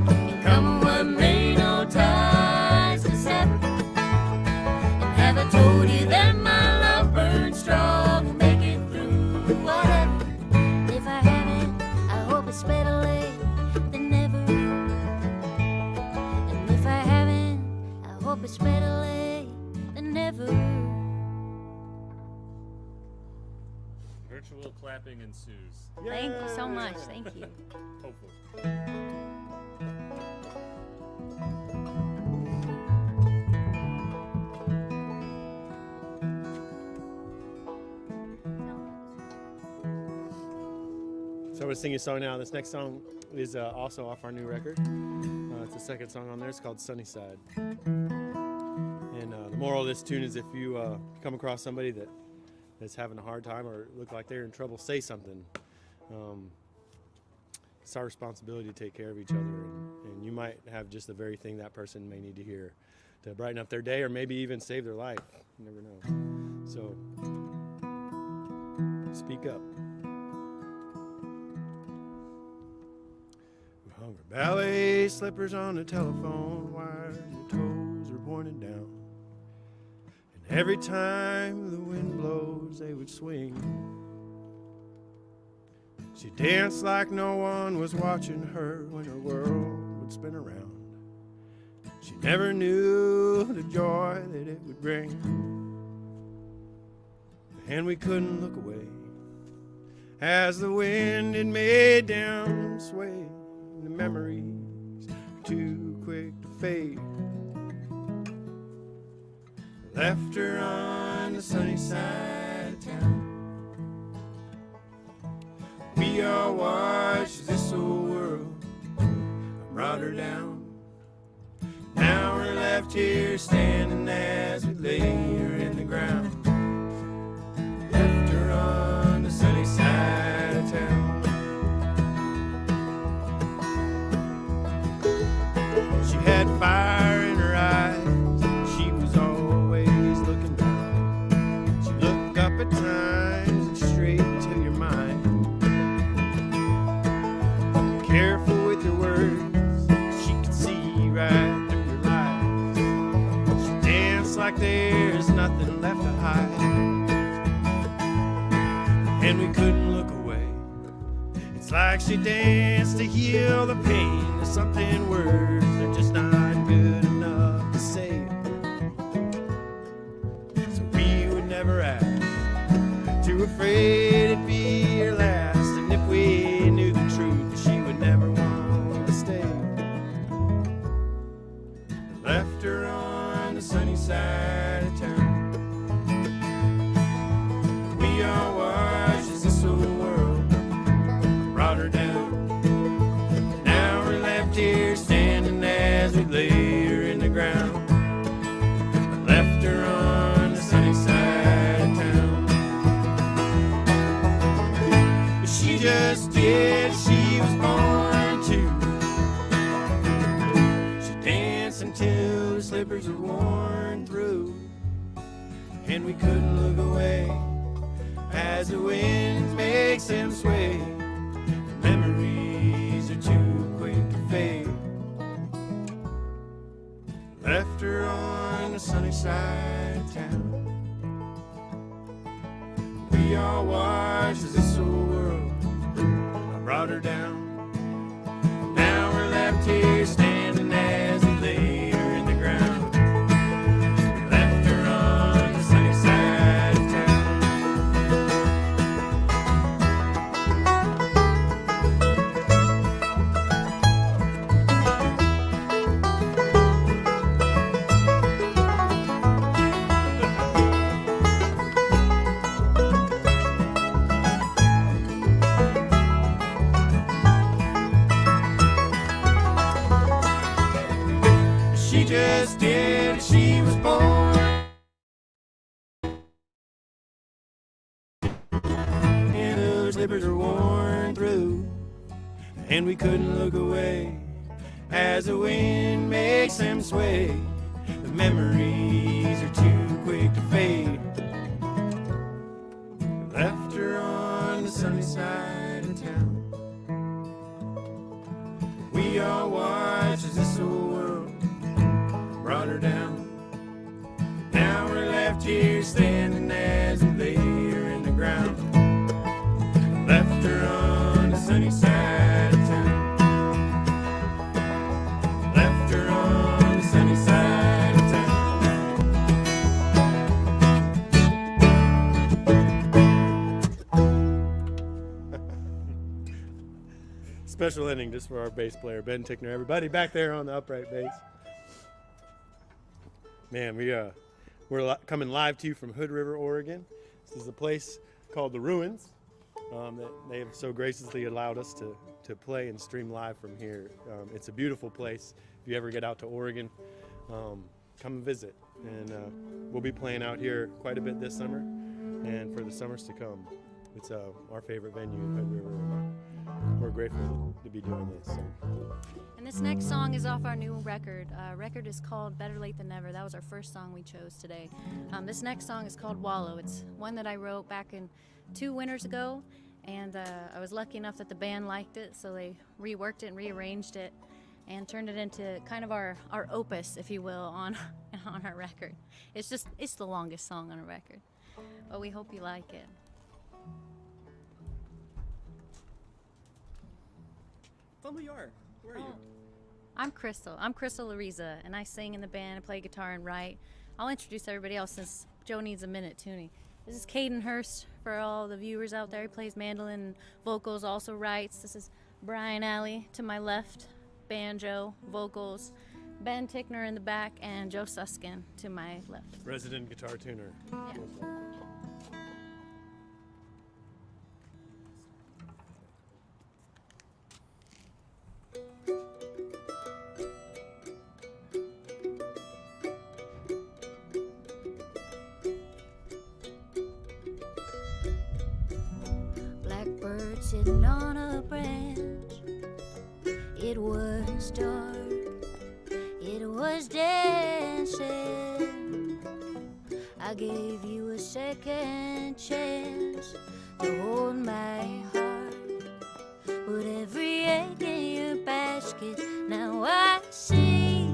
And come what may, no ties to sever. And have I told you that my love burns strong? We'll make it through whatever. If I haven't, I hope it's better late than never. And if I haven't, I hope it's better late than never. Virtual clapping ensues. Thank you so much. Thank you. Hopefully. So I'm gonna sing you a song now. This next song is also off our new record. It's the second song on there. It's called Sunnyside. And the moral of this tune is if you come across somebody that's having a hard time or look like they're in trouble, say something. It's our responsibility to take care of each other, and you might have just the very thing that person may need to hear to brighten up their day or maybe even save their life. You never know. So speak up. Hunger ballet slippers on the telephone wire, your toes are pointed down. And every time the wind blows, they would swing. She danced like no one was watching her when her world would spin around. She never knew the joy that it would bring. And we couldn't look away as the wind it made them sway. The memories are too quick to fade. Left her on the sunny side of town. We all watched this old world brought her down. Now we're left here standing as we lay her in the ground. Left her on the sunny side of town. She had fire in her eyes, she was always looking down. She looked up at times and straight to your mind. Careful with your words, she could see right through your lies. She danced like there's nothing left to hide. And we couldn't look away. It's like she danced to heal the pain. There's something words are just not good enough to say. So we would never ask, too afraid it'd be your last. And if we knew the truth, she would never want to stay. Left her on the sunny side of town. We all watched as this old world brought her down. Now we're left here standing as we lay her in the ground. Left her on the sunny side of town. But she just did, she was born to. She danced until her slippers were worn through. And we couldn't look away as the wind makes them sway. Memories are too quick to fade. Left her on the sunny side of town. We all watched as this old world brought her down. Now we're left here standing as we lay her in the ground. Left her on the sunny side of town. torn through, and we couldn't look away as the wind makes them sway. The memories are too quick to fade. Left her on the sunny side of town. We all watched as this old world brought her down. Now we're left here standing as we lay her in the ground. Left her on the sunny side of town. Left her on the sunny side of town. Special ending just for our bass player, Ben Tickner. Everybody back there on the upright bass. Man, we're coming live to you from Hood River, Oregon. This is a place called The Ruins that they have so graciously allowed us to play and stream live from here. It's a beautiful place. If you ever get out to Oregon, come and visit. And we'll be playing out here quite a bit this summer and for the summers to come. It's our favorite venue in Hood River. We're grateful to be doing this. So. And this next song is off our new record. Record is called Better Late Than Never. That was our first song we chose today. This next song is called Wallow. It's one that I wrote back in 2 winters ago, and I was lucky enough that the band liked it, so they reworked it and rearranged it and turned it into kind of our opus, if you will, on our record. It's the longest song on a record, but we hope you like it. Tell me you are. Where are you? I'm Crystal. I'm Crystal Ariza, and I sing in the band, I play guitar and write. I'll introduce everybody else since Joe needs a minute tuning. This is Caden Hurst for all the viewers out there. He plays mandolin and vocals, also writes. This is Brian Alley to my left, banjo, vocals. Ben Tickner in the back, and Joe Suskin to my left. Resident guitar tuner. Yeah. Blackbird sitting on a branch. It was dark. It was dancing. I gave you a second chance to hold my heart. Put every egg in your basket. Now I see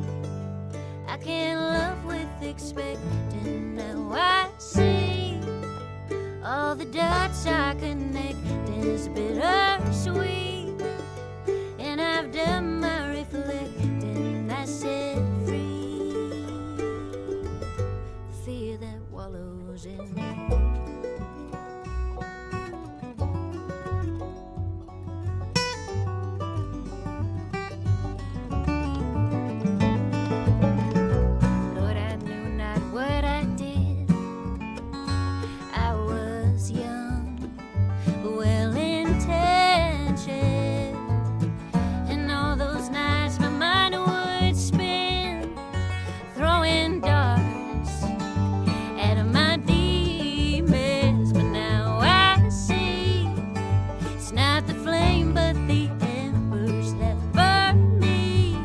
I can't love with expecting. Now I see all the dots are connecting. It's bittersweet, and I've done my reflecting. I set free the fear that wallows in me. Lord, I knew not what I did. I was young, well-intentioned, and all those nights my mind would spin, throwing darts at my demons. But now I see it's not the flame but the embers that burn me.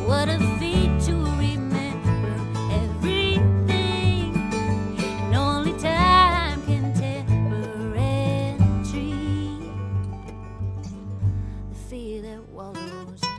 What a feat to remember everything, and only time can temper and treat the fear that wallows in me.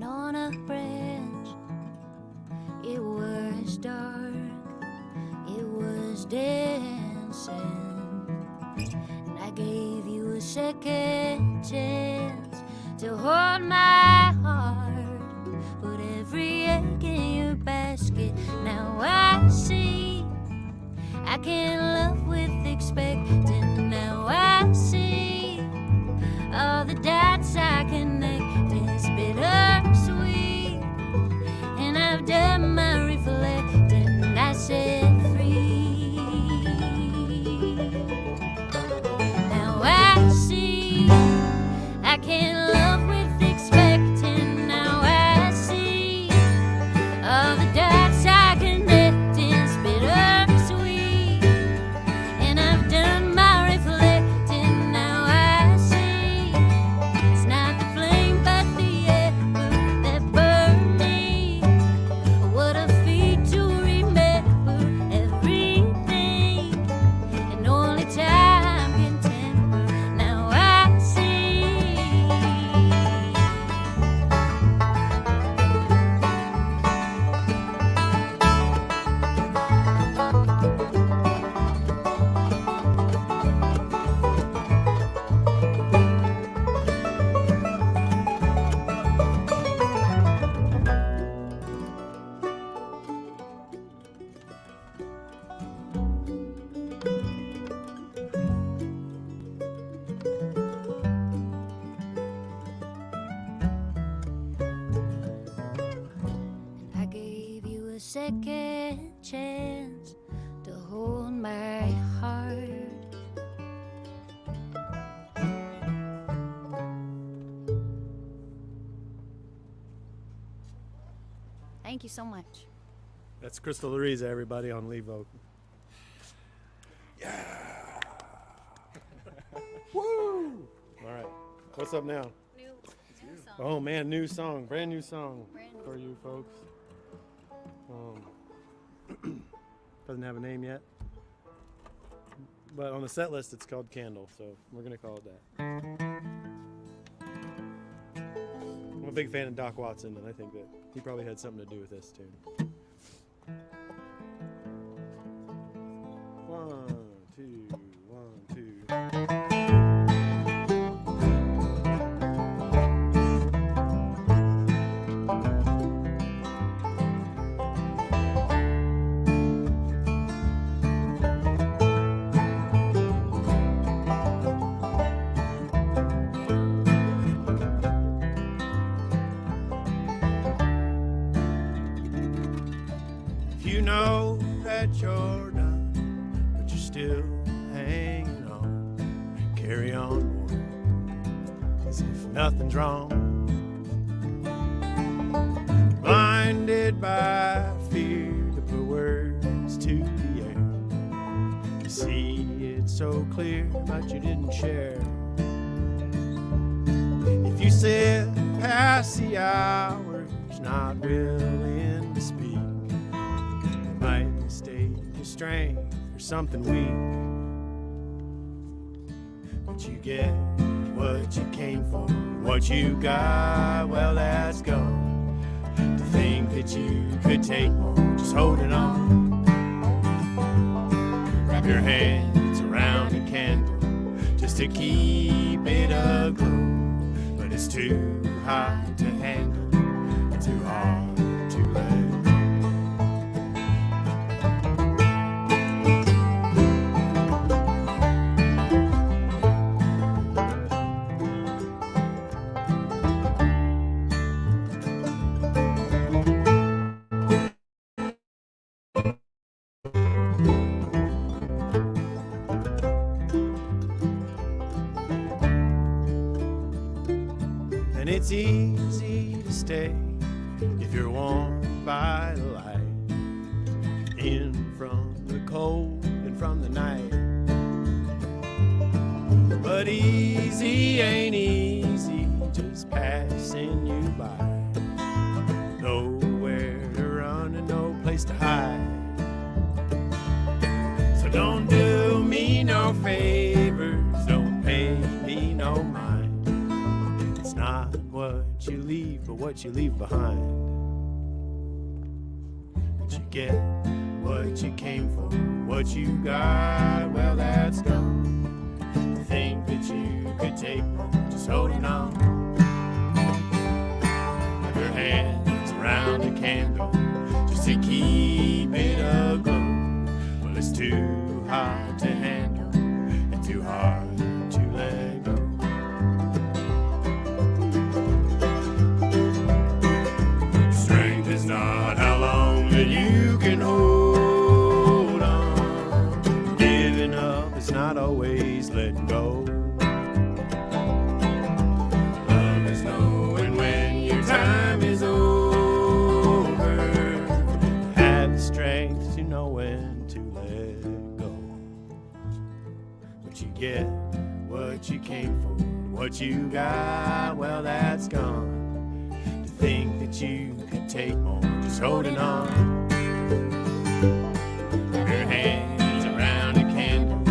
and on a branch. It was dark, it was dancing, and I gave you a second chance to hold my heart. Put every egg in your basket. Now I see I can't love with expecting. Now I see all the dots I connect. It's bittersweet, and I've done my reflecting. I said free. Now I see I can't love with expecting. Now I see all the dots I connect. It's bittersweet, and I've done my reflecting. Now I see it's not the flame but the ember that burned me. What a feat to remember everything, and only time can temper. Now I see. I gave you a second chance to hold my heart. Thank you so much. That's Crystal Louisa, everybody, on lead vocal. Yeah. Woo! All right. What's up now? New song. Oh man, new song, brand new song Brand new for you folks. Doesn't have a name yet, but on the set list it's called Candle, so we're gonna call it that. I'm a big fan of Doc Watson, and I think that he probably had something to do with this tune. 1, 2, 1, 2. You know that you're done, but you're still hanging on. Carry on, boy, as if nothing's wrong. Blinded by fear to put words to the air. You see it so clear, but you didn't share. If you sit past the hours, not willing to speak, might mistake your strength for something weak. But you get what you came for, what you got, well, that's gone. To think that you could take more, just holding on. Wrap your hands around a candle just to keep it aglow. But it's too hot to handle, too hard to let go. And it's easy to stay if you're warmed by the light, in from the cold and from the night. But easy ain't easy, just passing you by. Nowhere to run and no place to hide. So don't do me no favors, don't pay me no mind. It's not what what you leave, but what you leave behind. But you get what you came for, what you got, well, that's gone. To think that you could take more, just holding on. With your hands around a candle, just to keep it aglow. Well, it's too hard to handle and too hard to let go. Strength is not how long that you can hold on. Giving up is not always letting go. Love is knowing when your time is over. Have the strength to know when to let go. But you get what you came for, what you got, well, that's gone. To think that you could take more, just holding on. Your hands around a candle,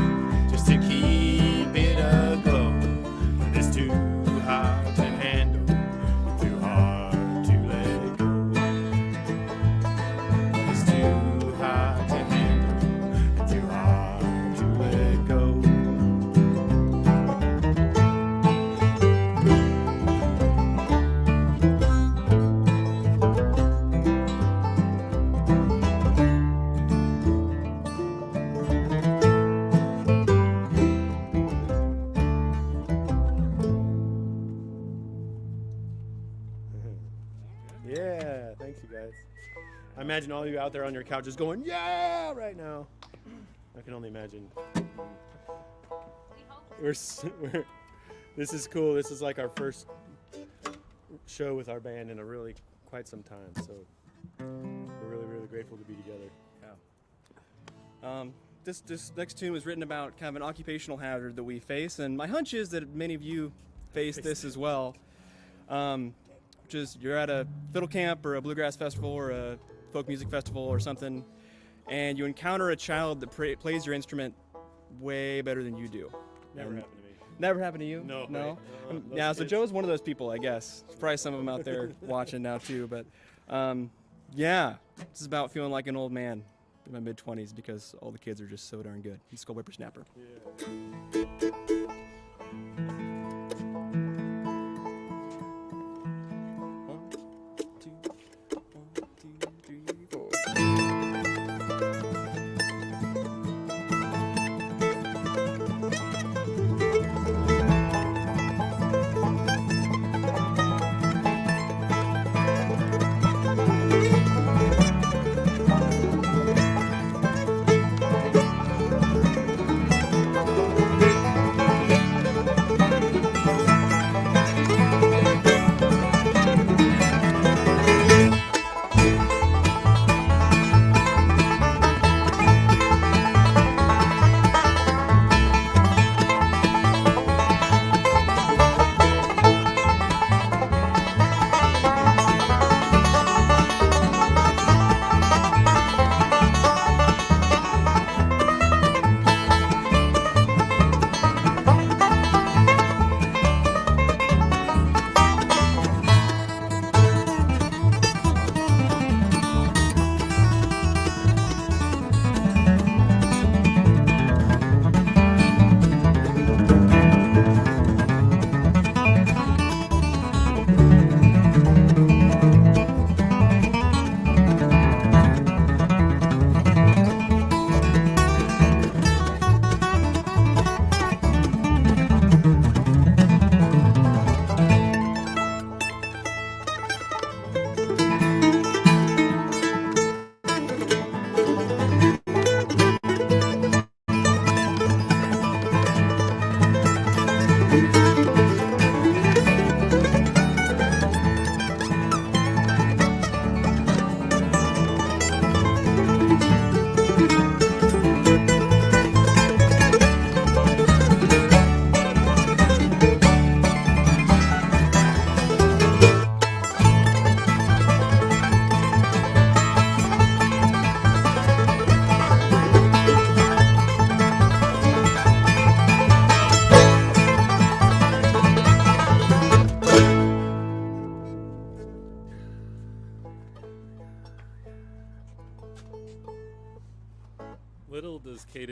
just to keep it aglow. But it's too hard to handle, too hard to let go. It's too hard to handle, too hard to let go. Yeah, thanks you guys. I imagine all of you out there on your couches going, yeah, right now. I can only imagine. This is cool. This is like our first show with our band in quite some time. So we're really, really grateful to be together. This next tune was written about kind of an occupational hazard that we face, and my hunch is that many of you face this as well. Which is you're at a fiddle camp or a bluegrass festival or a folk music festival or something, and you encounter a child that plays your instrument way better than you do. Never happened to me. Never happened to you? No. No? Those Yeah, so kids. Joe's one of those people, I guess. Probably some of them out there watching now too, but yeah, this is about feeling like an old man in my mid-20s because all the kids are just so darn good. Let's go whippersnapper. Yeah.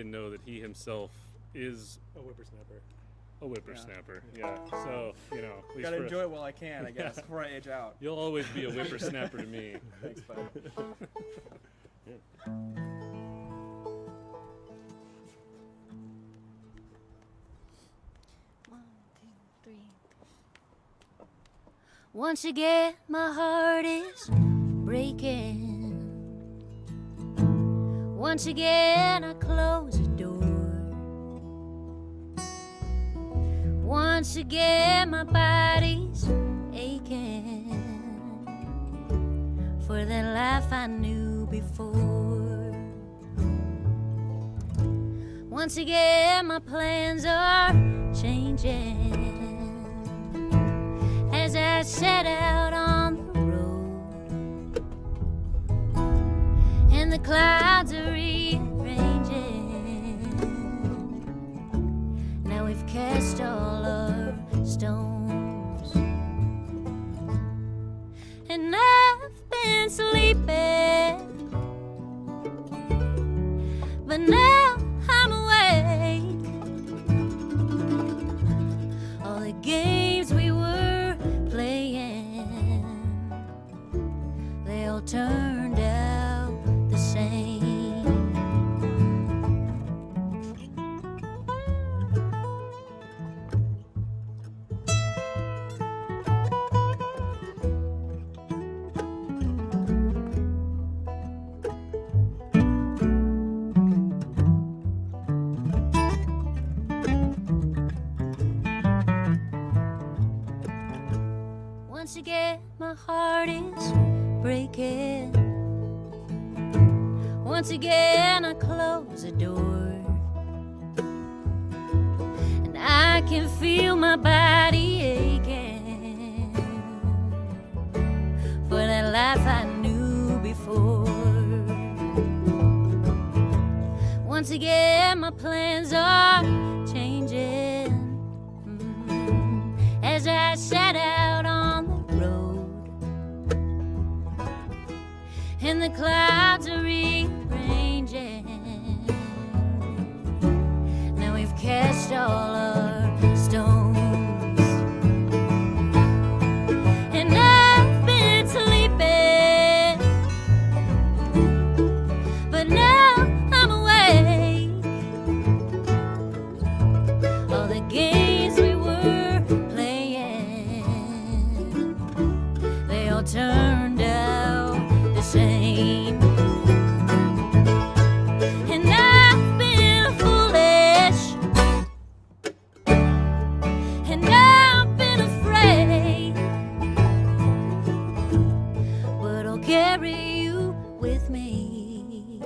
know that he himself is A whippersnapper. a whippersnapper. Yeah. So, you know, at least Gotta for- enjoy it while I can, I guess, before I age out. You'll always be a whippersnapper to me. Thanks, bud. One, two, three. Once again, my heart is breaking. Once again, I close the door. Once again, my body's aching for the life I knew before. Once again, my plans are changing as I set out on the road, and the clouds are rearranging. Now we've cast all our stones, and I've been sleeping, but now I'm awake. All the games we were playing, they all turned out the same. Once again, my heart is breaking. Once again, I close the door, and I can feel my body aching for that life I knew before. Once again, my plans are changing as I set out on the road, and the clouds are rearranging. Now we've cast all our stones, and I've been sleeping, but now I'm awake. All the games we were playing, they all turned out the same. And I've been foolish, and I've been afraid, but I'll carry you with me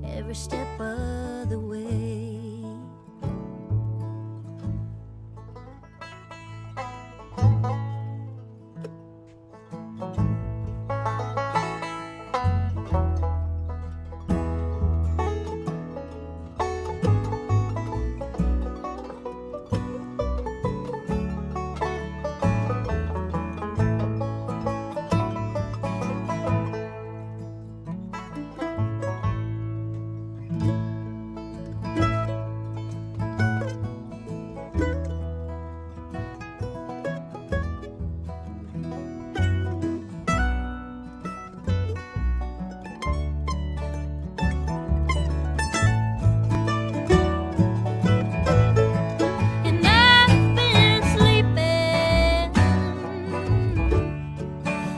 every step of the way. And I've been sleeping,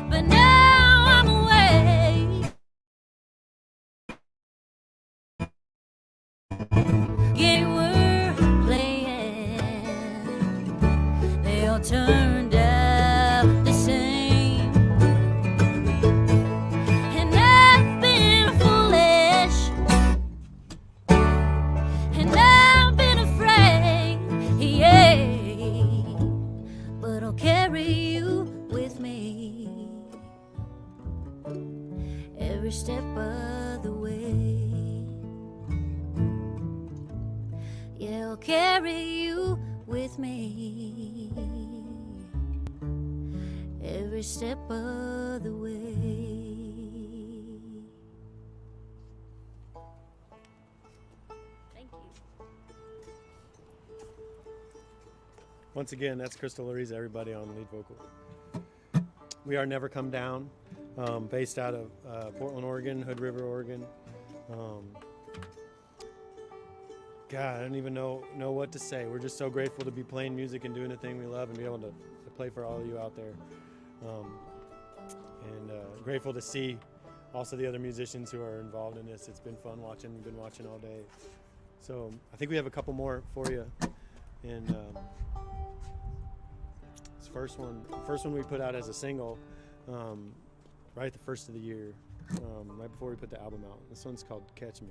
but now I'm awake. Game we're playing, they all turned out the same. And I've been foolish, and I've been afraid, yeah, but I'll carry you with me every step of the way. Yeah, I'll carry you with me every step of the way. Once again, that's Crystal Lariza, everybody on lead vocal. We are Never Come Down, based out of Portland, Oregon, Hood River, Oregon. God, I don't even know what to say. We're just so grateful to be playing music and doing the thing we love and be able to play for all of you out there. And grateful to see also the other musicians who are involved in this. It's been fun watching. We've been watching all day. So I think we have a couple more for you. And this first one we put out as a single right at the first of the year, right before we put the album out. This one's called Catch Me.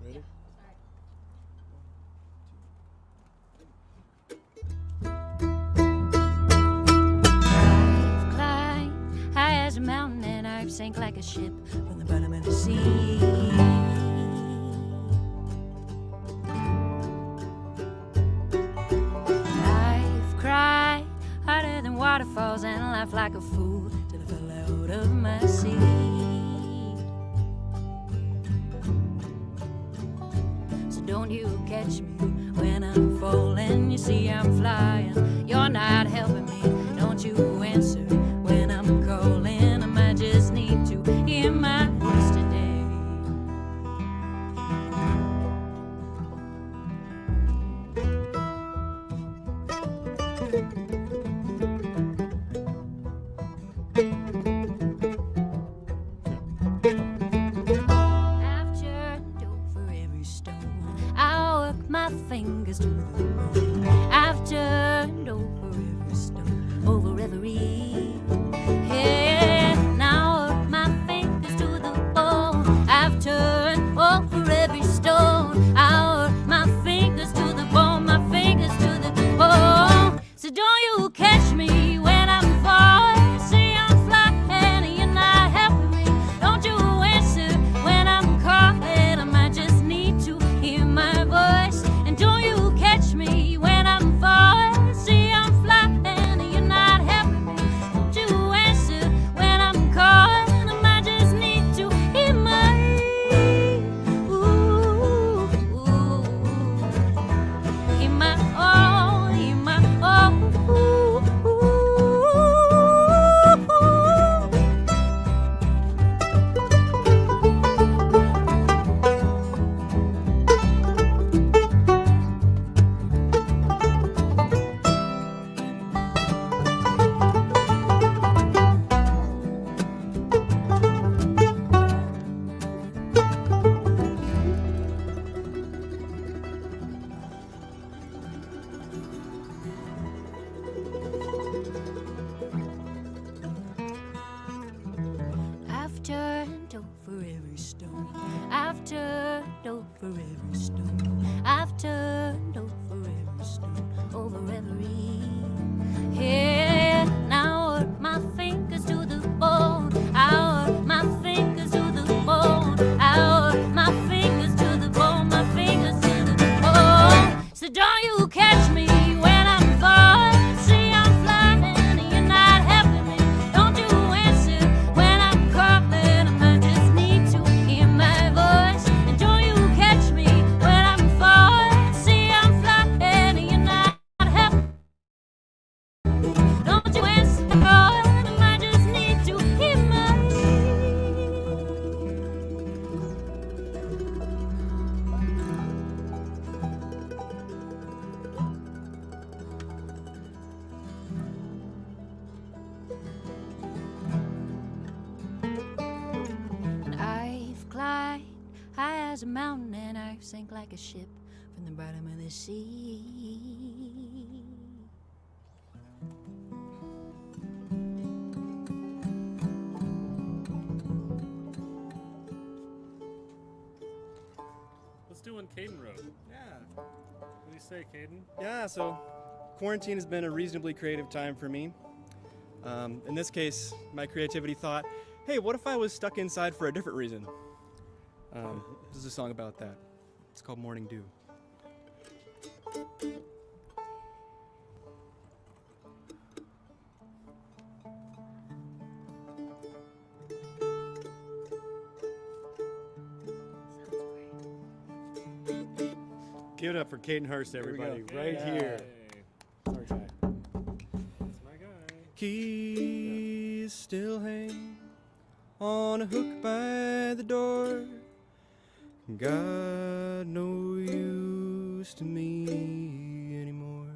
Ready? I've climbed high as a mountain and I've sank like a ship from the bottom of the sea. I've cried harder than waterfalls and laughed like a fool till I fell out of my seat. So don't you catch me when I'm falling. You see I'm flying, you're not helping me. Don't you answer when I'm calling. I might just need to hear my voice today. I've turned over every stone. I work my fingers to the bone. I've turned over every stone, over every. Yeah, now I work my fingers to the bone. I've turned over every stone. I work my fingers to the bone, my fingers to the bone. So don't you catch me when I'm falling. See I'm flying and you're not helping me. Don't you answer when I'm calling. I might just need to hear my voice. And don't you catch me when I'm falling. See I'm flying and you're not helping me. Don't you answer when I'm calling. I might just need to hear my ooh, hear my oh, hear my oh. I've turned over every stone. I've turned over every stone. I've turned over every stone, over every. Yeah, now I work my fingers to the bone. I work my fingers to the bone. I work my fingers to the bone, my fingers to the bone. So don't you catch me when I'm falling. See I'm flying and you're not helping me. Don't you answer when I'm calling. I might just need to hear my voice. And don't you catch me when I'm falling. See I'm flying and you're not helping. Don't you answer calling. I might just need to hear my. And I've climbed high as a mountain and I've sank like a ship from the bottom of the sea. Let's do one Caden wrote. Yeah. What do you say, Caden? Yeah, so quarantine has been a reasonably creative time for me. In this case, my creativity thought, hey, hey, what if I was stuck inside for a different reason? This is a song about that. It's called Morning Dew. Give it up for Caden Hurst, everybody, right Yay. here. Sorry, Ty. That's my guy. Keys still hang on a hook by the door. Got no use to me anymore.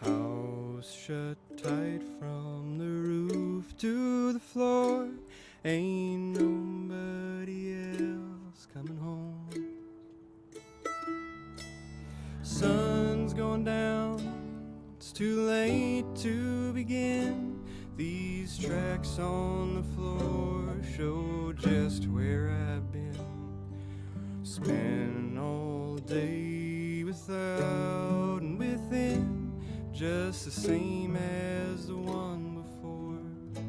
House shut tight from the roof to the floor. Ain't nobody else coming home. Sun's going down, it's too late to begin. These tracks on the floor show just where I've been. Spent all day without and within, just the same as the one before.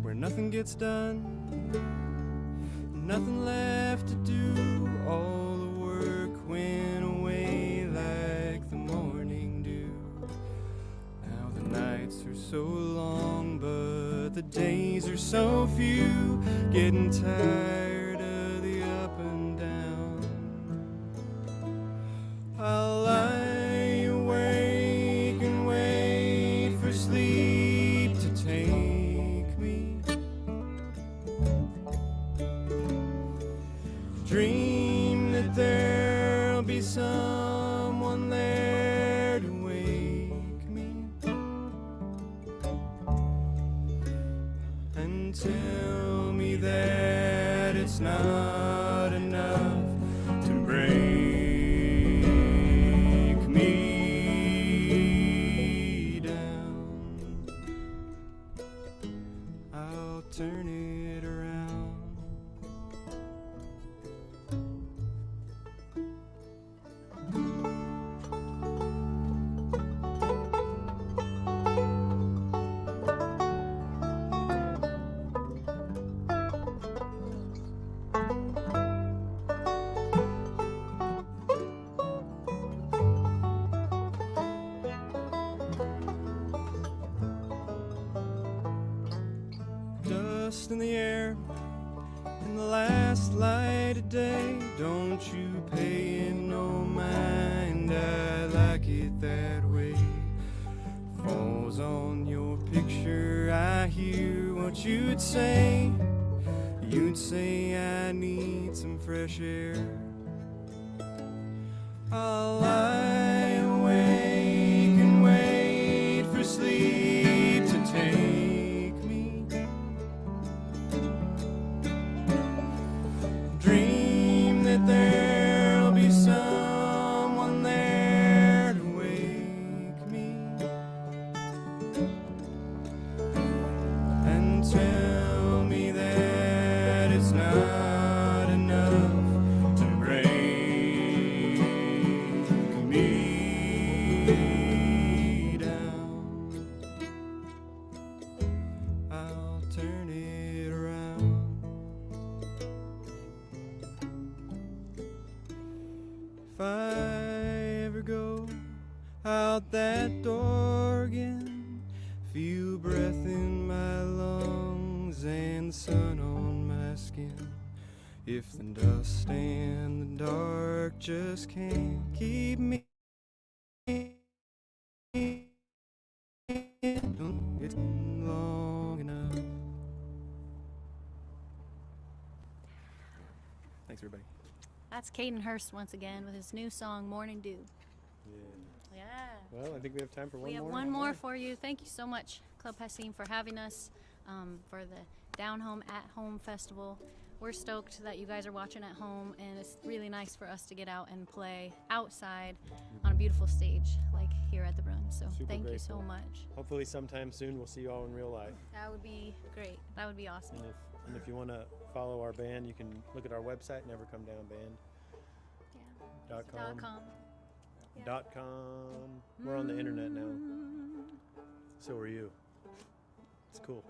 Where nothing gets done, nothing left to do. All the work went away like the morning dew. Now the nights are so long, but the days are so few. Getting tired of the up and down. I'll lie awake and wait for sleep to take me. Dream that there'll be someone there to wake me and tell me that it's not enough to break me down. I'll turn it around. Dust in the air in the last light of day. Don't you pay it no mind, I like it that way. Falls on your picture, I hear what you'd say. You'd say I need some fresh air. I'll lie awake and wait for sleep to take me. Dream that there'll be someone there to wake me and tell me that it's not enough to break me down. I'll turn it around. If I ever go out that door again, feel breath in my lungs and the sun on my skin. If the dust and the dark just can't keep me, it's been long enough. Thanks, everybody. That's Caden Hurst once again with his new song Morning Dew. Yeah. Well, I think we have time for one We have more. one more for you. Thank you so much, Club Passim, for having us for the Down Home at Home Festival. We're stoked that you guys are watching at home, and it's really nice for us to get out and play outside on a beautiful stage like here at the Run. So Super thank you grateful. so much. Hopefully sometime soon we'll see you all in real life. That would be great. That would be awesome. And if you want to follow our band, you can look at our website, nevercomedownband.com. .com. .com. We're on the internet now. So are you. It's cool.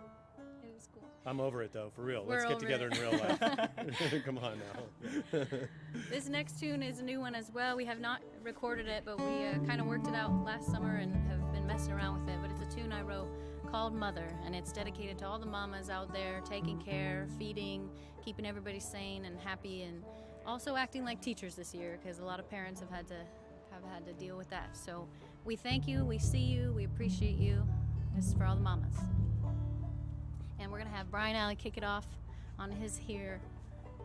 It was cool. I'm over it though, for real. We're Let's get over together it. in real life. Come on now. This next tune is a new one as well. We have not recorded it, but we kind of worked it out last summer and have been messing around with it. But it's a tune I wrote called Mother, and it's dedicated to all the mamas out there taking care, feeding, keeping everybody sane and happy, and also acting like teachers this year because a lot of parents have had to deal with that. So we thank you, we see you, we appreciate you. This is for all the mamas. And we're gonna have Brian Alley kick it off on his here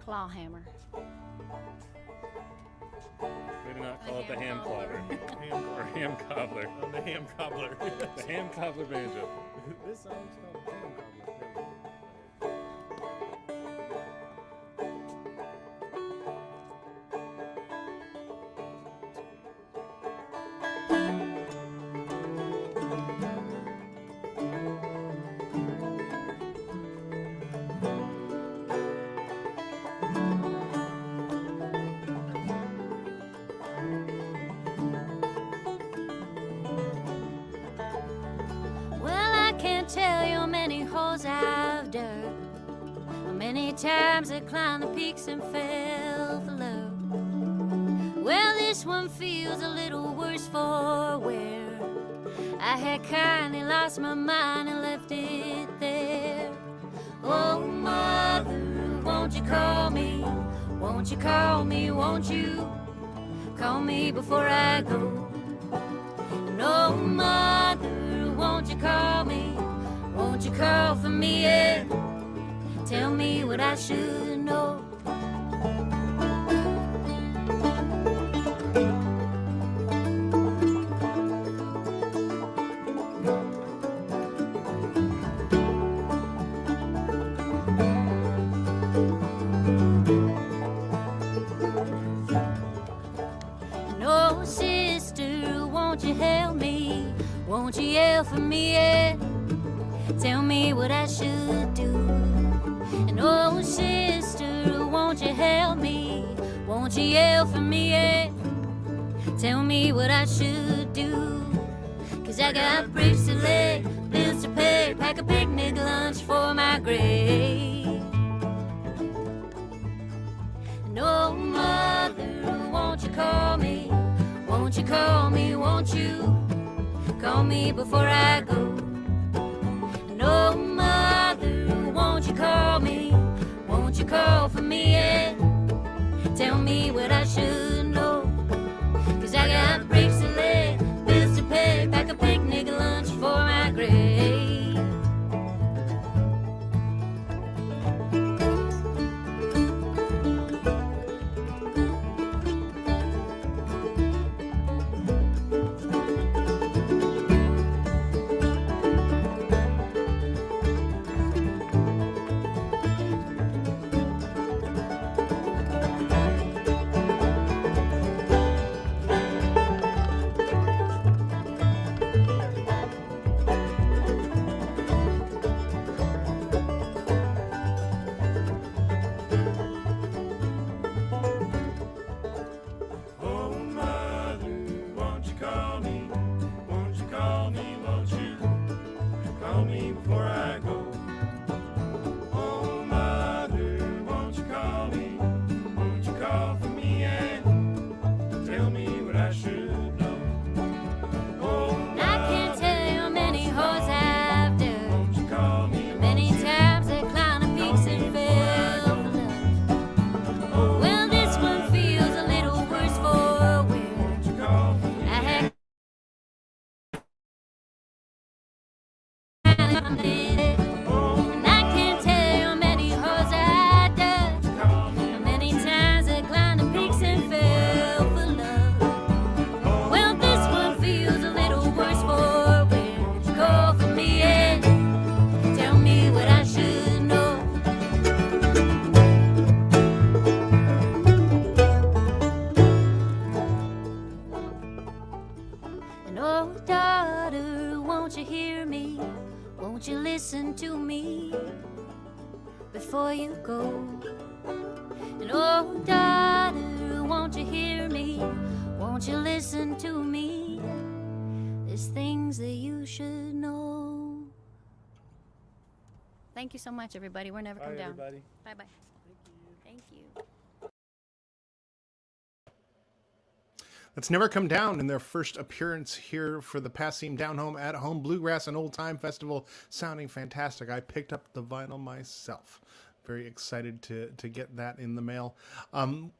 claw hammer. We do not call it the ham clobber. Or ham cobbler. On the ham cobbler. The ham cobbler banjo. This song's called ham cobbler. Well, I can't tell you how many holes I've dug, how many times I climbed the peaks and fell for love. Well, this one feels a little worse for wear. I had kindly lost my mind and left it there. Oh, mother, won't you call me? Won't you call me? Won't you call me before I go? No, mother, won't you call me? Won't you call for me and tell me what I should know? No, sister, won't you help me? Won't you yell for me and tell me what I should do? And oh, sister, won't you help me? Won't you yell for me and tell me what I should do? 'Cause I got bricks to lay, bills to pay, pack a picnic lunch for my grave. And oh, mother, won't you call me? Won't you call me? Won't you call me before I go? No, mother, won't you call me? Won't you call for me and tell me what I should know? 'Cause I got bricks to lay, bills to pay, pack a picnic lunch for my grave. Oh, mother, won't you call me? Won't you call me? Won't you call me before I go? Oh, mother, won't you call me? Won't you call for me and tell me what I should know? Oh, I can't tell you how many holes I've dug, won't you call me? many times I climbed the peaks and fell for love. Well, this one feels a little worse for wear. I had and I can't tell you how many holes I dug, how many times I climbed the peaks and fell for love. Well, this one feels a little worse for wear. Call for me and tell me what I should know. And oh, daughter, won't you hear me? Won't you listen to me before you go? And oh, daughter, won't you hear me? Won't you listen to me? There's things that you should know. Thank you so much, everybody. We're never Bye, come down. everybody. Bye-bye. Thank you. Let's Never Come Down in their first appearance here for the Passim Down Home at Home Bluegrass and Old Time Festival, sounding fantastic. I picked up the vinyl myself. Very excited to get that in the mail.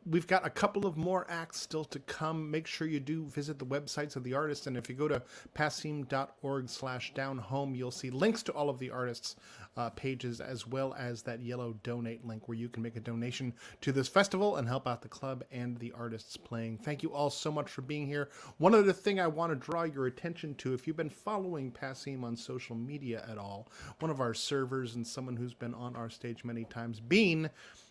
We've got a couple of more acts still to come. Make sure you do visit the websites of the artists, and if you go to passim.org/downhome, you'll see links to all of the artists' pages, as well as that yellow donate link where you can make a donation to this festival and help out the club and the artists playing. Thank you all so much for being here. One other thing I want to draw your attention to, if you've been following Passim on social media at all, one of our servers and someone who's been on our stage many times, Bean,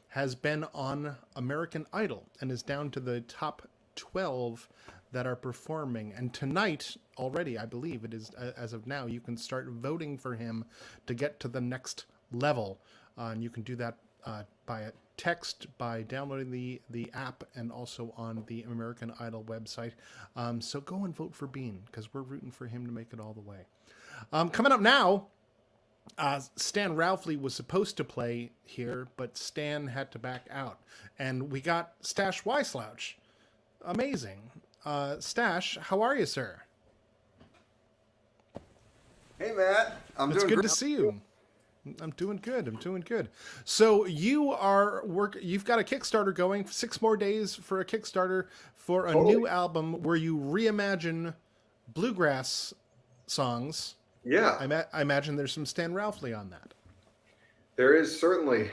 has been on American Idol and is down to the top 12 that are performing. And tonight, already, I believe it is, as of now, you can start voting for him to get to the next level. And you can do that by a text, by downloading the app, and also on the American Idol website. So go and vote for Bean, because we're rooting for him to make it all the way. Coming up now, Stan Ralphley was supposed to play here, but Stan had to back out. And we got Stash Weislouch. Amazing. Stash, how are you, sir? Hey, Matt. It's good to see you. I'm doing good. So you've got a Kickstarter going, 6 more days for a Kickstarter for a new album where you reimagine bluegrass songs. Yeah. I imagine there's some Stan Ralphley on that. There is certainly.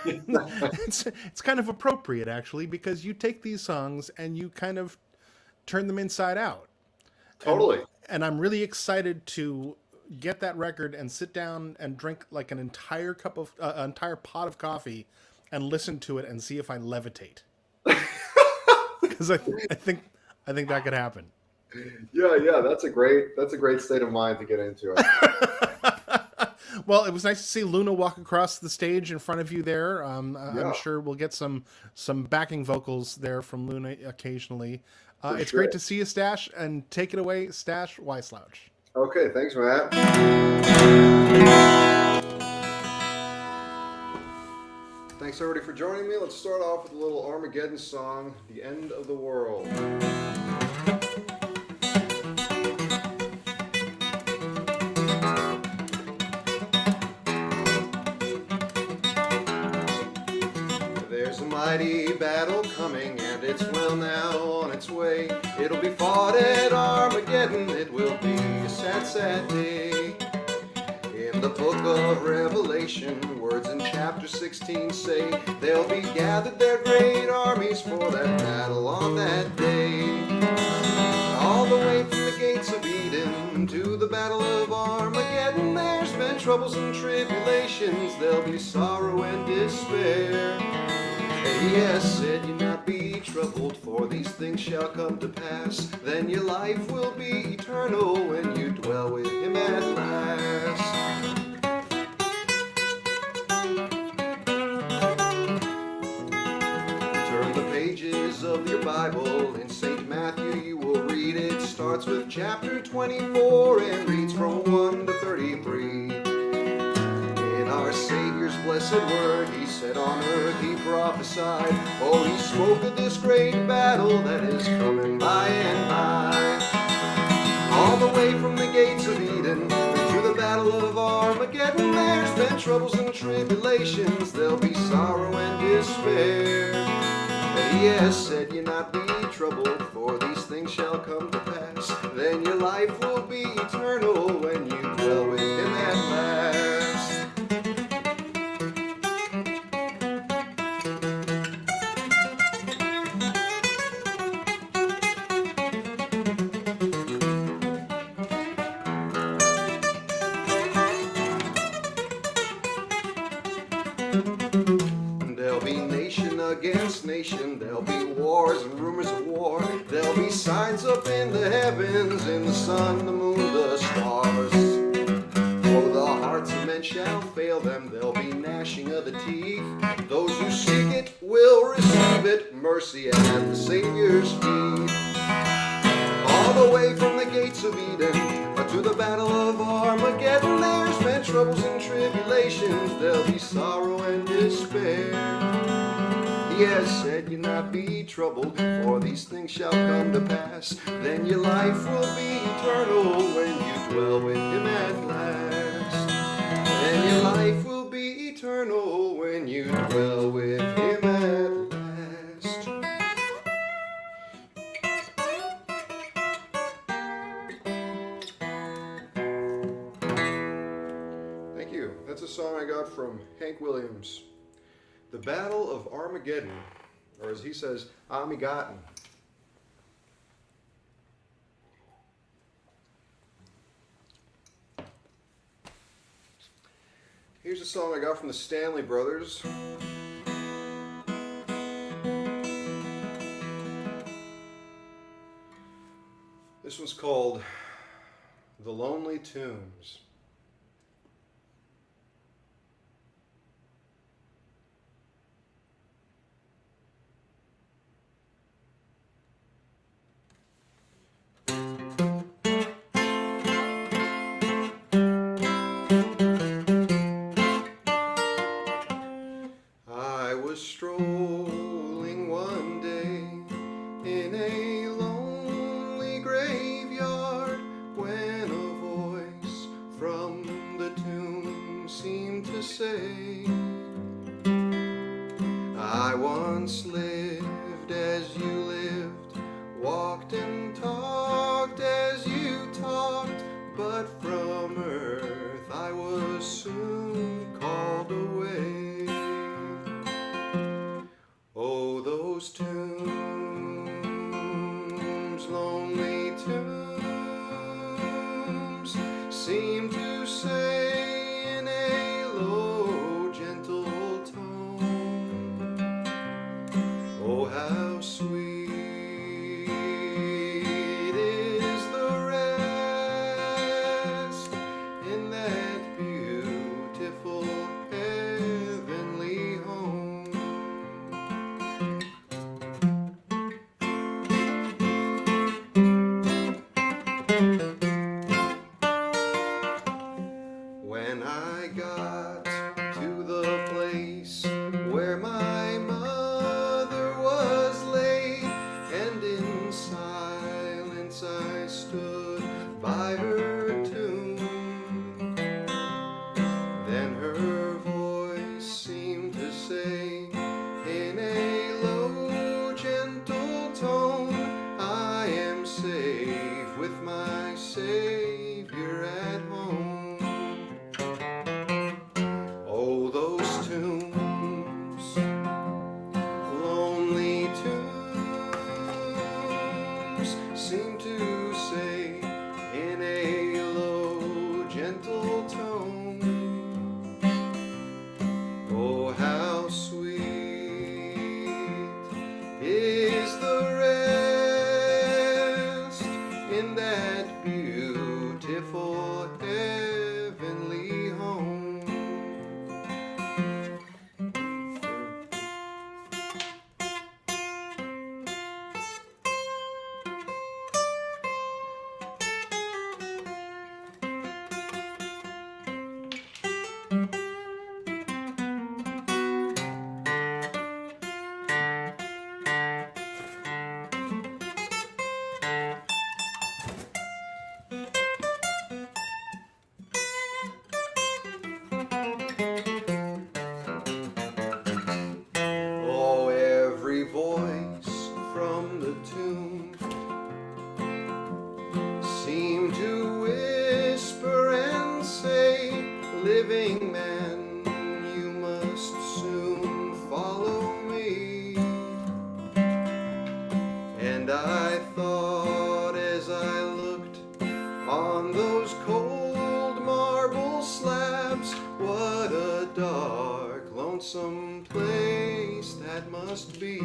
It's kind of appropriate, actually, because you take these songs and you kind of turn them inside out. Totally. And I'm really excited to get that record and sit down and drink like an entire pot of coffee and listen to it and see if I levitate. Because I think that could happen. Yeah, that's a great state of mind to get into it. Well, it was nice to see Luna walk across the stage in front of you there. I'm sure we'll get some backing vocals there from Luna occasionally. It's great to see you, Stash, and take it away, Stash Weislouch. Okay, thanks, Matt. Thanks, everybody, for joining me. Let's start off with a little Armageddon song, The End of the World. There's a mighty battle coming, and it's well now on its way. It'll be fought at Armageddon, it will be a sad, sad day. In the book of Revelation, words in chapter 16 say, they'll be gathered their great armies for that battle on that day. All the way from the gates of Eden to the battle of Armageddon, there's been troubles and tribulations, there'll be sorrow and despair. Yes, said you not be troubled, for these things shall come to pass. Then your life will be eternal when you dwell with him at last. Turn the pages of your Bible. In St. Matthew you will read it. Starts with chapter 24 and reads from 1 to 33. In our Savior's blessed word, he said on earth he prophesied. Oh, he spoke of this great battle that is coming by and by. All the way from the gates of Eden to the battle of Armageddon, there's been troubles and tribulations, there'll be sorrow and despair. Yes, said you not be troubled, for these things shall come to pass. Then your life will be eternal when you dwell with him at last. There'll be nation against nation, there'll be wars and rumors of war. There'll be signs up in the heavens, in the sun, the moon, the stars. Oh, the hearts of men shall fail them, there'll be gnashing of the teeth. Those who seek it will receive it, mercy at the Savior's feet. All the way from the gates of Eden to the battle of Armageddon, there's been troubles and tribulations, there'll be sorrow and despair. He has said, "You not be troubled, for these things shall come to pass. Then your life will be eternal when you dwell with him at last. Then your life will be eternal when you dwell with him at last." Thank you. That's a song I got from Hank Williams. The Battle of Armageddon, or as he says, Armageddon. Here's a song I got from the Stanley Brothers. This one's called The Lonely Tombs. I was strolling one day in a lonely graveyard when a voice from the tomb seemed to say, "I once lived as you lived, walked and talked as you talked, but from earth I was soon called away." Oh, those tombs, lonely tombs, seem to say in a low, gentle tone, "Oh, how sweet is the rest in that beautiful heavenly home." When I got to the place where my mother was laid, and in silence I stood by her tomb, then her voice seemed to say in a low, gentle tone, "I am safe with my Savior at home." Oh, those tombs, lonely tombs, seem to say in a low, gentle tone, "Oh, how sweet is the rest in that beautiful heavenly home." Oh, every voice from the tomb seemed to whisper and say, "Living man, you must soon follow me." And I thought as I looked on those cold marble slabs, what a dark, lonesome place that must be.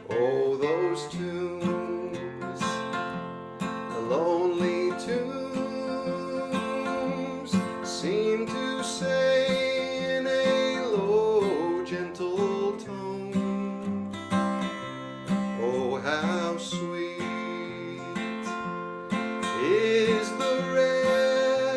Oh, those tombs, lonely tombs, seem to say in a low, gentle tone, "Oh, how sweet is the rest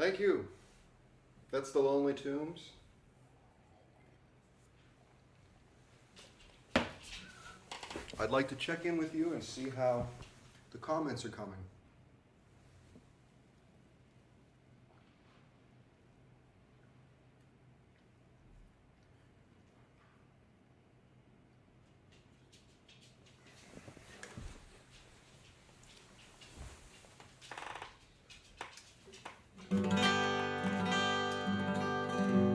Thank you. That's the Lonely Tombs. I'd like to check in with you and see how the comments are coming.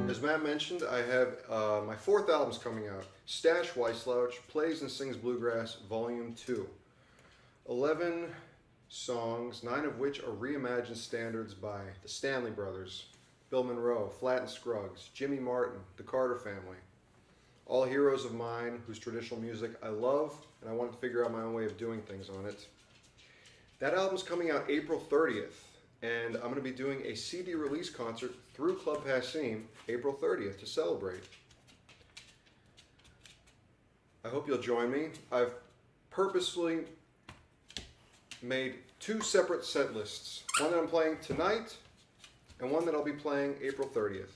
As Matt mentioned, I have my 4th album's coming out. Stash Weisslouch Plays and Sings Bluegrass Volume 2. 11 songs, 9 of which are reimagined standards by the Stanley Brothers, Bill Monroe, Flatt and Scruggs, Jimmy Martin, the Carter Family. All heroes of mine whose traditional music I love, and I wanted to figure out my own way of doing things on it. That album's coming out April 30th. And I'm going to be doing a CD release concert through Club Passim April 30th to celebrate. I hope you'll join me. I've purposely made 2 separate set lists. One that I'm playing tonight and one that I'll be playing April 30th.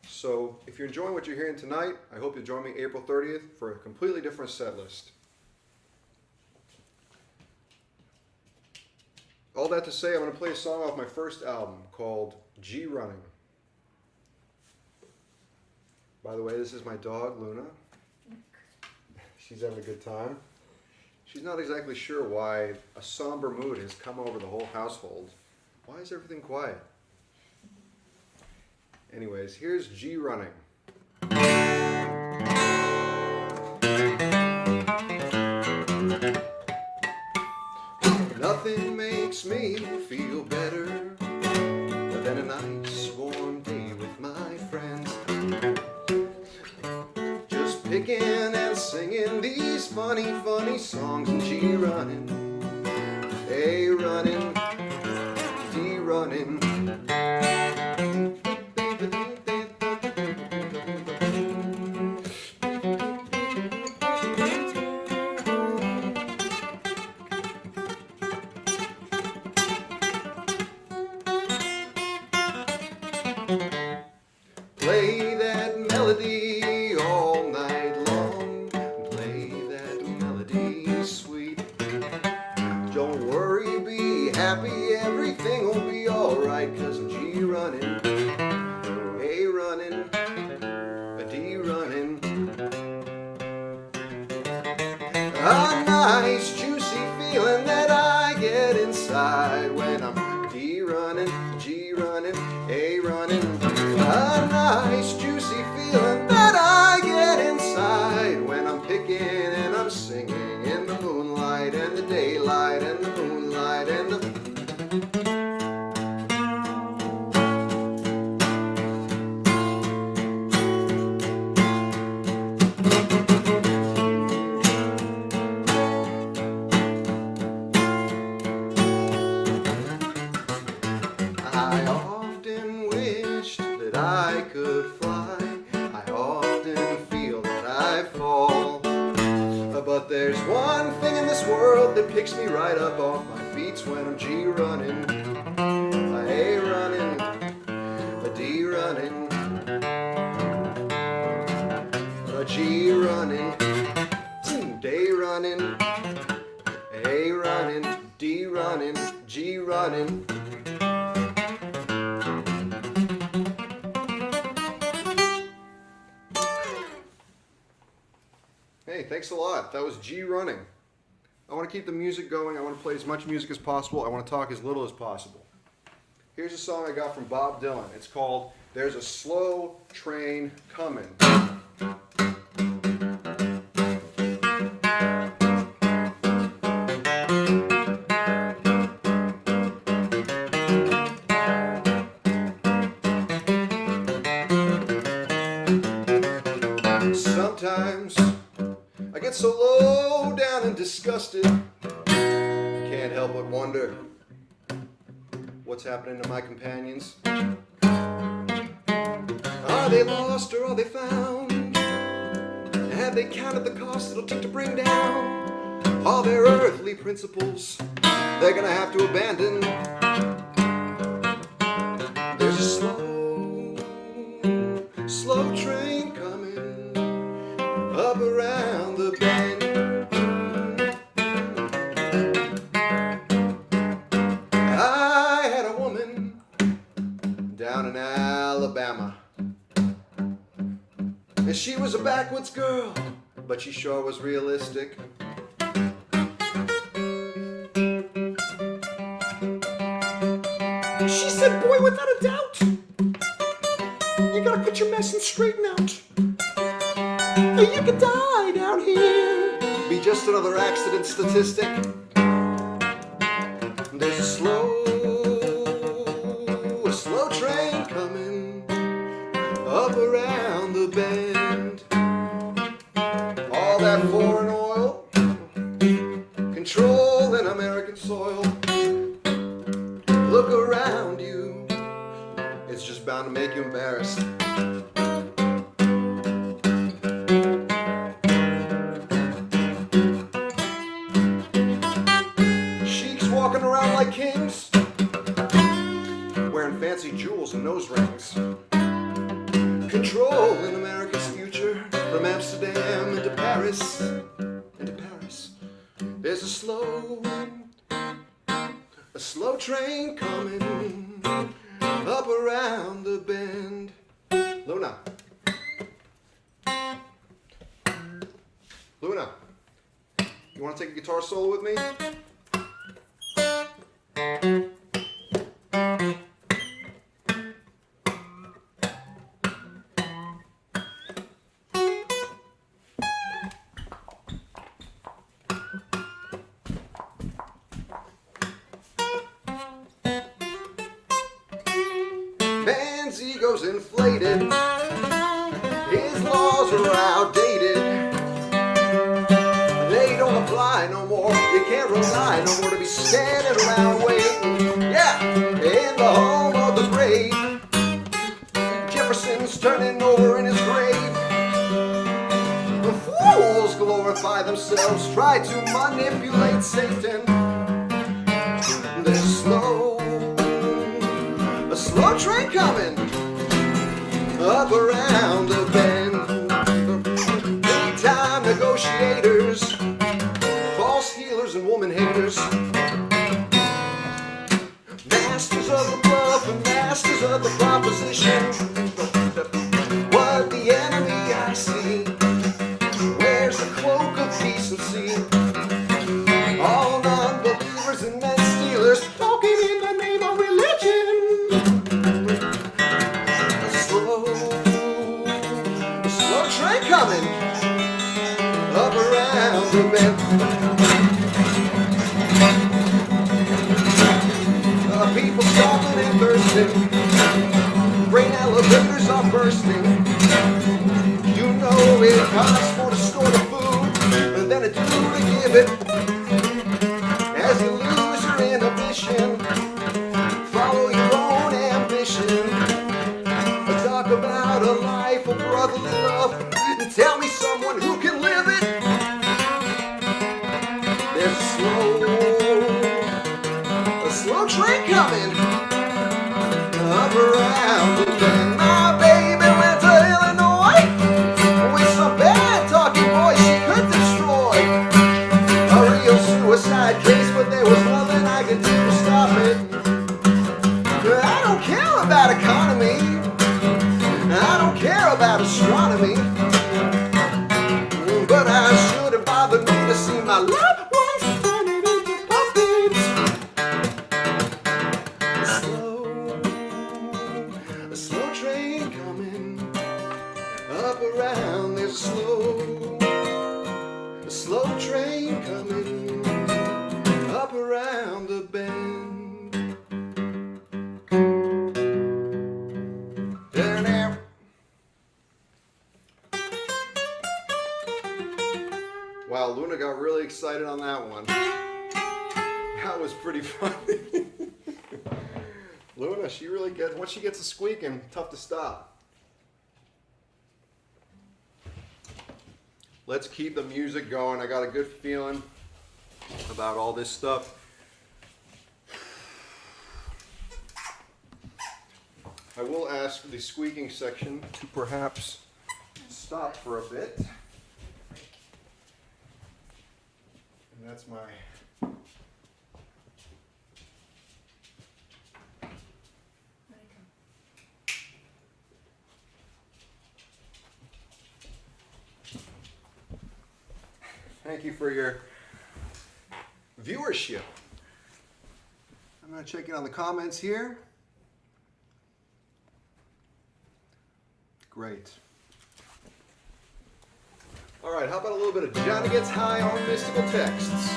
So if you're enjoying what you're hearing tonight, I hope you'll join me April 30th for a completely different set list. All that to say, I'm going to play a song off my first album called G Running. By the way, this is my dog, Luna. She's having a good time. She's not exactly sure why a somber mood has come over the whole household. Why is everything quiet? Anyways, here's G Running. Nothing makes me feel better than a nice warm day with my friends. Just picking and singing these funny, funny songs and G running. A running, D running. Play that melody all night long. Play that melody sweet. Don't worry, be happy, everything will be alright, 'cause I'm G running, A running, a D running. A nice juicy feeling that I get inside when I'm D running, G running, A running. A nice juicy feeling that I get inside when I'm picking and I'm singing in the moonlight and the daylight and the moonlight and the... I often wished that I could fly. I often feel that I fall. But there's one thing in this world that picks me right up off my feet when I'm G running, a A running, a D running, a G running, day running, A running, D running, G running. Hey, thanks a lot. That was G Running. I want to keep the music going. I want to play as much music as possible. I want to talk as little as possible. Here's a song I got from Bob Dylan. It's called There's a Slow Train Coming. Sometimes I get so low down and disgusted, I can't help but wonder what's happening to my companions. Are they lost or are they found? Have they counted the cost it'll take to bring down all their earthly principles they're gonna have to abandon? but she sure was realistic. She said, boy, without a doubt, you gotta put your mess and straighten out. You could die down here, be just another accident statistic. There's a slow train coming up around the bend. All that foreign oil controlling American soil. Look around you, it's just bound to make you embarrassed. Sheiks walking around like kings, wearing fancy jewels and nose rings, controlling America's future from Amsterdam into Paris. There's a slow train coming up around the bend. Luna, you want to take a guitar solo with me? Man's ego's inflated, his laws are outdated, they don't apply no more, you can't rely no more to be standing around waiting. Yeah, in the home of the brave, Jefferson's turning over in his grave. The fools glorify themselves, try to manipulate Satan. There's a slow train coming up around the bend. Big time negotiators, false healers and woman haters, masters of the bluff and masters of the proposition. What the enemy I see wears a cloak of decency. All non-believers and men stealers talking in the name of religion. A slow train coming up around the bend. People starving and thirsting, grain elevators are bursting. You know it costs more to store the food than it do to give it. As you lose your inhibition, follow your own ambition. Talk about a life of brotherly love, and tell me someone who can live it. There's a slow train coming up around the bend. My baby went to Illinois with some bad talking boys she could destroy. A real suicide case, but there was nothing I could do to stop it. I don't care about economy, I don't care about astronomy, but I should have bothered me to see my loved ones turning into puppets. A slow train coming up around. There's a slow train coming up around the bend. Wow, Luna got really excited on that one. That was pretty funny. Luna, she really gets, once she gets to squeaking, tough to stop. Let's keep the music going. I got a good feeling about all this stuff. I will ask the squeaking section to perhaps stop for a bit. And that's my Thank you for your viewership. I'm going to check in on the comments here. Great. All right, how about a little bit of Johnny Gets High on Mystical Texts?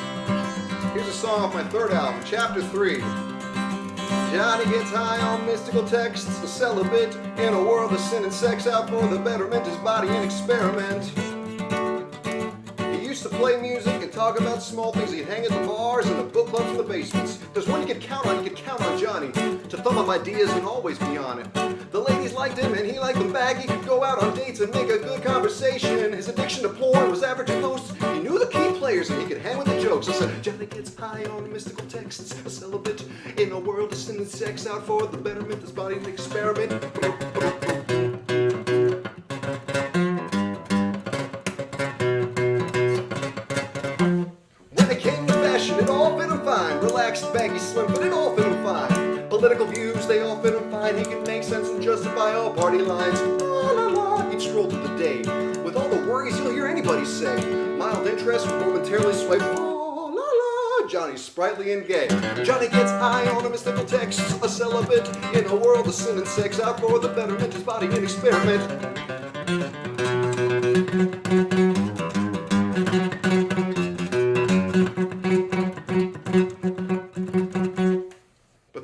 Here's a song off my third album, Chapter 3. Johnny gets high on mystical texts, a celibate in a world of sin and sex, out for the betterment, his body an experiment. He used to play music and talk about small things. He'd hang at the bars and the book clubs in the basements. There's one you could count on Johnny, to thumb up ideas and always be on it. The ladies liked him and he liked them back. He could go out on dates and make a good conversation. His addiction to porn was average at most. He knew the key players and he could hang with the jokes. I said, Johnny gets high on mystical texts, a celibate in a world of sin and sex, out for the betterment, his body an experiment. When it came to fashion, it all fit him fine. Relaxed, baggy, slim, but it all fit him fine. Political views, they all fit him fine. He can make sense and justify all party lines. La la la, he'd stroll through the day with all the worries you'll hear anybody say. Mild interest would momentarily swipe. Oh la la, Johnny's sprightly and gay. Johnny gets high on a mystical text, a celibate in a world of sin and sex, out for the betterment, his body an experiment.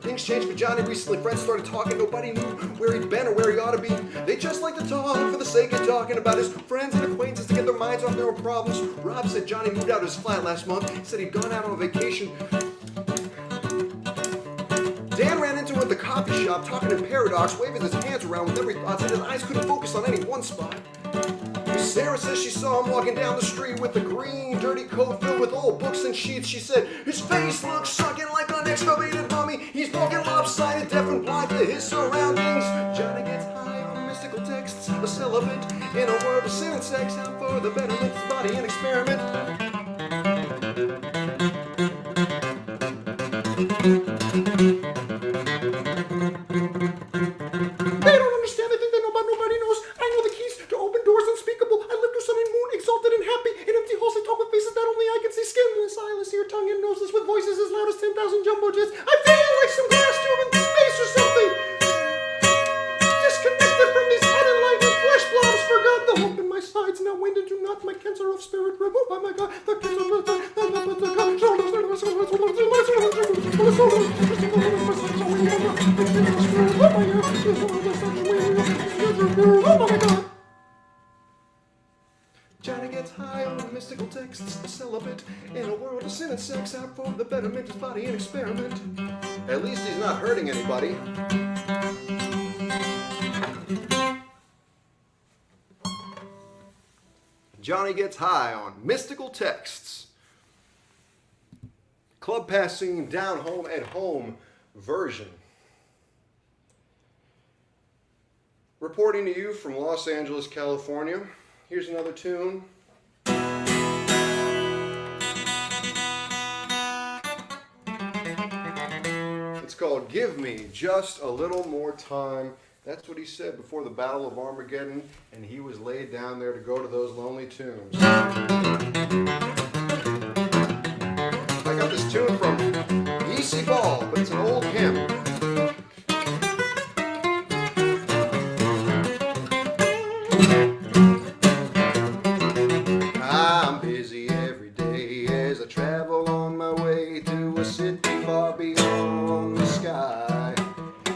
Things changed for Johnny recently. Friends started talking. Nobody knew where he'd been or where he ought to be. They just like to talk for the sake of talking about his friends and acquaintances to get their minds off their own problems. Rob said Johnny moved out of his flat last month. He said he'd gone out on a vacation. Dan ran into him at the coffee shop, talking in paradox, waving his hands around with every thought, said his eyes couldn't focus on any one spot. Sarah says she saw him walking down the street with a green, dirty coat filled with old books and sheets. She said, his face looks sunken like an excavated mummy. He's walking lopsided, deaf and blind to his surroundings. Johnny gets high on mystical texts, a celibate in a world of sin and sex, out for the betterment, his body an experiment. They don't understand, they think they know, but nobody knows. I know the keys to open doors unspeakable. I live through sunny moon, exalted and happy. In empty halls, they talk with faces that only I can see. Skinless, eyeless, ear, tongue, and noseless, with voices as loud as 10,000 jumbo jets. I feel like some glass tube in space or something. Disconnected from these unenlightened flesh blobs. Forgot the hope in my sides. Now when did you not my cancer of spirit remove? Oh my God, the cancer of the Johnny gets high on mystical texts, a celibate in a world of sin and sex, out for the betterment, his body an experiment. At least he's not hurting anybody. Johnny gets high on mystical texts. Club Passim down home at home version. Reporting to you from Los Angeles, California. Here's another tune. It's called Give Me Just a Little More Time. That's what he said before the Battle of Armageddon, and he was laid down there to go to those lonely tombs. I got this tune from E.C. Ball, but it's an old hymn. I'm busy every day as I travel on my way to a city far beyond the sky.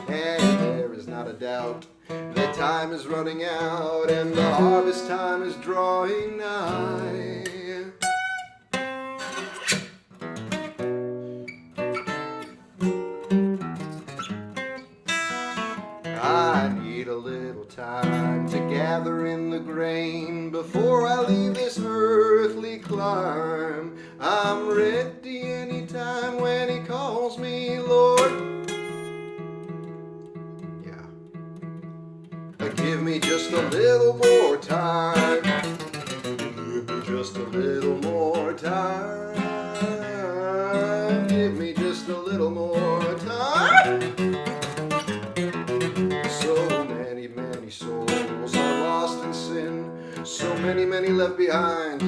And there is not a doubt that time is running out and the harvest time is drawing nigh. I need a little time to gather in the grain before I leave this earthly climb. I'm ready anytime when he calls me, Lord. Yeah. Give me just a little more time. Give me just a little more time. Give me just a little more time. So many, many souls are lost in sin. So many, many left behind.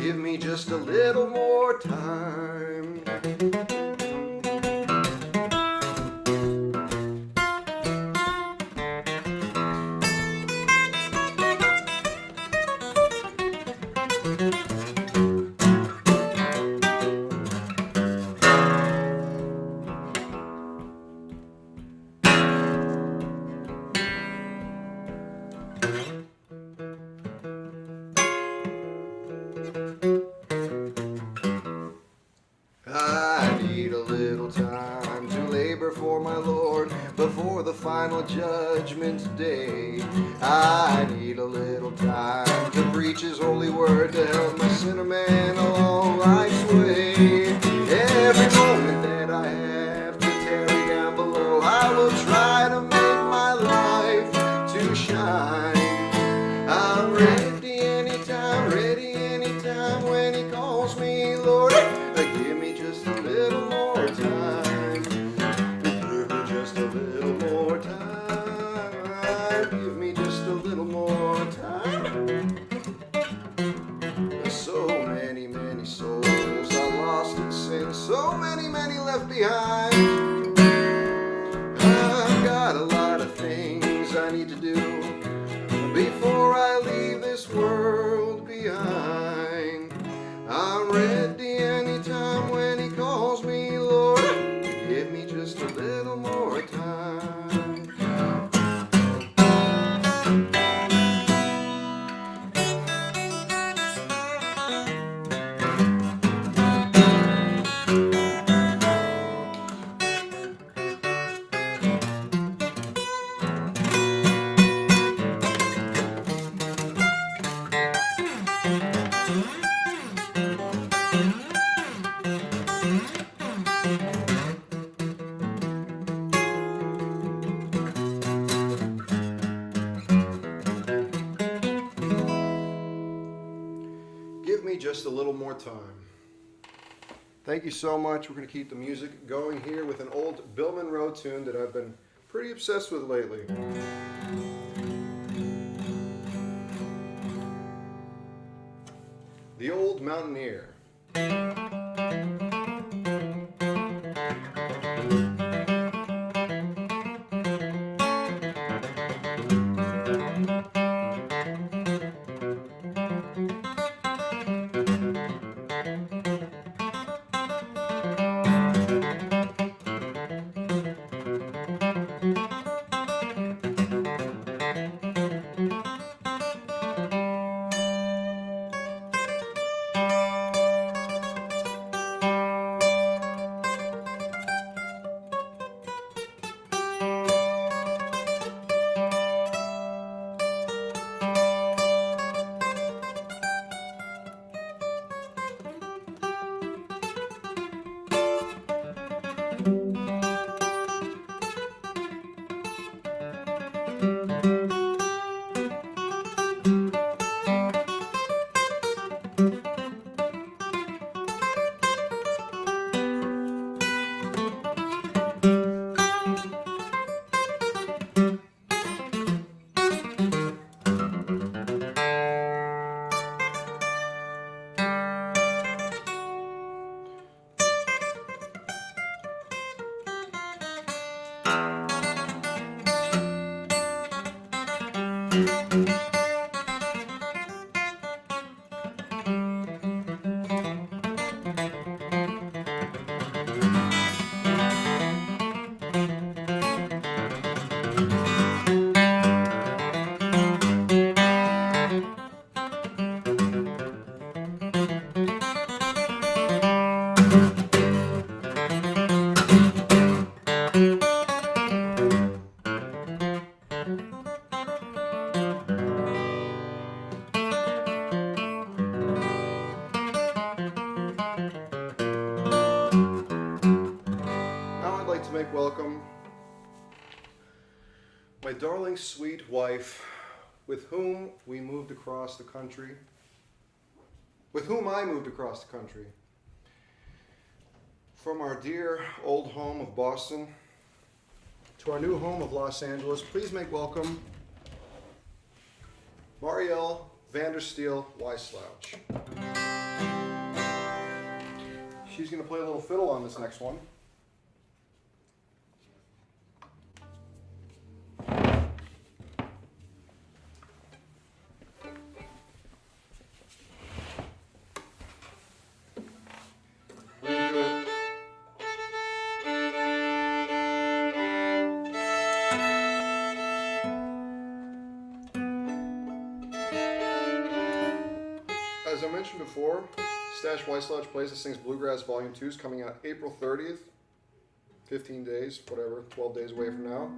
Give me just a little more time. I need a little time to labor for my Lord before the final judgment day. I need a little time to preach his holy word to help my sinner man along life's way. Every moment that I have to tarry down below, I will try to make my life to shine. I'm ready anytime when he calls me, Lord. Give me just a little more time. Give me just a little more time. Give me just a little more time. So many, many souls are lost in sin. So many, many left behind. I've got a lot of things I need to do before I leave this world behind. I'm ready anytime when he calls me, Lord. Give me just a little more time. Give me just a little more time. Thank you so much. We're going to keep the music going here with an old Bill Monroe tune that I've been pretty obsessed with lately. The Old Mountaineer. make welcome my darling sweet wife, with whom we moved across the country, with whom I moved across the country. From our dear old home of Boston to our new home of Los Angeles, please make welcome Marielle Vandersteel Weisslouch. She's going to play a little fiddle on this next one. As I mentioned before, Stash White Slouch Plays This Thing's Bluegrass Volume 2 is coming out April 30th. 15 days, whatever, 12 days away from now.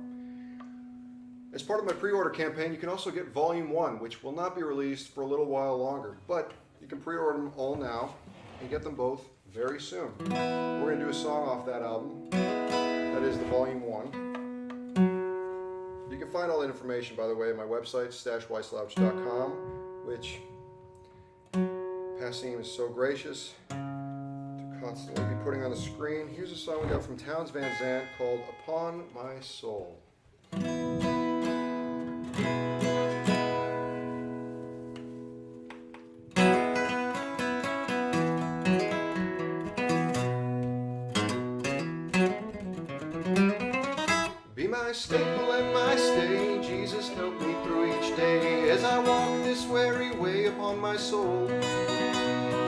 As part of my pre-order campaign, you can also get Volume 1, which will not be released for a little while longer, but you can pre-order them all now and get them both very soon. We're going to do a song off that album. That is the Volume 1. You can find all that information, by the way, at my website, stashwhiteslouch.com, which Passim is so gracious to constantly be putting on the screen. Here's a song we got from Townes Van Zandt called Upon My Soul. Be my staple and my stay, Jesus help me through each day as I walk this weary way upon my soul.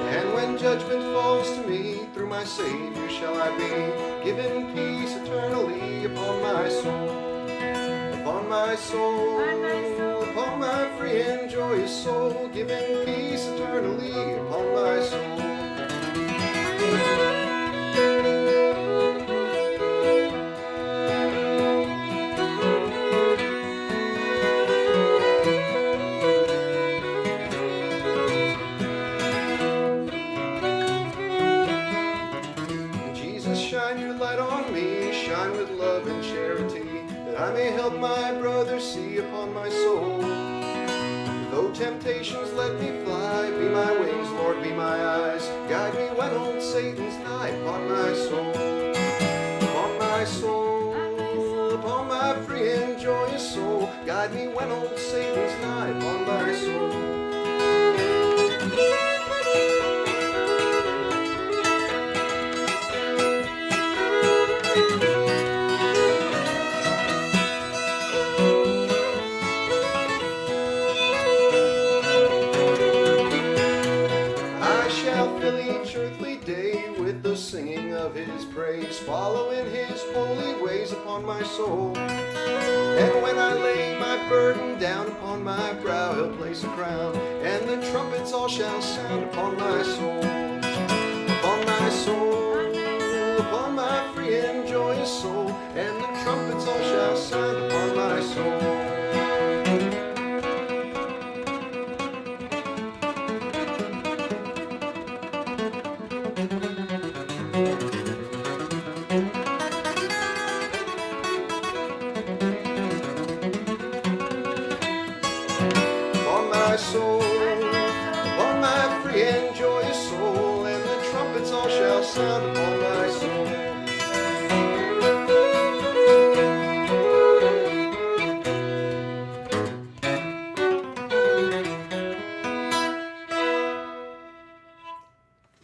And when judgment falls to me, through my Savior shall I be given peace eternally upon my soul. Upon my soul, upon my free and joyous soul, given peace eternally upon my soul. I may help my brother see upon my soul. Though temptations let me fly, be my wings, Lord, be my eyes. Guide me when old Satan's nigh upon my soul. Upon my soul, upon my free and joyous soul. Guide me when old Satan's nigh upon my soul. Singing of his praise, following his holy ways upon my soul. And when I lay my burden down upon my brow, he'll place a crown, and the trumpets all shall sound upon my soul. Upon my soul, upon my free and joyous soul, and the trumpets all shall sound upon my soul. Soul, upon my free and joyous soul, and the trumpets all shall sound upon my soul.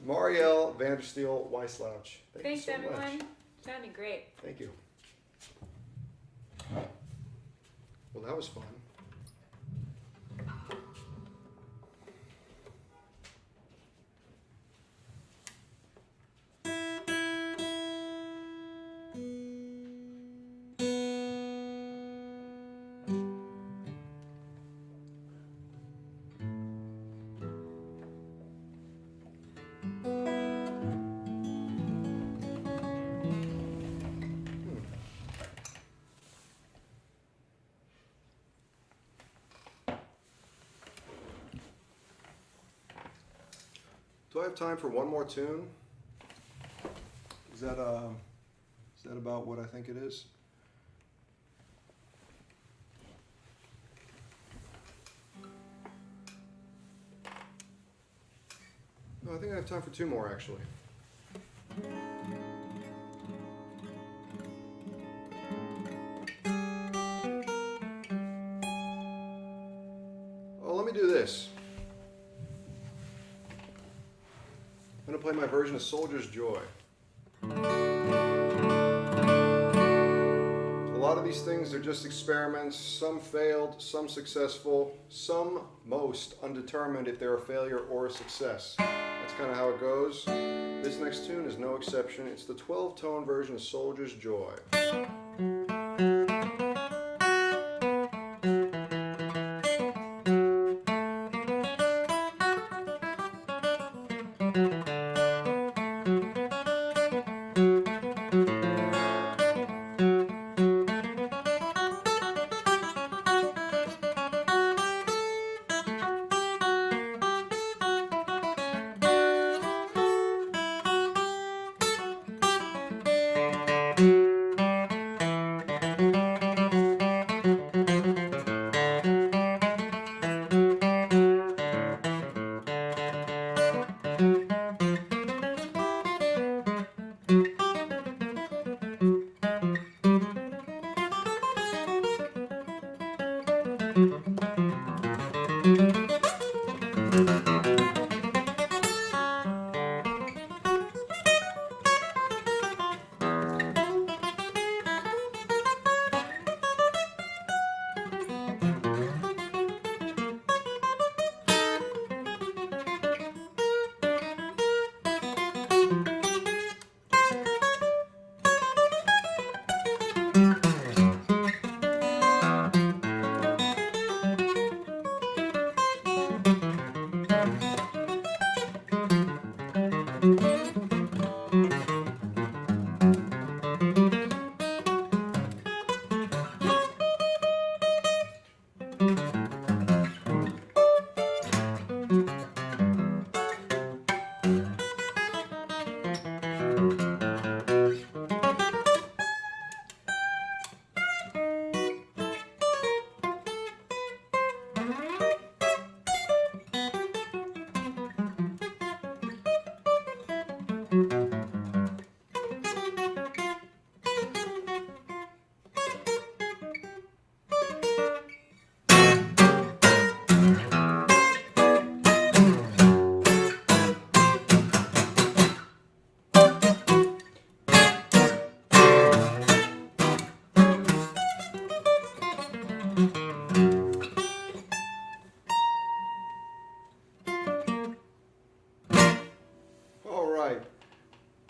Marielle Vandersteel Weisslouch. Thanks, you so everyone. much. Sounded great. Thank you. Well, that was fun. Do I have time for one more tune? Is that about what I think it is? No, I think I have time for two more actually. Oh, let me do this. I'm going to play my version of Soldier's Joy. A lot of these things are just experiments. Some failed, some successful, some most undetermined if they're a failure or a success. That's kind of how it goes. This next tune is no exception. It's the 12-tone version of Soldier's Joy.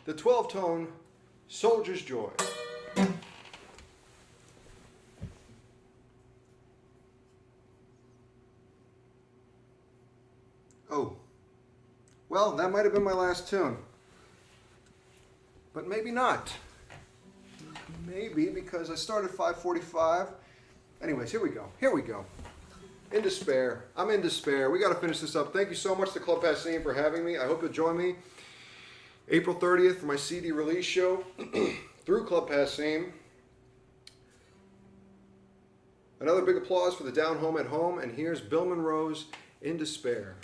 The 12-tone Soldier's Joy. Oh, well, that might have been my last tune. But maybe not. Maybe because I started 5:45. Anyways, here we go. Here we go. In despair. I'm in despair. We got to finish this up. Thank you so much to Club Passim for having me. I hope you'll join me April 30th for my CD release show through Club Passim. Another big applause for the Down Home at Home, and here's Bill Monroe's In Despair.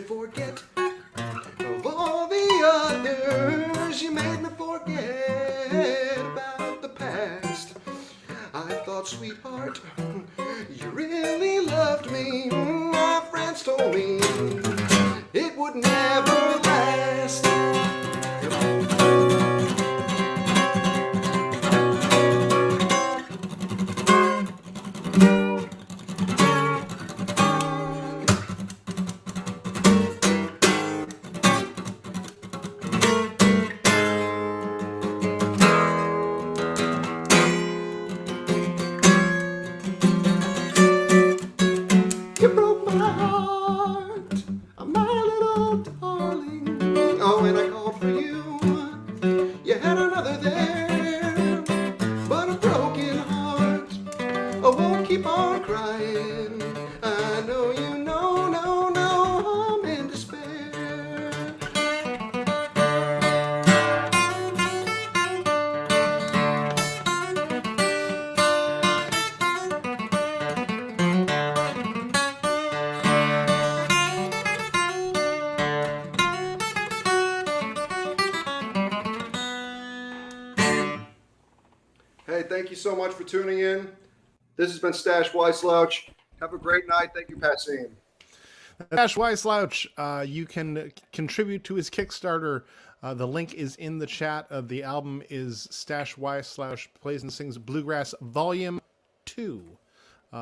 forget of all the others. You made me forget about the past. I thought, sweetheart, you really loved me. My friends told me it would never last. You broke my heart, my little darling. Oh, when I called for you, you had another there. But a broken heart, oh, won't keep on crying. I know you know, I'm in despair. Hey, thank you so much for tuning in. This has been Stash Weisslouch. Have a great night. Thank you, Passim. Stash Weisslouch, you can contribute to his Kickstarter. The link is in the chat. The album is Stash Weisslouch Plays and Sings Bluegrass Volume 2.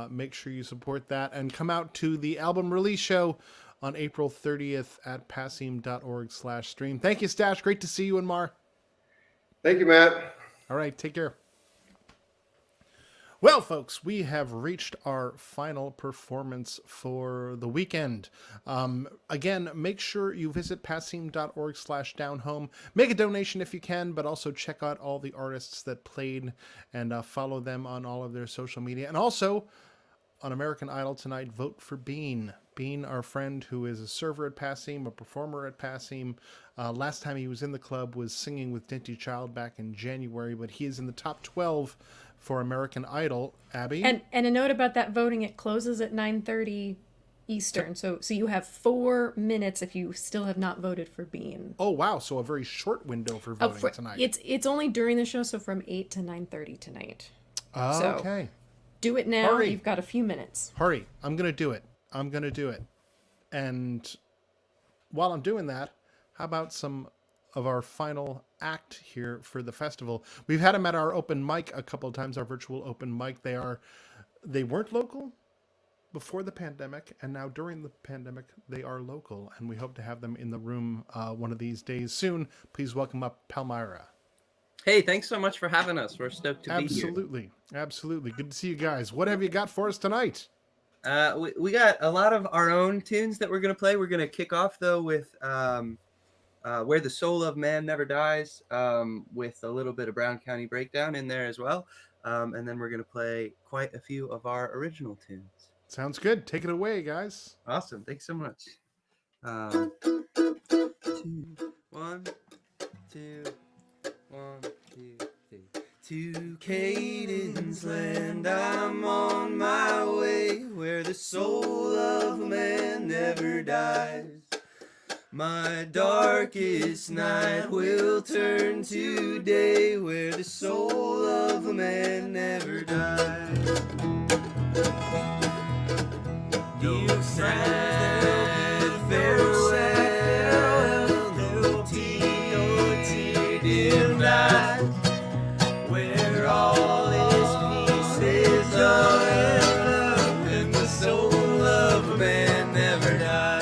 Make sure you support that and come out to the album release show on April 30th at passim.org/stream. Thank you, Stash. Great to see you and Mar. Thank you, Matt. All right, take care. Well, folks, we have reached our final performance for the weekend. Again, make sure you visit passim.org/downhome. Make a donation if you can, but also check out all the artists that played and follow them on all of their social media. And also, on American Idol tonight, vote for Bean. Bean, our friend who is a server at Passim, a performer at Passim. Last time he was in the club was singing with Dinty Child back in January, but he is in the top 12 for American Idol. Abby? And a note about that voting, it closes at 9:30 Eastern. So you have 4 minutes if you still have not voted for Bean. Oh, wow. So a very short window for voting tonight. It's only during the show, so from 8 to 9:30 tonight. Oh, So okay. do it now. Hurry. You've got a few minutes. Hurry. I'm going to do it. And while I'm doing that, how about some of our final act here for the festival? We've had them at our open mic a couple of times, our virtual open mic. They weren't local before the pandemic, and now during the pandemic, they are local, and we hope to have them in the room one of these days soon. Please welcome up Palmyra. Hey, thanks so much for having us. We're stoked to be here. Absolutely. Good to see you guys. What have you got for us tonight? We got a lot of our own tunes that we're going to play. We're going to kick off, though, with Where the Soul of Man Never Dies, with a little bit of Brown County Breakdown in there as well. And then we're going to play quite a few of our original tunes. Sounds good. Take it away, guys. Awesome. Thanks so much. 1, 2, 1, 2, 3. To Caden's land I'm on my way, where the soul of man never dies. My darkest night will turn to day, where the soul of man never dies. No sad farewell, no tear dimmed eyes, where all is peace is done, and the soul of man never dies.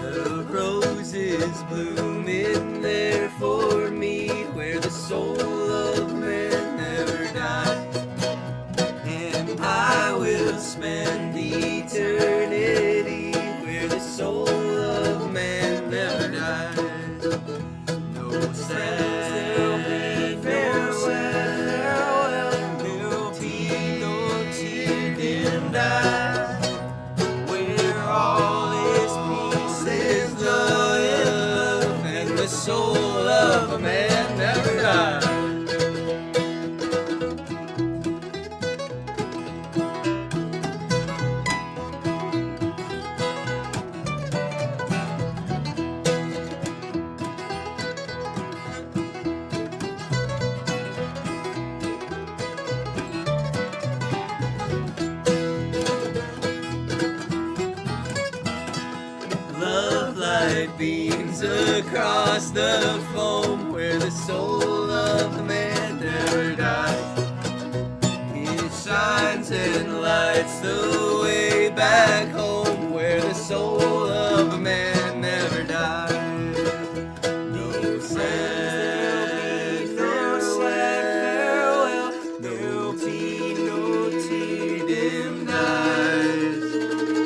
The roses bloom in there for me, where the soul of man never dies. And I will spend eternity where the soul of man never dies. No sad farewell, shines across the foam where the soul of the man never dies. It shines and lights the way back home where the soul of a man never dies. No sad farewell, no tea dimmed eyes,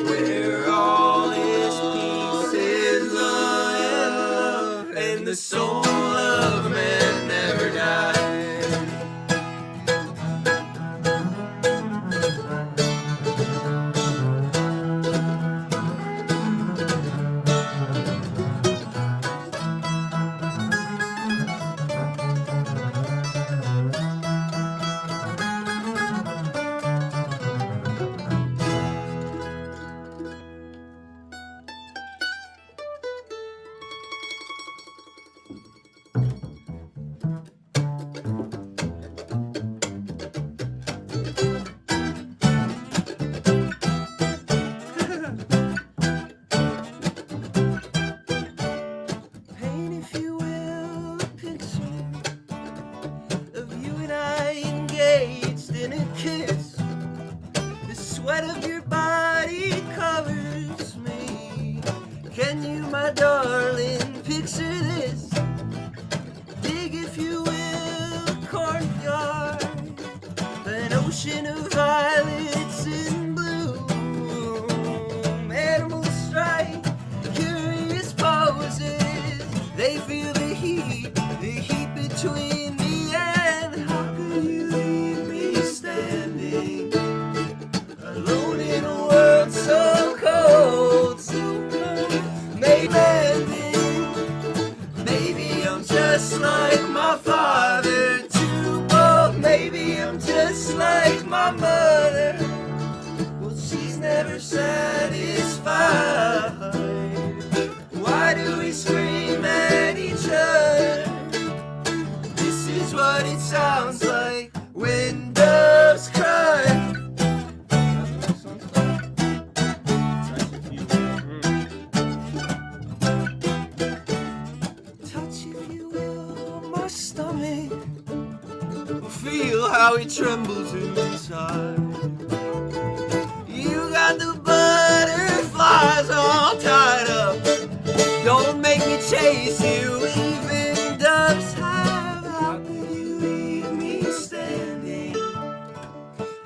where all is peace is love, and the soul of a man never dies. Paint, if you will, a picture of you and I engaged in a kiss. The sweat of your body covers me. Can you, my darling, picture this? Dig, if you will, a courtyard, an ocean of violets in bloom. Animals strike curious poses. They feel the heat between me and how could you leave me standing alone in a world so cold, so cold. Maybe I'm just like my father, too bold. Maybe I'm just like my mother. Well, she's never satisfied. Why do we scream at each other? This is what it sounds like when doves cry. Touch, if you will, my stomach. Feel how it trembles inside. You got the butterflies all tied up. Don't make me chase you, even doves have. How could you leave me standing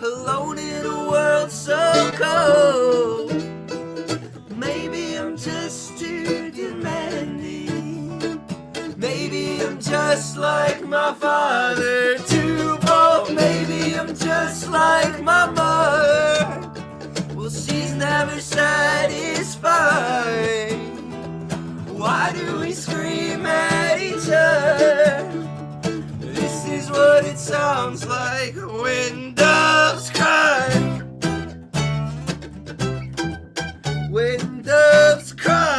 alone in a world so cold? Maybe I'm just too demanding. Maybe I'm just like my father, too bold. Maybe I'm just like my mother. Well, she's never satisfied. Why do we scream at each other? This is what it sounds like when doves cry. When doves cry.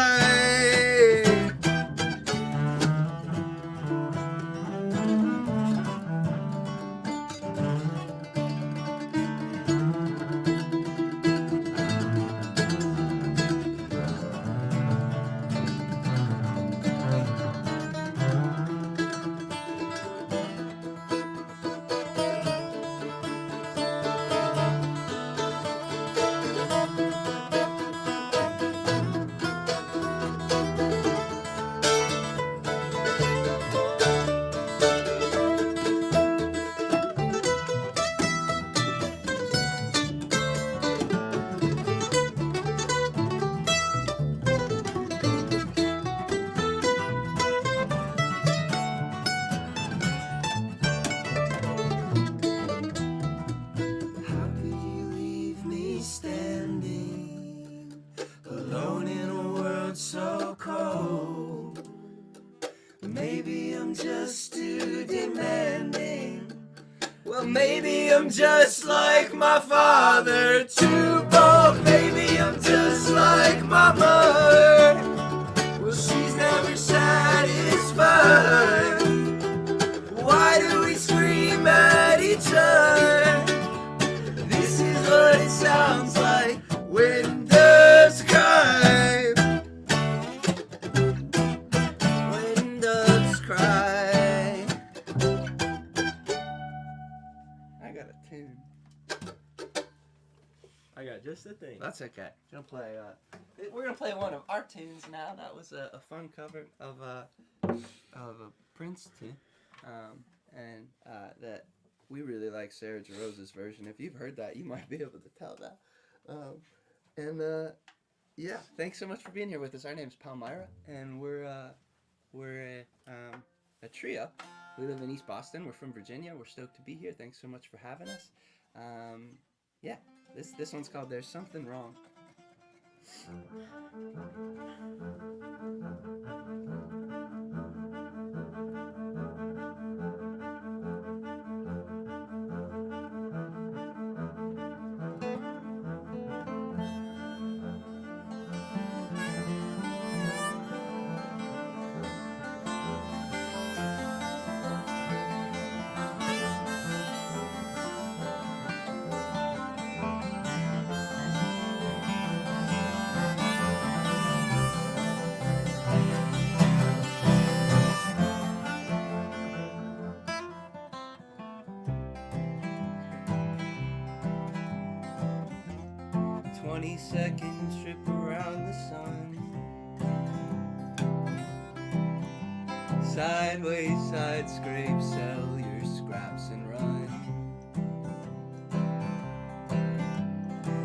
Maybe I'm just too demanding. Well, maybe I'm just like my father, too bold. Maybe I'm just like my mother. Well, she's never satisfied. Why do we scream at each other? This is what it sounds like when doves cry. just the thing. That's okay. We're gonna play one of our tunes now. That was a fun cover of a Prince tune, and that we really like Sarah Jarosa's version. If you've heard that, you might be able to tell that. Yeah, thanks so much for being here with us. Our name's Palmyra, and we're a trio. We live in East Boston. We're from Virginia. We're stoked to be here. Thanks so much for having us. Yeah, this one's called "There's Something Wrong." 20-second trip around the sun. Sideways, side scrape, sell your scraps and run.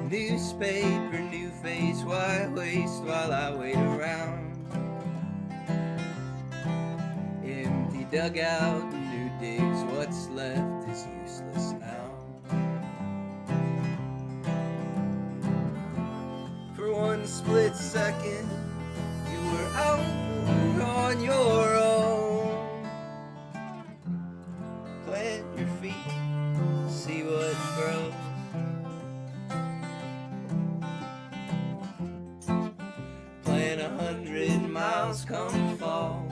Newspaper, new face, why waste while I wait around? Empty dugout, new digs, what's left is useless now. For one split second, you were out on your own. Plant your feet, see what grows. Plan 100 miles come fall.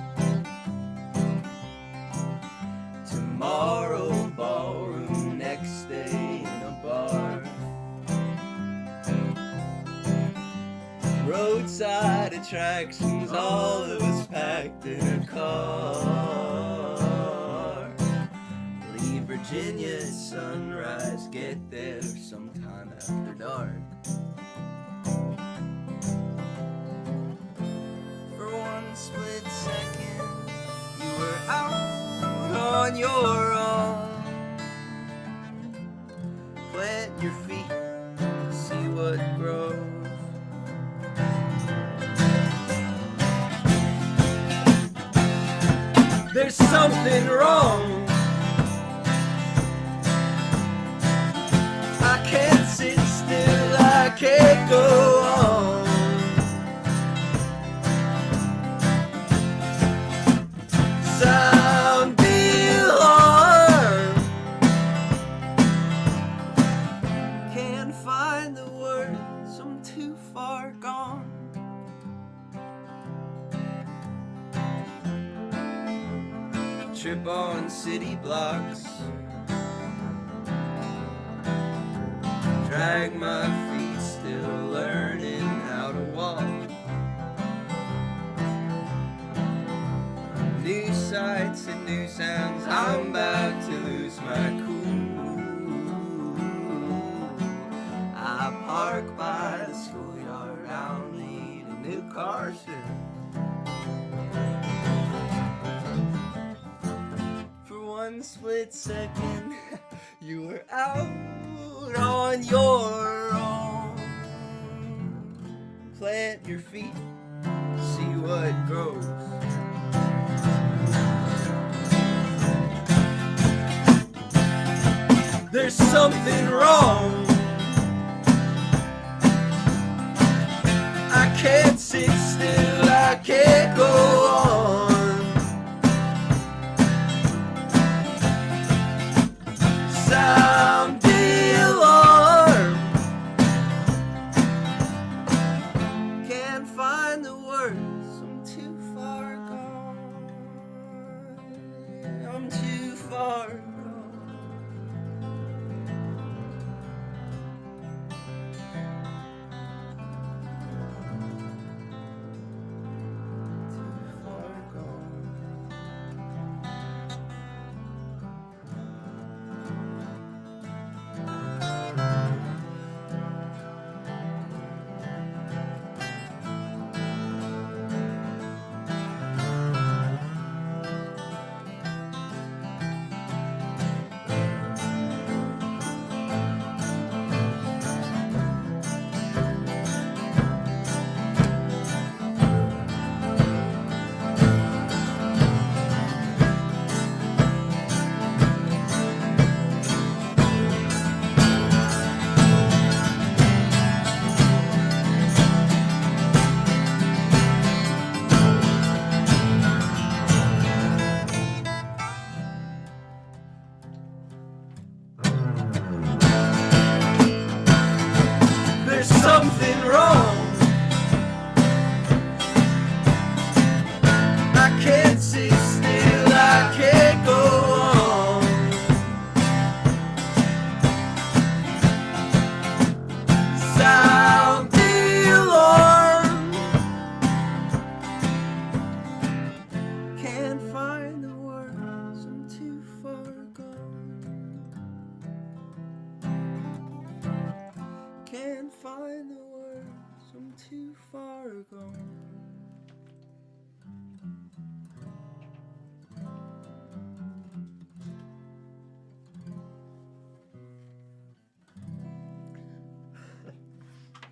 Tomorrow ballroom, next day in a bar. Roadside attractions, all of us packed in a car. Leave Virginia at sunrise, get there sometime after dark. For one split second, you were out on your own. Plant your feet, see what grows. There's something wrong. I can't sit still, I can't go on. Sound the alarm. Can't find the words, I'm too far gone. Trip on city blocks, drag my feet, still learning how to walk. New sights and new sounds, I'm about to lose my cool. I park by the schoolyard, I'll need a new car soon. One split second, you were out on your own. Plant your feet, see what grows. There's something wrong. I can't sit still, I can't go on. Sound the alarm. Can't find the words, I'm too far gone. I'm too far gone. something wrong. I can't sit still, I can't go on. Sound the alarm. Can't find the words, I'm too far gone. Can't find the words, I'm too far gone.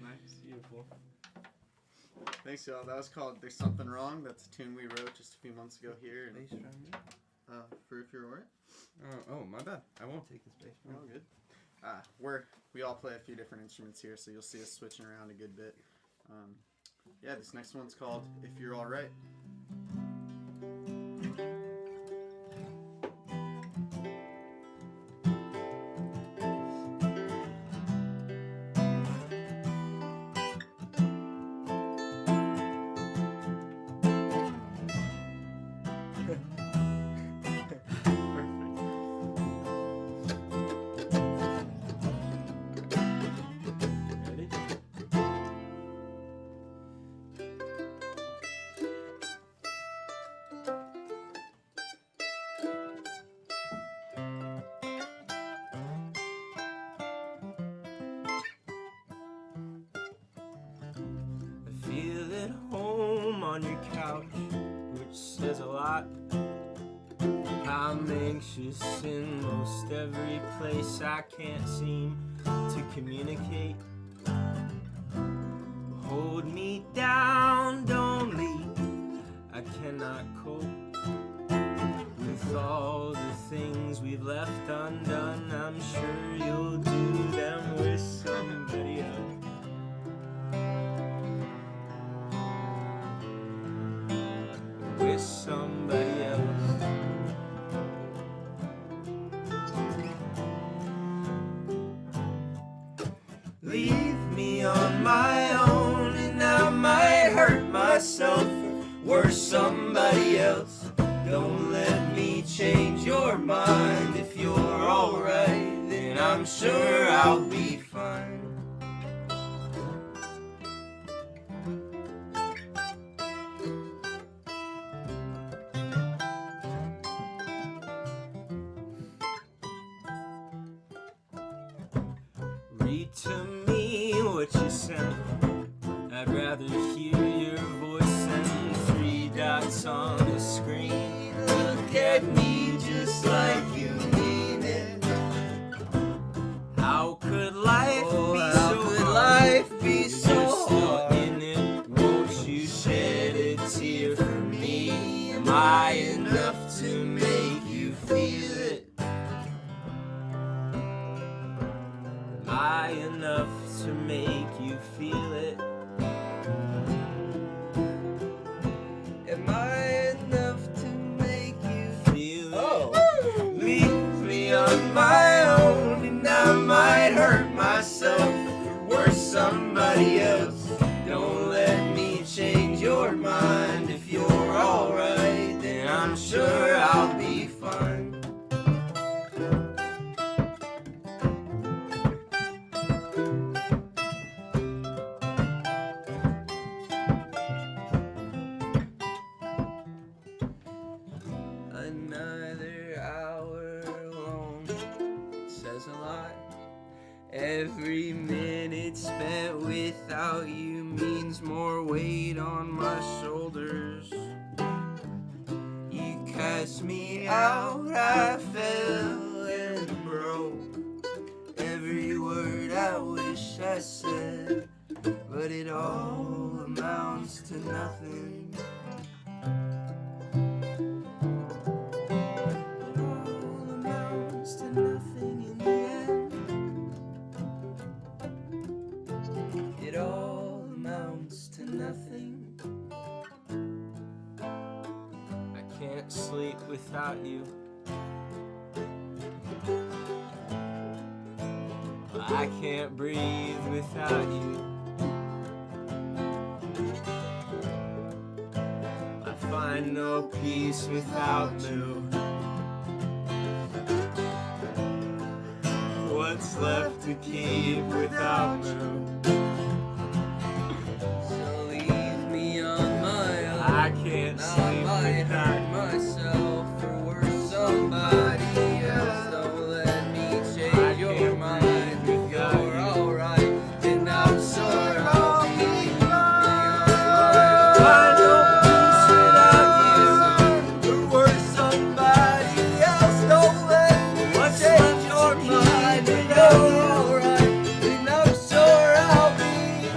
Nice, beautiful. Thanks, y'all. That was called "There's Something Wrong." That's a tune we wrote just a few months ago here. Bass drum, For If You're Alright. Oh, my bad. I won't take this bass drum. All good. We all play a few different instruments here, so you'll see us switching around a good bit. Yeah, this next one's called "If You're Alright." I feel at home on your couch, which says a lot. I'm anxious in most every place. I can't seem to communicate. Hold me down, don't leave. I cannot cope with all the things we've left undone. I'm sure you'll do them with somebody else. With somebody else. Leave me on my own, and I might hurt myself, or worse, somebody else. Don't let me change your mind. If you're alright, then I'm sure I'll be fine. Read to me what you sent. I'd rather hear your voice than 3 dots on the screen. Look at me just like you mean it. How could life be so hard? In it, won't you shed a tear for me? Am I enough to make you feel it? Am I enough to make you feel it? Am I enough to make you feel it? Leave me on my own, and I might hurt myself, or worse, somebody else. Don't let me change your mind. If you're alright, then I'm sure I'll be fine. Another hour alone says a lot. Every minute spent without you means more weight on my shoulders. You cast me out, I fell and broke. Every word I wish I said, but it all amounts to nothing. To nothing in the end. It all amounts to nothing. I can't sleep without you. I can't breathe without you. find no peace without you. What's left to keep without you? So leave me on my own. I can't sleep without myself or worse, somebody else. Don't let me change your mind. If you're alright, then I'm sure I'll be. Find no peace without you, or worse, somebody else. Don't let me change your mind. If you're alright, then I'm sure I'll be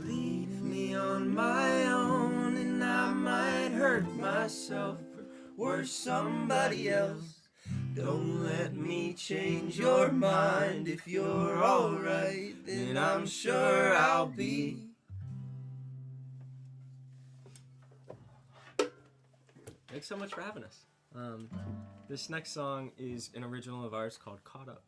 leave me on my own, and I might hurt myself or somebody else. Don't let me change your mind. If you're alright, then I'm sure I'll be. Thanks so much for having us. This next song is an original of ours called Caught Up.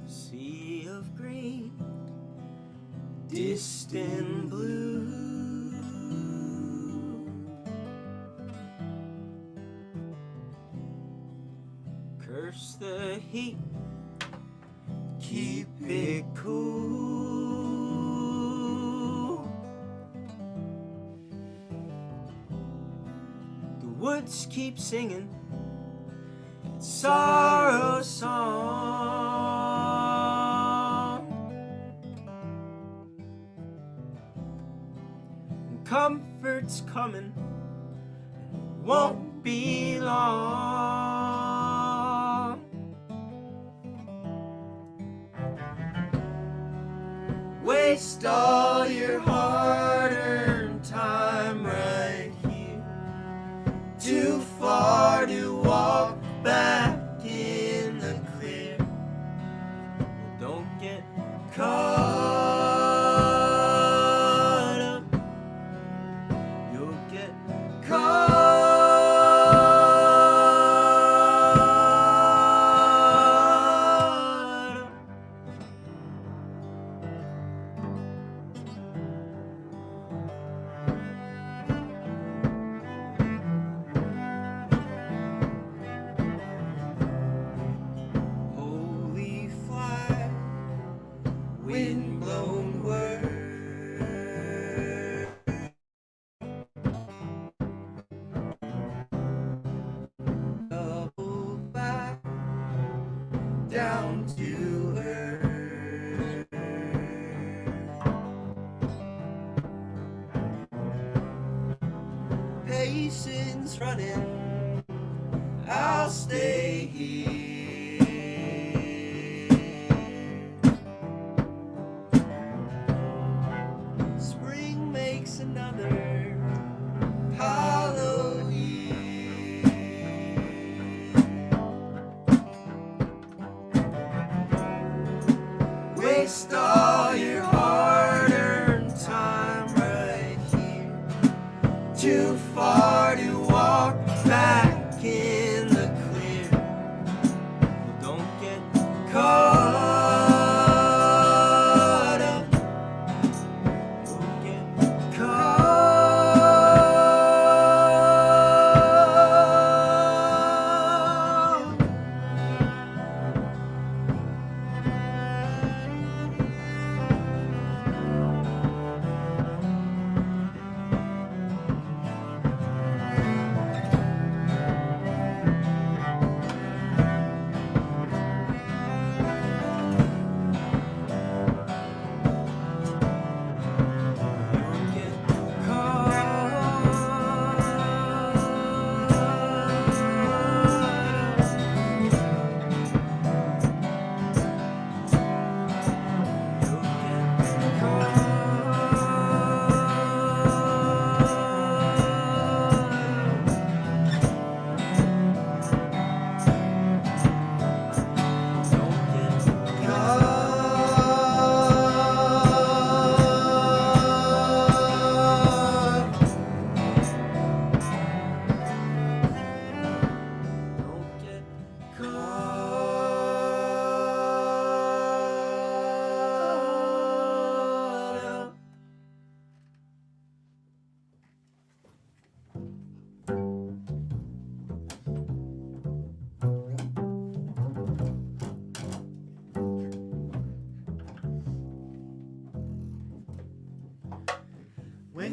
Sea of green, distant blue, curse the heat, keep it cool. The woods keep singing sorrow song, and comfort's coming, won't be long. Waste all your hard-earned time right here, too far to walk back in the clear. Don't get caught up, you'll get caught up. Holy flag, wind-blown word, double back, down to earth. Patience running, I'll stay here. Spring makes another hollow year. Waste all your hard-earned time right here, too far to walk back in the clear. Don't get caught up, don't get caught up.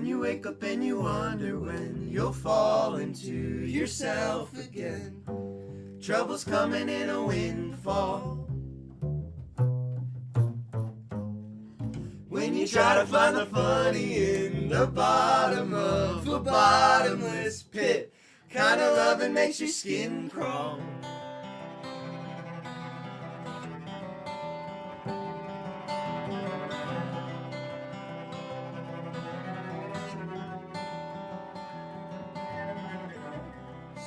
you wake up and you wonder when you'll fall into yourself again. Trouble's coming in a windfall. When you try to find the funny in the bottom of a bottomless pit, kind of loving makes your skin crawl.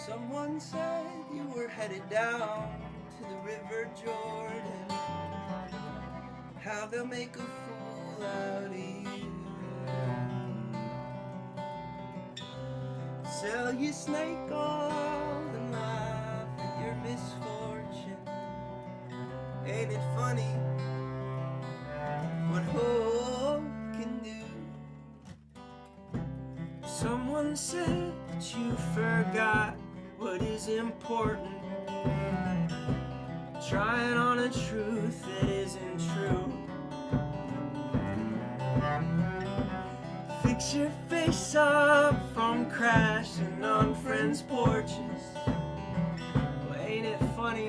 Someone said you were headed down to the River Jordan. How they'll make a fool out of you. Sell your snake oil and laugh at your misfortune. Ain't it funny what hope can do? Someone said that you forgot what is important. Trying on a truth that isn't true. Fix your face up from crashing on friends' porches. Well, ain't it funny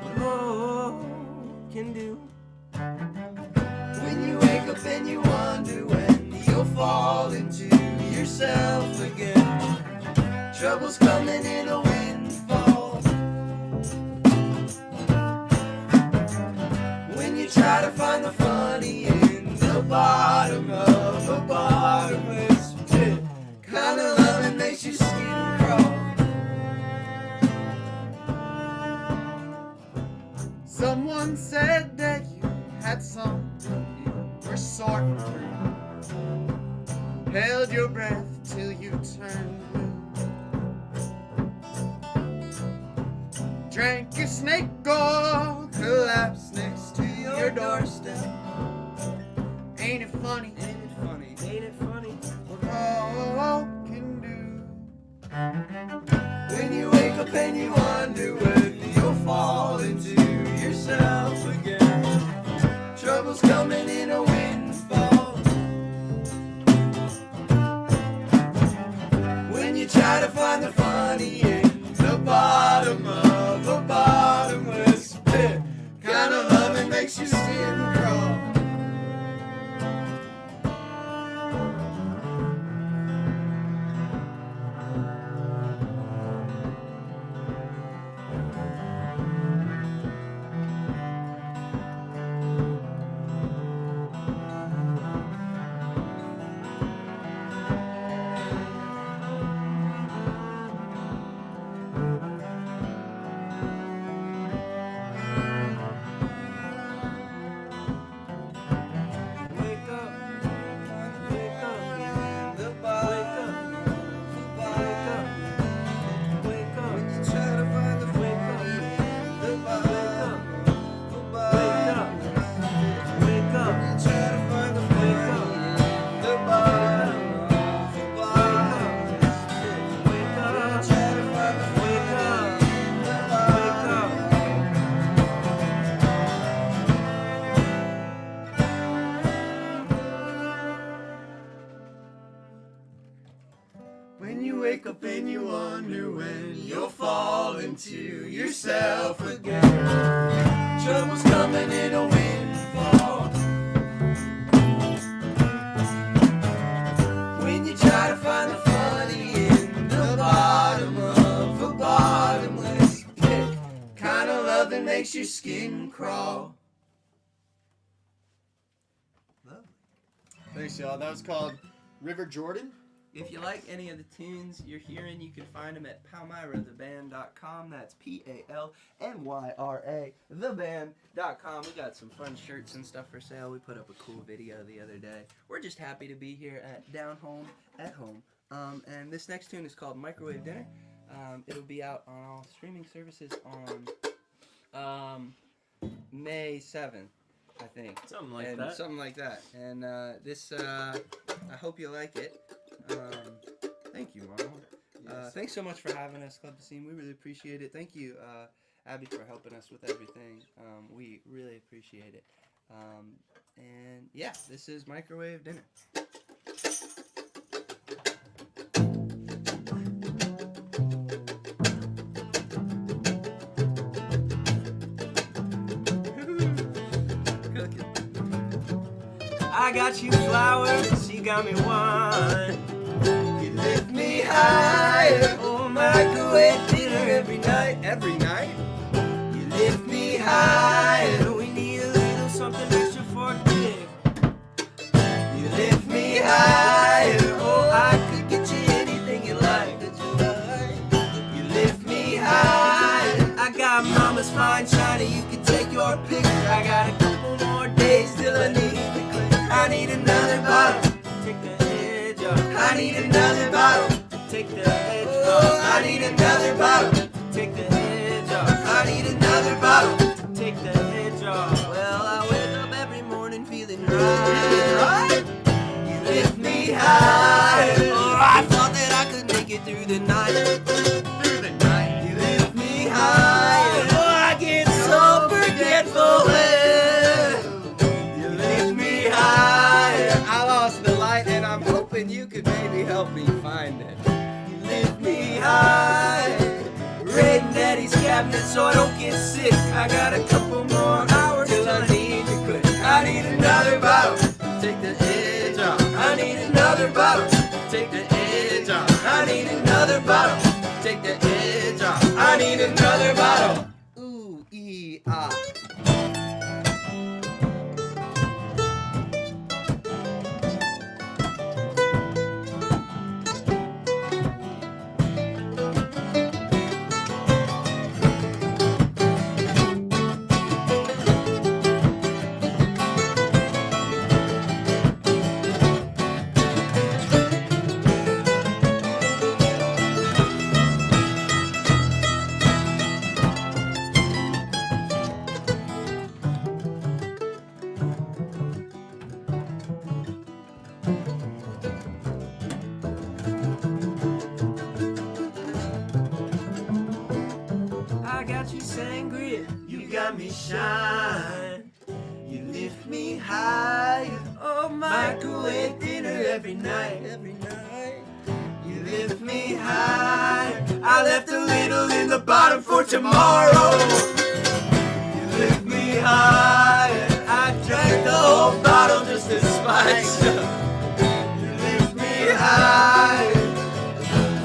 what hope can do? When you wake up and you wonder when you'll fall into yourself again. Trouble's coming in a windfall. When you try to find the funny in the bottom of a bottomless pit, kind of loving makes your skin crawl. Someone said that you had something you were sorting through. Held your breath till you turned blue. Drank your snake oil, collapsed next to your doorstep. Ain't it funny? Ain't it funny? Ain't it funny? What hope can do? When you wake up and you wonder when you'll fall into yourself again. Trouble's coming in a windfall. When you try to find the funny in the bottom of a bottomless pit, kind of loving makes your skin crawl. When you wake up and you wonder when you'll fall into yourself again. Trouble's coming in a windfall. When you try to find the funny in the bottom of a bottomless pit, kind of loving makes your skin crawl. Thanks, y'all. That was called River Jordan. If you like any of the tunes you're hearing, you can find them at palmyratheband.com. That's Palmyra, theband.com. We got some fun shirts and stuff for sale. We put up a cool video the other day. We're just happy to be here at Down Home at Home. And this next tune is called Microwave Dinner. It'll be out on all streaming services on May 7th. I think. Something like and that. Something like that. And this, I hope you like it. Thank you, Marlon. Thanks so much for having us, Club Passim. We really appreciate it. Thank you, Abby, for helping us with everything. We really appreciate it. And yeah, this is Microwave Dinner. I got you flowers, you got me wine. You lift me higher. Oh, microwave dinner every night. Every night? You lift me higher. We need a little something extra for a kick. You lift me higher. Oh, I could get you anything you like. You lift me higher. I got mama's fine china, you can take your pick. I got a couple more days till I need the click. I need another bottle, take the edge off. I need another bottle, take the edge off. I need another bottle, take the edge off. I need another bottle, take the edge off. Well, I wake up every morning feeling right. You lift me high. Oh, I thought that I could make it through the night. Through the night. You lift me high. Oh, I get so forgetful. You lift me high. I lost the light and I'm hoping you could maybe help me find it. You lift me high. Raiding Daddy's cabinet so I don't get sick. I got a couple more hours till I need to quit. I need another bottle, take the edge off. I need another bottle, take the edge off. I need another bottle, take the edge off. I need another bottle. Ooh, ah. I got you sangria, you got me shine. You lift me high. Oh, microwave dinner every night. Every night. You lift me high. I left a little in the bottom for tomorrow. You lift me high. I drank the whole bottle just to spice up. You lift me high.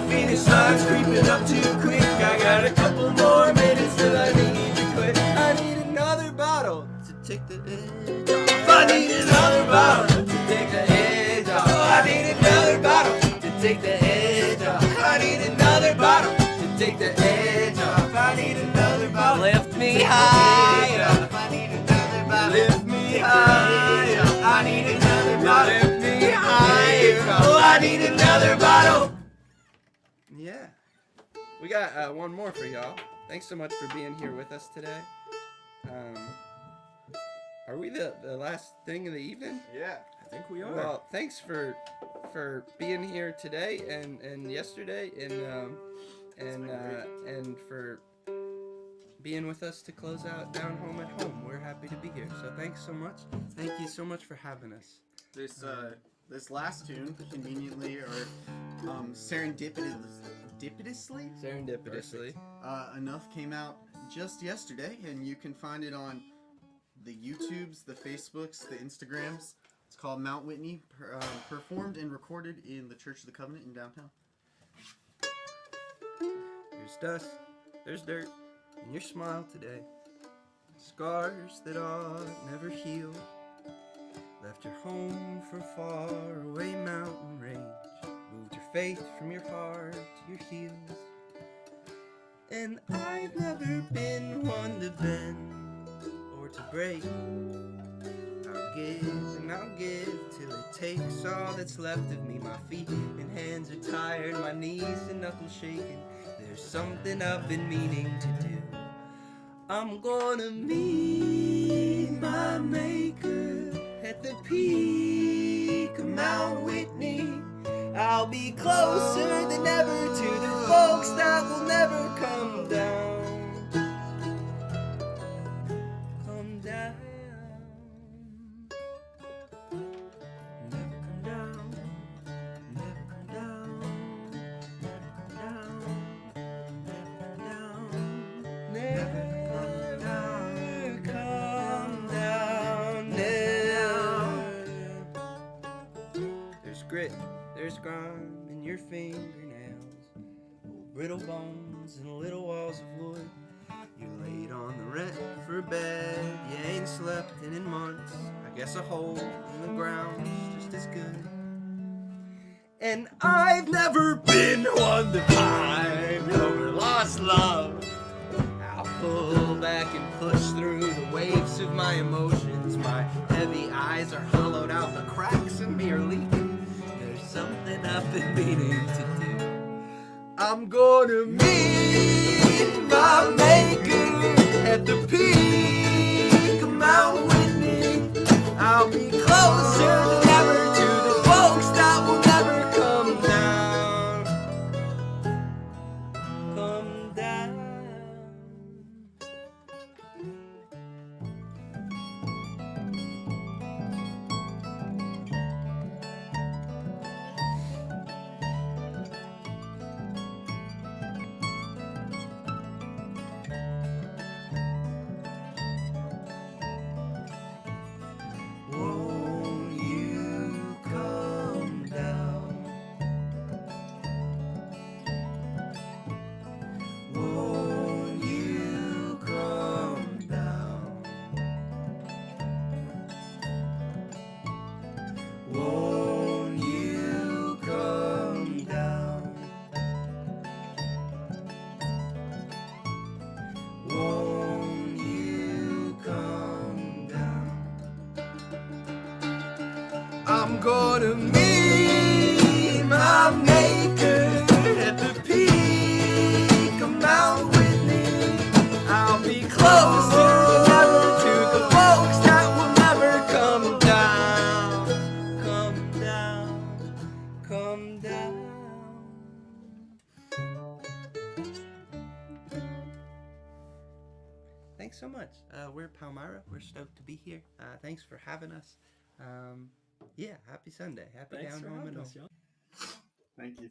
Finish line's creeping up too quick. I got a couple more minutes till I need to quit. I need another bottle to take the edge off. I need another bottle to take the edge off. I need another bottle to take the edge off. I need another bottle to take the edge off. I need another bottle. Lift me high. I need another bottle. Lift me high. I need another bottle. Lift me high. Oh, I need another bottle. Yeah. We got one more for y'all. Thanks so much for being here with us today. Are we the last thing of the evening? Yeah, I think we are. Well, thanks for being here today and yesterday and for being with us to close out Down Home at Home. We're happy to be here. So thanks so much. Thank you so much for having us. This last tune, conveniently or serendipitously, enough came out just yesterday, and you can find it on the YouTubes, the Facebooks, the Instagrams. It's called Mount Whitney, performed and recorded in the Church of the Covenant in downtown. There's dust, there's dirt, in your smile today. Scars that ought never heal. Left your home for far away mountain range. Moved your faith from your heart to your heels. And I've never been one to bend or to break. I'll give and I'll give till it takes all that's left of me. My feet and hands are tired, my knees and knuckles shaking. There's something I've been meaning to do. I'm gonna meet my maker at the peak of Mount Whitney. I'll be closer than ever to the folks that will never come down. Come down. Never come down. Never come down. Never come down. Never come down. Never come down. Never. scrum in your fingernails, old brittle bones and little walls of wood. You laid on the rent for bed you ain't slept in months. I guess a hole in the ground's just as good. And I've never been one to pine over lost love. I'll pull back and push through the waves of my emotions. My heavy eyes are hollowed out, the cracks in me are leaking. There's something I've been meaning to do. I'm gonna meet my maker at the peak of Mount Whitney. I'll be closer than ever to the folks that will never come down. Come down. Won't you come down? Won't you come down? Won't you come down? Won't you come down? I'm gonna meet my maker at the peak of Mount Whitney. I'll be closer than ever to the folks that will never come down. Come down, come down. Thanks so much. We're Palmyra. We're stoked to be here. Thanks for having us. Yeah, happy Sunday. Happy Thanks down for home having and us, home. Thank you.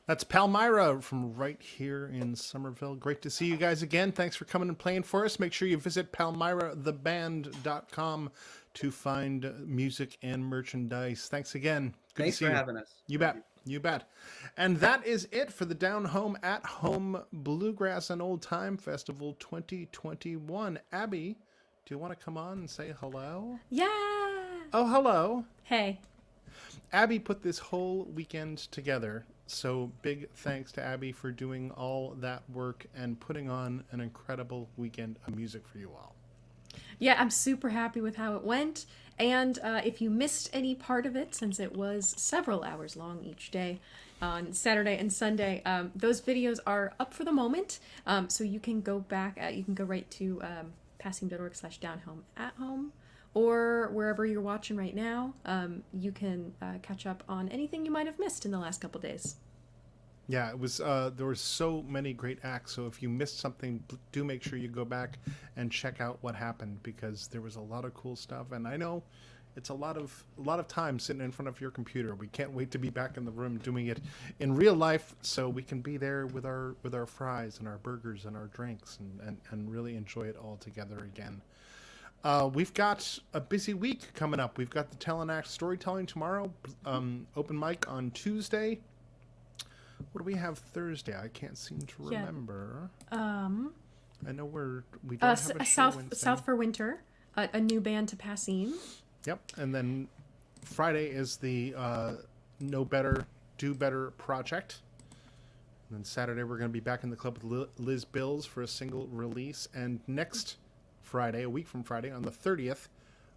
That's Palmyra from right here in Somerville. Great to see you guys again. Thanks for coming and playing for us. Make sure you visit palmyratheband.com to find music and merchandise. Thanks again. Good Thanks to see for you. having us. You bet. You bet. And that is it for the Down Home at Home Bluegrass and Old Time Festival 2021. Abby, do you want to come on and say hello? Yeah. Oh, hello. Hey. Abby put this whole weekend together. So big thanks to Abby for doing all that work and putting on an incredible weekend of music for you all. Yeah, I'm super happy with how it went. And if you missed any part of it, since it was several hours long each day on Saturday and Sunday, those videos are up for the moment. So you can go back, you can go right to passim.org/downhomeathome, or wherever you're watching right now. You can catch up on anything you might have missed in the last couple days. Yeah, it was. There were so many great acts. So if you missed something, do make sure you go back and check out what happened, because there was a lot of cool stuff. And I know it's a lot of time sitting in front of your computer. We can't wait to be back in the room doing it in real life, so we can be there with our fries and our burgers and our drinks and really enjoy it all together again. We've got a busy week coming up. We've got the Telenact Storytelling tomorrow, open mic on Tuesday. What do we have Thursday? I can't seem to remember. I know we don't have a show Wednesday. South for Winter, a new band to Passim. Yep, and then Friday is the Know Better, Do Better project. And then Saturday we're going to be back in the club with Liz Bills for a single release. And next Friday, a week from Friday, on the 30th,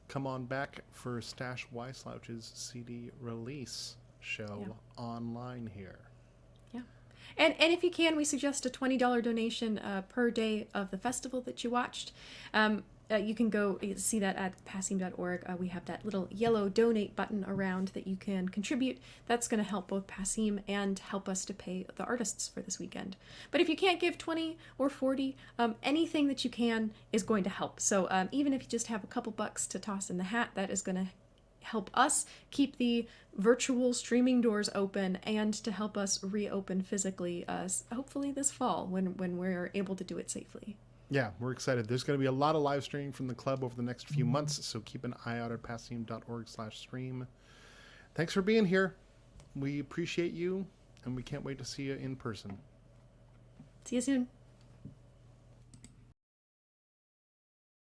come on back for Stash Weisslouch's CD release show online here. And if you can, we suggest a $20 donation per day of the festival that you watched. You can go see that at passim.org. We have that little yellow donate button around that you can contribute. That's going to help both Passim and help us to pay the artists for this weekend. But if you can't give 20 or 40, anything that you can is going to help. So even if you just have a couple bucks to toss in the hat, that is going to help us keep the virtual streaming doors open and to help us reopen physically, hopefully this fall when we're able to do it safely. Yeah, we're excited. There's going to be a lot of live streaming from the club over the next few months, so keep an eye out at passim.org/stream. thanks for being here. We appreciate you, and we can't wait to see you in person. See you soon.